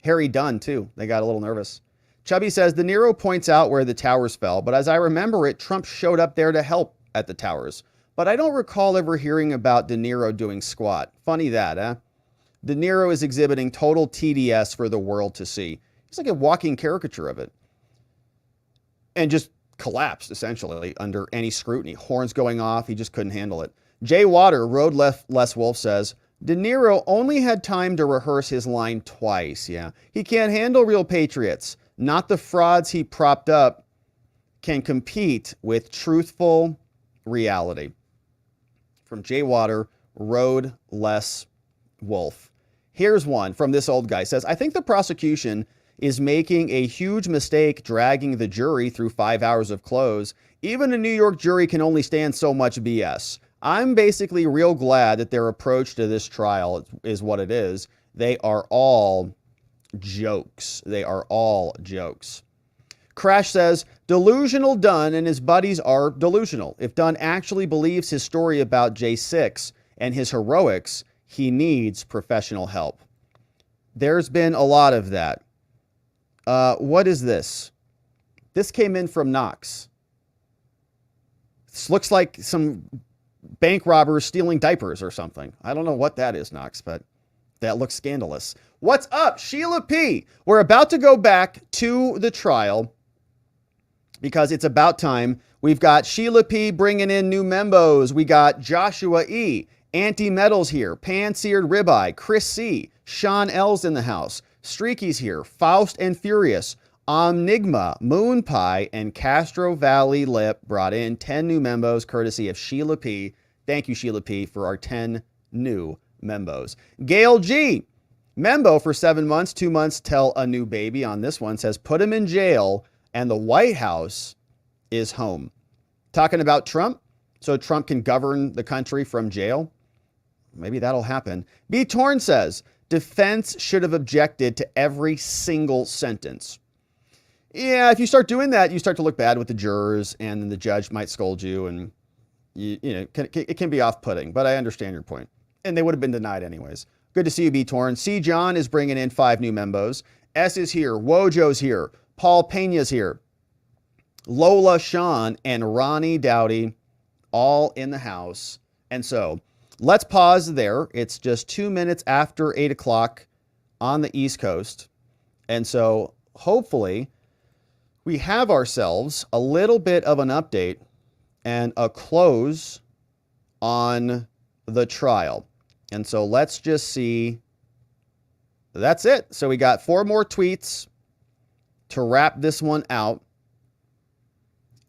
Harry Dunn, too. They got a little nervous. Chubby says, De Niro points out where the towers fell, but as I remember it, Trump showed up there to help at the towers. But I don't recall ever hearing about De Niro doing squat. Funny that, huh? De Niro is exhibiting total TDS for the world to see. He's like a walking caricature of it. And just collapsed, essentially, under any scrutiny. Horns going off. He just couldn't handle it. Jay Water, Road Les Wolf, says, De Niro only had time to rehearse his line twice. Yeah. He can't handle real patriots. not the frauds he propped up, can compete with truthful reality. From Jay Water, Road Less Wolf. Here's one from this old guy. Says, I think the prosecution is making a huge mistake dragging the jury through 5 hours of close. Even a New York jury can only stand so much BS. I'm basically real glad that their approach to this trial is what it is. They are all jokes. They are all jokes. Crash says, delusional Dunn and his buddies are delusional. If Dunn actually believes his story about J6 and his heroics, he needs professional help. There's been a lot of that. What is this? This came in from Knox. This looks like some bank robbers stealing diapers or something. I don't know what that is, Knox, but that looks scandalous. What's up, Sheila P? We're about to go back to the trial because it's about time. We've got Sheila P bringing in new membos. We got Joshua E, Auntie Metals here, Pan-Seared Ribeye, Chris C, Sean L's in the house, Streaky's here, Faust and Furious, Omnigma, Moon Pie, and Castro Valley Lip brought in 10 new membos courtesy of Sheila P. Thank you, Sheila P, for our 10 new membos. Gail G, membo for 7 months, 2 months till a new baby on this one, says put him in jail and the White House is home. Talking about Trump, so Trump can govern the country from jail. Maybe that'll happen. B. Torn says defense should have objected to every single sentence. Yeah, if you start doing that, you start to look bad with the jurors, and then the judge might scold you, and it can be off-putting. But I understand your point, and they would have been denied anyways. Good to see you, B. Torn. C. John is bringing in 5 new membos. S is here. Wojo's here. Paul Pena's here. Lola Sean and Ronnie Dowdy all in the house. And so let's pause there. It's just 2 minutes after 8 o'clock on the East Coast. And so hopefully we have ourselves a little bit of an update and a close on the trial. And so let's just see. That's it. So we got 4 more tweets to wrap this one out,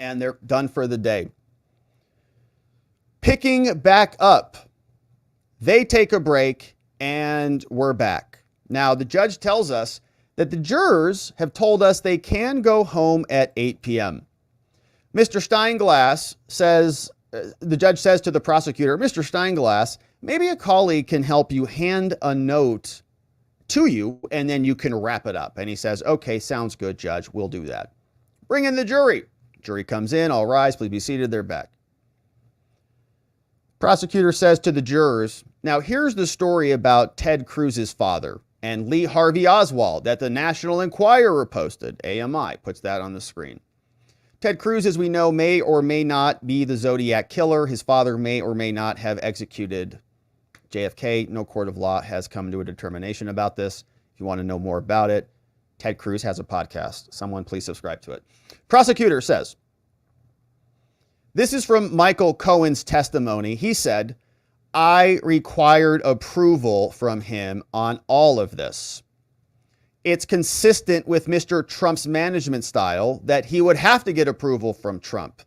and they're done for the day. Picking back up. They take a break, and we're back. Now, the judge tells us that the jurors have told us they can go home at 8 p.m. Mr. Steinglass says, the judge says to the prosecutor, Mr. Steinglass, maybe a colleague can help you hand a note to you, and then you can wrap it up. And he says, okay, sounds good, Judge. We'll do that. Bring in the jury. Jury comes in. All rise. Please be seated. They're back. Prosecutor says to the jurors, now here's the story about Ted Cruz's father and Lee Harvey Oswald that the National Enquirer posted. AMI puts that on the screen. Ted Cruz, as we know, may or may not be the Zodiac killer. His father may or may not have executed JFK. No court of law has come to a determination about this. If you want to know more about it, Ted Cruz has a podcast. Someone please subscribe to it. Prosecutor says, this is from Michael Cohen's testimony. He said, I required approval from him on all of this. It's consistent with Mr. Trump's management style that he would have to get approval from Trump.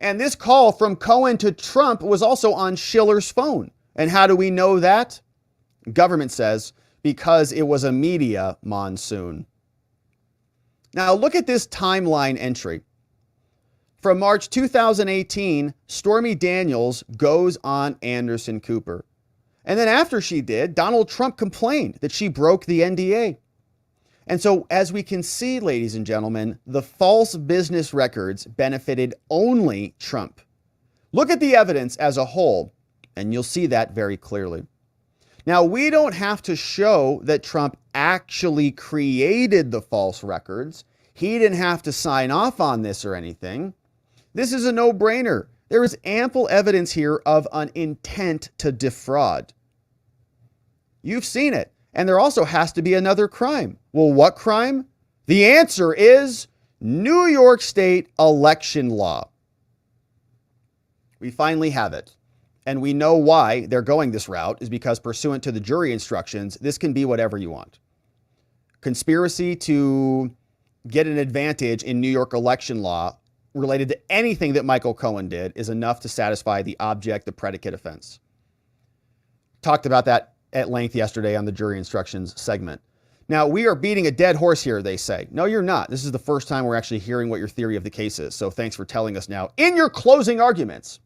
And this call from Cohen to Trump was also on Schiller's phone. And how do we know that? Government says because it was a media monsoon. Now look at this timeline entry. From March 2018, Stormy Daniels goes on Anderson Cooper. And then after she did, Donald Trump complained that she broke the NDA. And so as we can see, ladies and gentlemen, the false business records benefited only Trump. Look at the evidence as a whole, and you'll see that very clearly. Now, we don't have to show that Trump actually created the false records. He didn't have to sign off on this or anything. This is a no-brainer. There is ample evidence here of an intent to defraud. You've seen it. And there also has to be another crime. Well, what crime? The answer is New York State election law. We finally have it. And we know why they're going this route is because pursuant to the jury instructions, this can be whatever you want. Conspiracy to get an advantage in New York election law related to anything that Michael Cohen did is enough to satisfy the object, the predicate offense. Talked about that at length yesterday on the jury instructions segment. Now, we are beating a dead horse here, they say. No, you're not. This is the first time we're actually hearing what your theory of the case is. So thanks for telling us now in your closing arguments.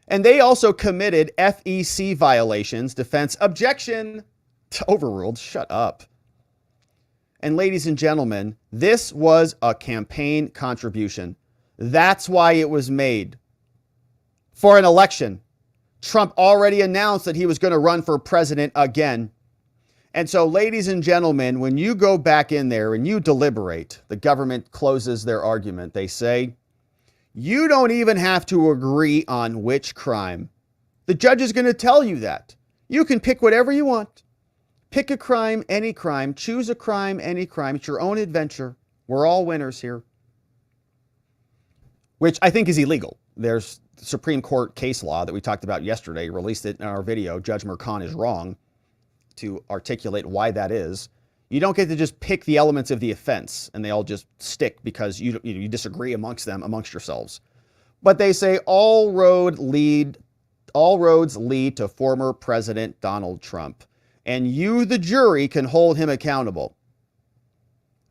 And they also committed FEC violations. Defense objection. Overruled. Shut up. And ladies and gentlemen, this was a campaign contribution. That's why it was made. For an election. Trump already announced that he was going to run for president again. And so, ladies and gentlemen, when you go back in there and you deliberate, the government closes their argument. They say, you don't even have to agree on which crime. The judge is going to tell you that. You can pick whatever you want. Pick a crime, any crime. Choose a crime, any crime. It's your own adventure. We're all winners here. Which I think is illegal. There's Supreme Court case law that we talked about yesterday, released it in our video. Judge Merchan is wrong to articulate why that is. You don't get to just pick the elements of the offense and they all just stick because you disagree amongst yourselves. But they say all roads lead to former President Donald Trump. And you, the jury, can hold him accountable.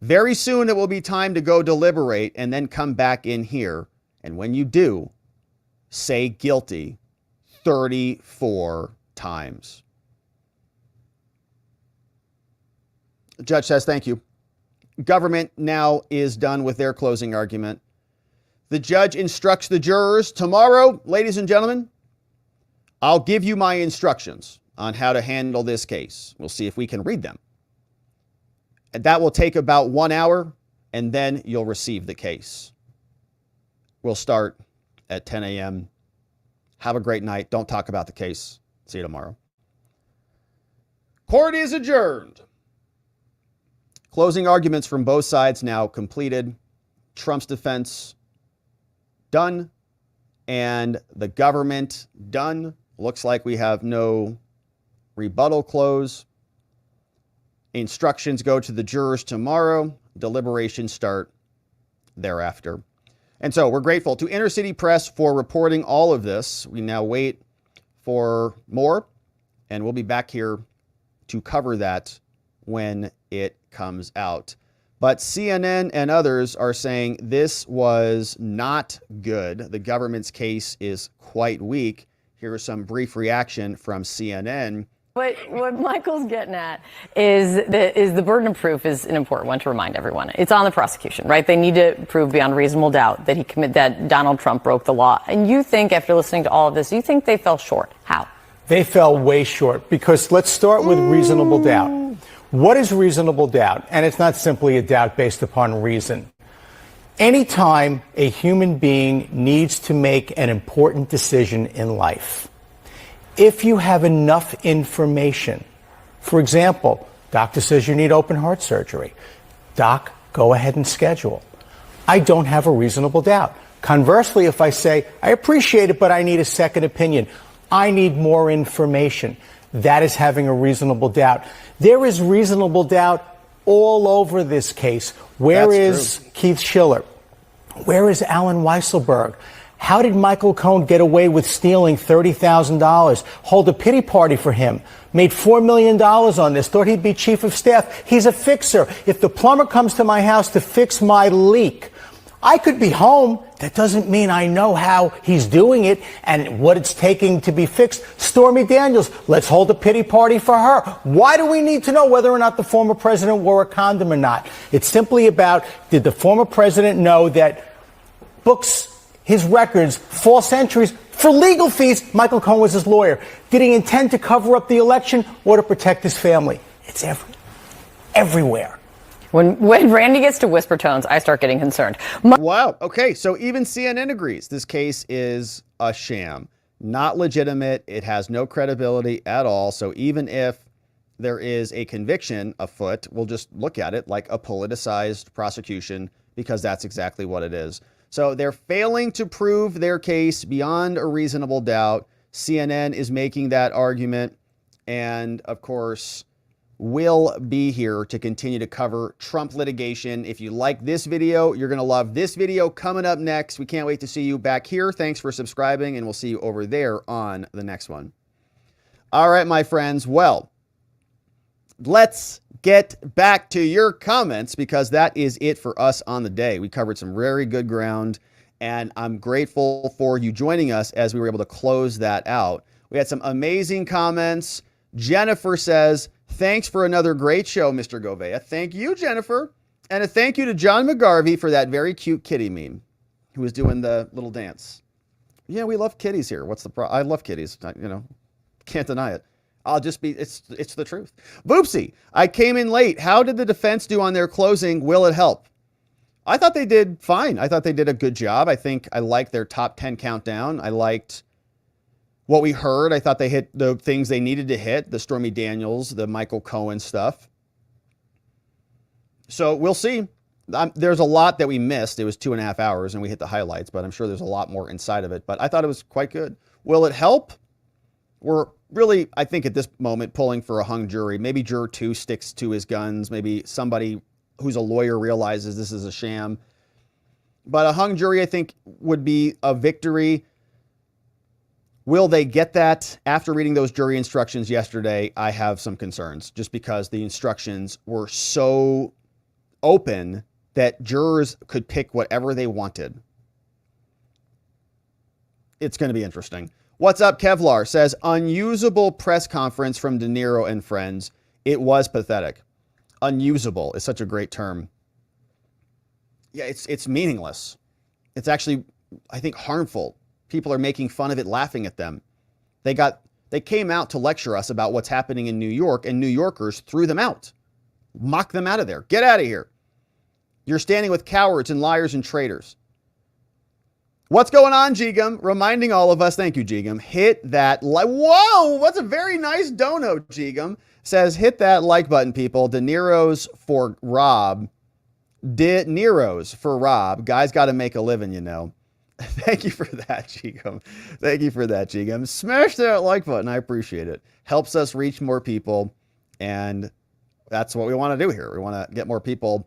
Very soon it will be time to go deliberate and then come back in here. And when you do, say guilty 34 times. The judge says, thank you. Government now is done with their closing argument. The judge instructs the jurors, tomorrow, ladies and gentlemen, I'll give you my instructions on how to handle this case. We'll see if we can read them. And that will take about 1 hour, and then you'll receive the case. We'll start at 10 a.m. Have a great night. Don't talk about the case. See you tomorrow. Court is adjourned. Closing arguments from both sides now completed. Trump's defense done. And the government done. Looks like we have no rebuttal close. Instructions go to the jurors tomorrow. Deliberations start thereafter. And so we're grateful to Inner City Press for reporting all of this. We now wait for more, and we'll be back here to cover that when it comes out. But CNN and others are saying this was not good. The government's case is quite weak. Here is some brief reaction from CNN. What Michael's getting at is the burden of proof is an important one to remind everyone. It's on the prosecution, right? They need to prove beyond reasonable doubt that Donald Trump broke the law. And you think, after listening to all of this, you think they fell short. How? They fell way short because let's start with reasonable doubt. What is reasonable doubt? And it's not simply a doubt based upon reason. Anytime a human being needs to make an important decision in life, if you have enough information, for example, doctor says you need open heart surgery. Doc, go ahead and schedule. I don't have a reasonable doubt. Conversely, if I say, I appreciate it, but I need a second opinion, I need more information, that is having a reasonable doubt. There is reasonable doubt all over this case. Where is Keith Schiller? Where is Alan Weisselberg? How did Michael Cohen get away with stealing $30,000? Hold a pity party for him. Made $4 million on this. Thought he'd be chief of staff. He's a fixer. If the plumber comes to my house to fix my leak, I could be home. That doesn't mean I know how he's doing it and what it's taking to be fixed. Stormy Daniels, let's hold a pity party for her. Why do we need to know whether or not the former president wore a condom or not? It's simply about, did the former president know that books, his records, false entries, for legal fees, Michael Cohen was his lawyer. Did he intend to cover up the election or to protect his family? It's everywhere. When Randy gets to whisper tones, I start getting concerned. Wow. Okay. So even CNN agrees this case is a sham, not legitimate. It has no credibility at all. So even if there is a conviction afoot, we'll just look at it like a politicized prosecution because that's exactly what it is. So they're failing to prove their case beyond a reasonable doubt. CNN is making that argument. And of course, will be here to continue to cover Trump litigation. If you like this video, you're going to love this video coming up next. We can't wait to see you back here. Thanks for subscribing, and we'll see you over there on the next one. All right, my friends. Well, let's get back to your comments, because that is it for us on the day. We covered some very good ground, and I'm grateful for you joining us as we were able to close that out. We had some amazing comments. Jennifer says, thanks for another great show, Mr. Govea. Thank you, Jennifer. And a thank you to John McGarvey for that very cute kitty meme who was doing the little dance. Yeah, we love kitties here. What's the problem? I love kitties. Can't deny it. It's the truth. Boopsie, I came in late. How did the defense do on their closing? Will it help? I thought they did fine. I thought they did a good job. I think I liked their top 10 countdown. I liked what we heard. I thought they hit the things they needed to hit, the Stormy Daniels, the Michael Cohen stuff. So we'll see. There's a lot that we missed. It was 2.5 hours and we hit the highlights, but I'm sure there's a lot more inside of it. But I thought it was quite good. Will it help? We're really, I think at this moment, pulling for a hung jury. Maybe juror 2 sticks to his guns. Maybe somebody who's a lawyer realizes this is a sham. But a hung jury, I think, would be a victory. Will they get that? After reading those jury instructions yesterday, I have some concerns, just because the instructions were so open that jurors could pick whatever they wanted. It's going to be interesting. What's up, Kevlar says, unusable press conference from De Niro and friends. It was pathetic. Unusable is such a great term. Yeah, it's meaningless. It's actually, I think, harmful. People are making fun of it, laughing at them. They came out to lecture us about what's happening in New York, and New Yorkers threw them out. Mocked them out of there. Get out of here. You're standing with cowards and liars and traitors. What's going on, Jigum? Reminding all of us, thank you, Jigum, hit that like. Whoa, that's a very nice dono, Jigum. Says, hit that like button, people. De Niro's for Rob. De Niro's for Rob. Guys got to make a living, you know. Thank you for that, Jigum. Thank you for that, Jigum. Smash that like button. I appreciate it. Helps us reach more people. And that's what we want to do here. We want to get more people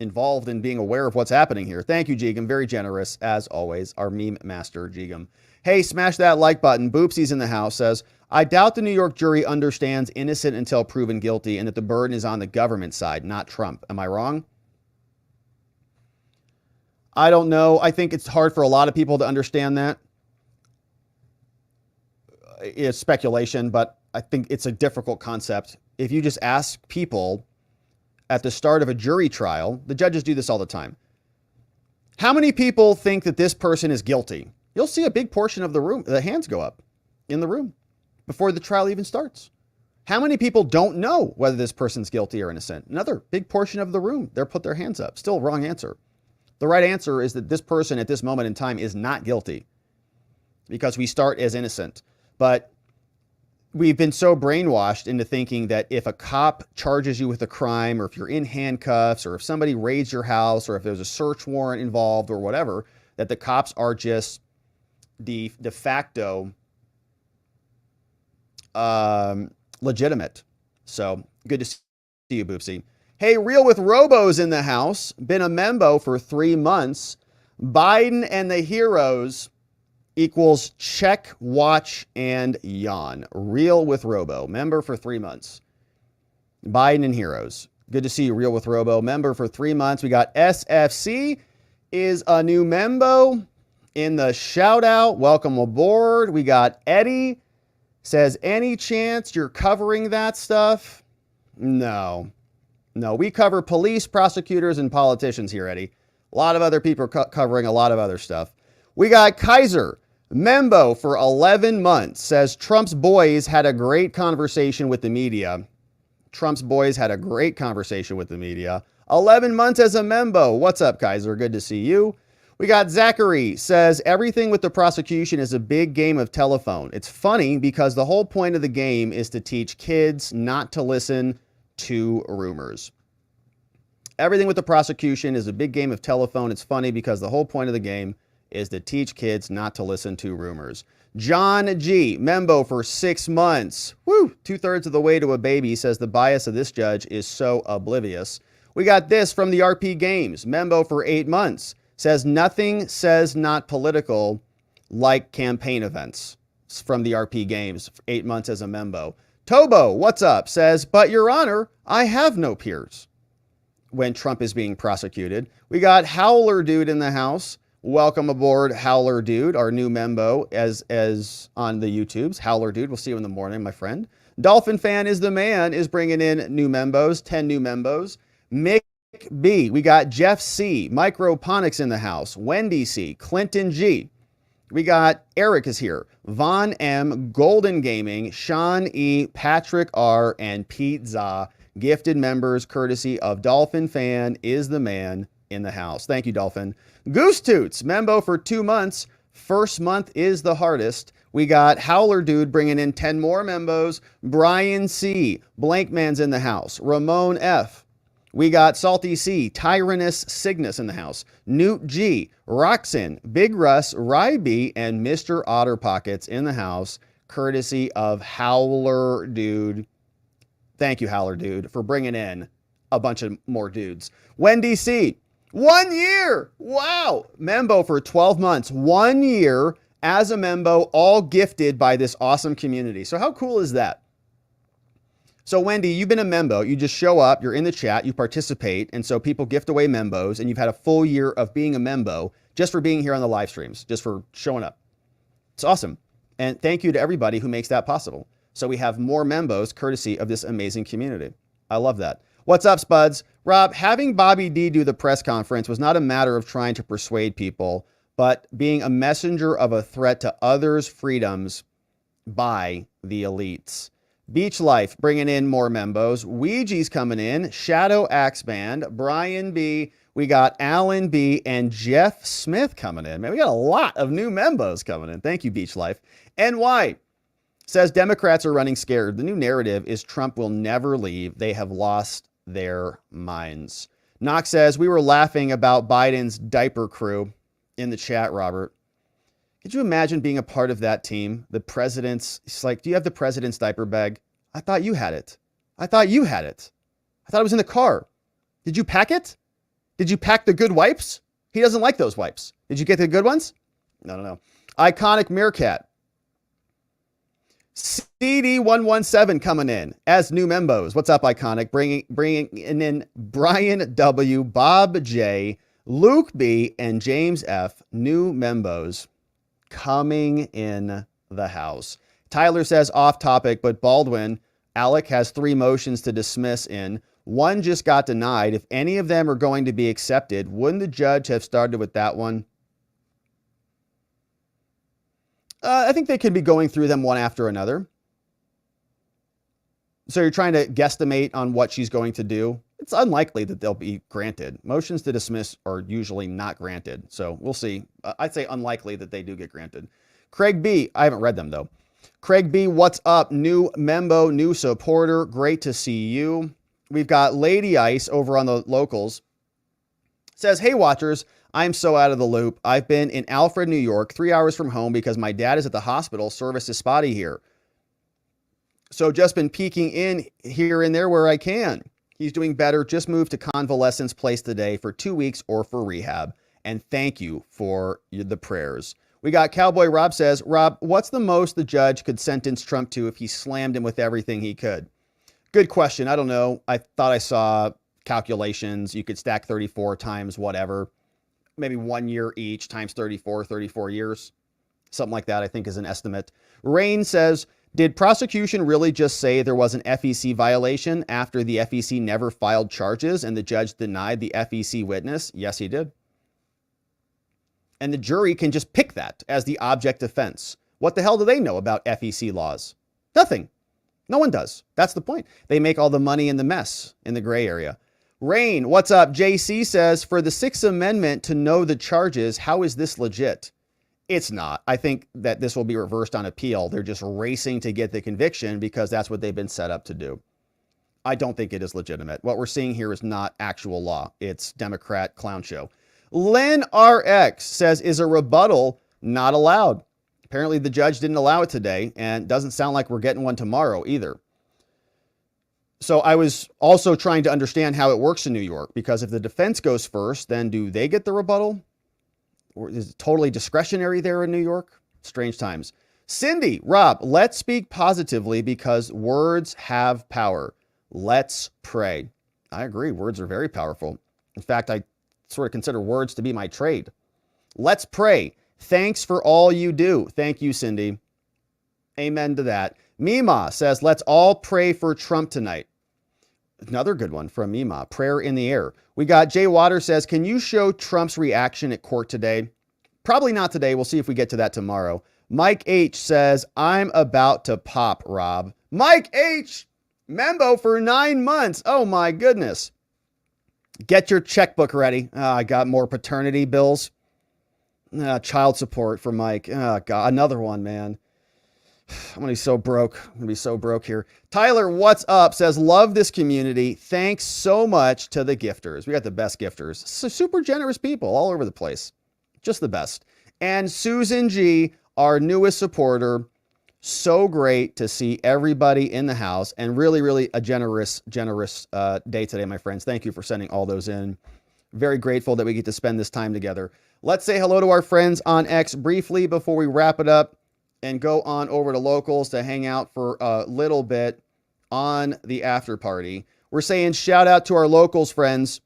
involved in being aware of what's happening here. Thank you, Jigum. Very generous, as always. Our meme master, Jigum. Hey, smash that like button. Boopsie's in the house says, I doubt the New York jury understands innocent until proven guilty and that the burden is on the government side, not Trump. Am I wrong? I don't know. I think it's hard for a lot of people to understand that. It's speculation, but I think it's a difficult concept. If you just ask people at the start of a jury trial, the judges do this all the time. How many people think that this person is guilty? You'll see a big portion of the room, the hands go up in the room before the trial even starts. How many people don't know whether this person's guilty or innocent? Another big portion of the room, they'll put their hands up. Still wrong answer. The right answer is that this person at this moment in time is not guilty, because we start as innocent. But we've been so brainwashed into thinking that if a cop charges you with a crime, or if you're in handcuffs, or if somebody raids your house, or if there's a search warrant involved or whatever, that the cops are just the de facto legitimate. So good to see you, Boopsie. Hey, Real with Robo's in the house. Been a membo for 3 months. Biden and the heroes equals check, watch, and yawn. Real with Robo. Member for 3 months. Biden and heroes. Good to see you, Real with Robo. Member for 3 months. We got SFC is a new membo in the shout out. Welcome aboard. We got Eddie. Says, any chance you're covering that stuff? No. No, we cover police, prosecutors, and politicians here, Eddie. A lot of other people covering a lot of other stuff. We got Kaiser, membo for 11 months, says Trump's boys had a great conversation with the media. Trump's boys had a great conversation with the media. 11 months as a membo. What's up, Kaiser? Good to see you. We got Zachary, says everything with the prosecution is a big game of telephone. It's funny because the whole point of the game is to teach kids not to listen to rumors. Everything with the prosecution is a big game of telephone. It's funny because the whole point of the game is to teach kids not to listen to rumors. John G., Membo for 6 months. Woo! 2/3 of the way to a baby, says the bias of this judge is so oblivious. We got this from the RP Games. Membo for 8 months. Says nothing says not political like campaign events. It's from the RP Games. 8 months as a Membo. Tobo, what's up? Says, but Your Honor, I have no peers when Trump is being prosecuted. We got Howler Dude in the house. Welcome aboard, Howler Dude, our new Membo as on the YouTubes. Howler Dude, we'll see you in the morning, my friend. Dolphin Fan is the man, is bringing in new Membos, 10 new Membos. Mick B, we got Jeff C, Microponics in the house. Wendy C, Clinton G. We got Eric is here. Vaughn M, Golden Gaming, Sean E, Patrick R, and Pete Za. Gifted members courtesy of Dolphin Fan is the man in the house. Thank you, Dolphin. Goose Toots, Membo for 2 months. First month is the hardest. We got Howler Dude bringing in 10 more Membos. Brian C, Blankman's in the house. Ramon F. We got Salty C, Tyrannus Cygnus in the house. Newt G, Roxon, Big Russ, Ryby, and Mr. Otter Pockets in the house, courtesy of Howler Dude. Thank you, Howler Dude, for bringing in a bunch of more dudes. Wendy C, 1 year. Wow. Membo for 12 months. 1 year as a Membo, all gifted by this awesome community. So how cool is that? So Wendy, you've been a Membo. You just show up, you're in the chat, you participate, and so people gift away Membos, and you've had a full year of being a Membo just for being here on the live streams, just for showing up. It's awesome. And thank you to everybody who makes that possible. So we have more Membos courtesy of this amazing community. I love that. What's up, Spuds? Rob, having Bobby D do the press conference was not a matter of trying to persuade people, but being a messenger of a threat to others' freedoms by the elites. Beach Life bringing in more Membos. Ouija's coming in. Shadow Axe Band. Brian B. We got Alan B. and Jeff Smith coming in. Man, we got a lot of new Membos coming in. Thank you, Beach Life. NY says Democrats are running scared. The new narrative is Trump will never leave. They have lost their minds. Knox says we were laughing about Biden's diaper crew in the chat, Robert. Could you imagine being a part of that team? The president's, it's like, do you have the president's diaper bag? I thought you had it. I thought you had it. I thought it was in the car. Did you pack it? Did you pack the good wipes? He doesn't like those wipes. Did you get the good ones? No. Iconic Meerkat. CD117 coming in as new Membos. What's up, Iconic? Bringing in Brian W, Bob J, Luke B, and James F. New Membos coming in the house. Tyler says off topic, but Baldwin, Alec has 3 motions to dismiss in. One just got denied. If any of them are going to be accepted, wouldn't the judge have started with that one? I think they could be going through them one after another. So you're trying to guesstimate on what she's going to do. It's unlikely that they'll be granted. Motions to dismiss are usually not granted. So we'll see. I'd say unlikely that they do get granted. Craig B, I haven't read them though. Craig B, what's up? New Membo, new supporter. Great to see you. We've got Lady Ice over on the locals. Says, hey watchers, I'm so out of the loop. I've been in Alfred, New York, 3 hours from home because my dad is at the hospital. Service is spotty here. So just been peeking in here and there where I can. He's doing better. Just moved to convalescence place today for 2 weeks or for rehab. And thank you for the prayers. We got Cowboy Rob says, Rob, what's the most the judge could sentence Trump to if he slammed him with everything he could? Good question. I don't know. I thought I saw calculations. You could stack 34 times whatever. Maybe 1 year each times 34 years. Something like that, I think, is an estimate. Rain says, did prosecution really just say there was an FEC violation after the FEC never filed charges and the judge denied the FEC witness? Yes, he did. And the jury can just pick that as the object offense. What the hell do they know about FEC laws? Nothing. No one does. That's the point. They make all the money in the mess in the gray area. Rain, what's up? JC says, for the Sixth Amendment to know the charges, how is this legit? It's not. I think that this will be reversed on appeal. They're just racing to get the conviction because that's what they've been set up to do. I don't think it is legitimate. What we're seeing here is not actual law. It's Democrat clown show. Lynn RX says, is a rebuttal not allowed? Apparently the judge didn't allow it today, and doesn't sound like we're getting one tomorrow either. So I was also trying to understand how it works in New York, because if the defense goes first, then do they get the rebuttal? Or is it totally discretionary there in New York? Strange times. Cindy, Rob, let's speak positively because words have power. Let's pray. I agree. Words are very powerful. In fact, I sort of consider words to be my trade. Let's pray. Thanks for all you do. Thank you, Cindy. Amen to that. Mima says, let's all pray for Trump tonight. Another good one from Mima. Prayer in the air. We got Jay Water says, can you show Trump's reaction at court today? Probably not today. We'll see if we get to that tomorrow. Mike H says, I'm about to pop, Rob. Mike H, Membo for 9 months. Oh my goodness. Get your checkbook ready. I got more paternity bills. Child support for Mike. Oh God, another one, man. I'm going to be so broke. I'm going to be so broke here. Tyler, what's up? Says, love this community. Thanks so much to the gifters. We got the best gifters. Super generous people all over the place. Just the best. And Susan G, our newest supporter. So great to see everybody in the house, and really, really a generous day today, my friends. Thank you for sending all those in. Very grateful that we get to spend this time together. Let's say hello to our friends on X briefly before we wrap it up and go on over to Locals to hang out for a little bit on the after party. We're saying shout out to our Locals friends.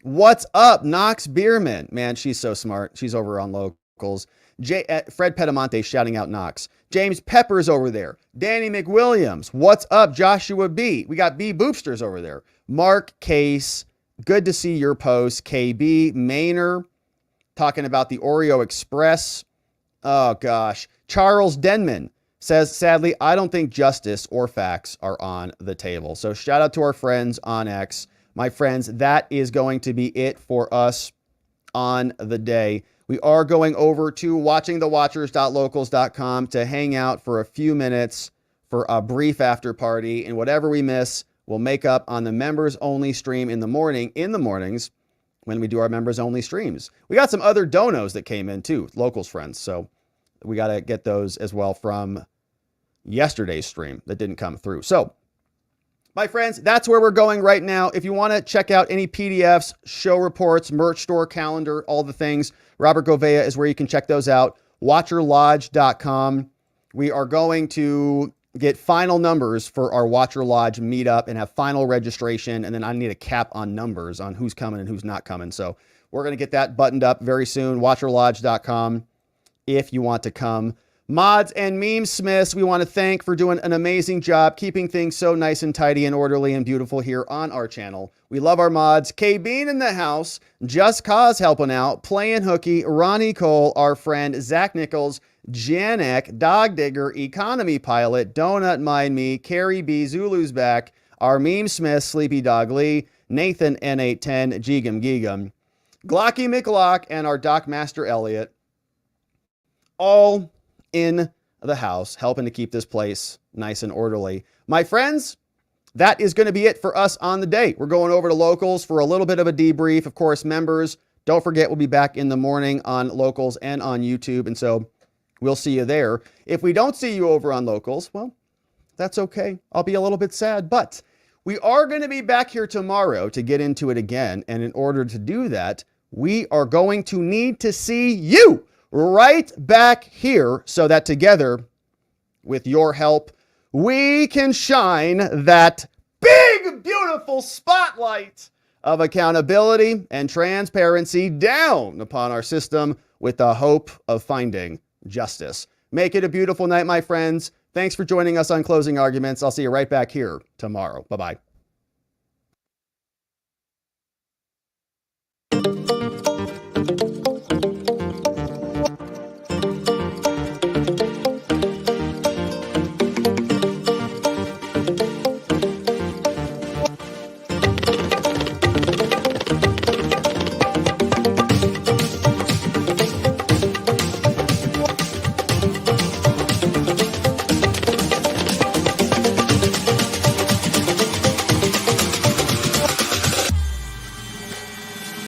What's up, Knox Bierman? Man, she's so smart. She's over on Locals. Fred Pedamonte shouting out Knox. James Pepper's over there. Danny McWilliams. What's up, Joshua B? We got B Boopsters over there. Mark Case. Good to see your post. KB Maynor talking about the Oreo Express. Oh, gosh. Charles Denman says, sadly, I don't think justice or facts are on the table. So shout out to our friends on X. My friends, that is going to be it for us on the day. We are going over to watchingthewatchers.locals.com to hang out for a few minutes for a brief after party. And whatever we miss, we'll make up on the members only stream in the mornings when we do our members only streams. We got some other donos that came in too, Locals friends. So we got to get those as well from yesterday's stream that didn't come through. So my friends, that's where we're going right now. If you want to check out any PDFs, show reports, merch store calendar, all the things, Robert Govea is where you can check those out. WatcherLodge.com. We are going to get final numbers for our Watcher Lodge meetup and have final registration. And then I need a cap on numbers on who's coming and who's not coming. So we're going to get that buttoned up very soon. WatcherLodge.com if you want to come. Mods and Meme Smiths, we want to thank for doing an amazing job keeping things so nice and tidy and orderly and beautiful here on our channel. We love our mods. K-Bean in the house, Just Cause helping out, Playing Hooky, Ronnie Cole, our friend Zach Nichols, Janek, Dog Digger, Economy Pilot, Donut Mind Me, Carrie B, Zulu's back, our Meme Smith, Sleepy Dog Lee, Nathan N810, Geegum Geegum, Glocky McLock, and our Doc Master Elliott. All in the house, helping to keep this place nice and orderly. My friends, that is going to be it for us on the day. We're going over to Locals for a little bit of a debrief. Of course, members, don't forget we'll be back in the morning on Locals and on YouTube. And so we'll see you there. If we don't see you over on Locals, well, that's okay. I'll be a little bit sad, but we are going to be back here tomorrow to get into it again. And in order to do that, we are going to need to see you right back here so that together, with your help, we can shine that big, beautiful spotlight of accountability and transparency down upon our system with the hope of finding justice. Make it a beautiful night, my friends. Thanks for joining us on Closing Arguments. I'll see you right back here tomorrow. Bye-bye.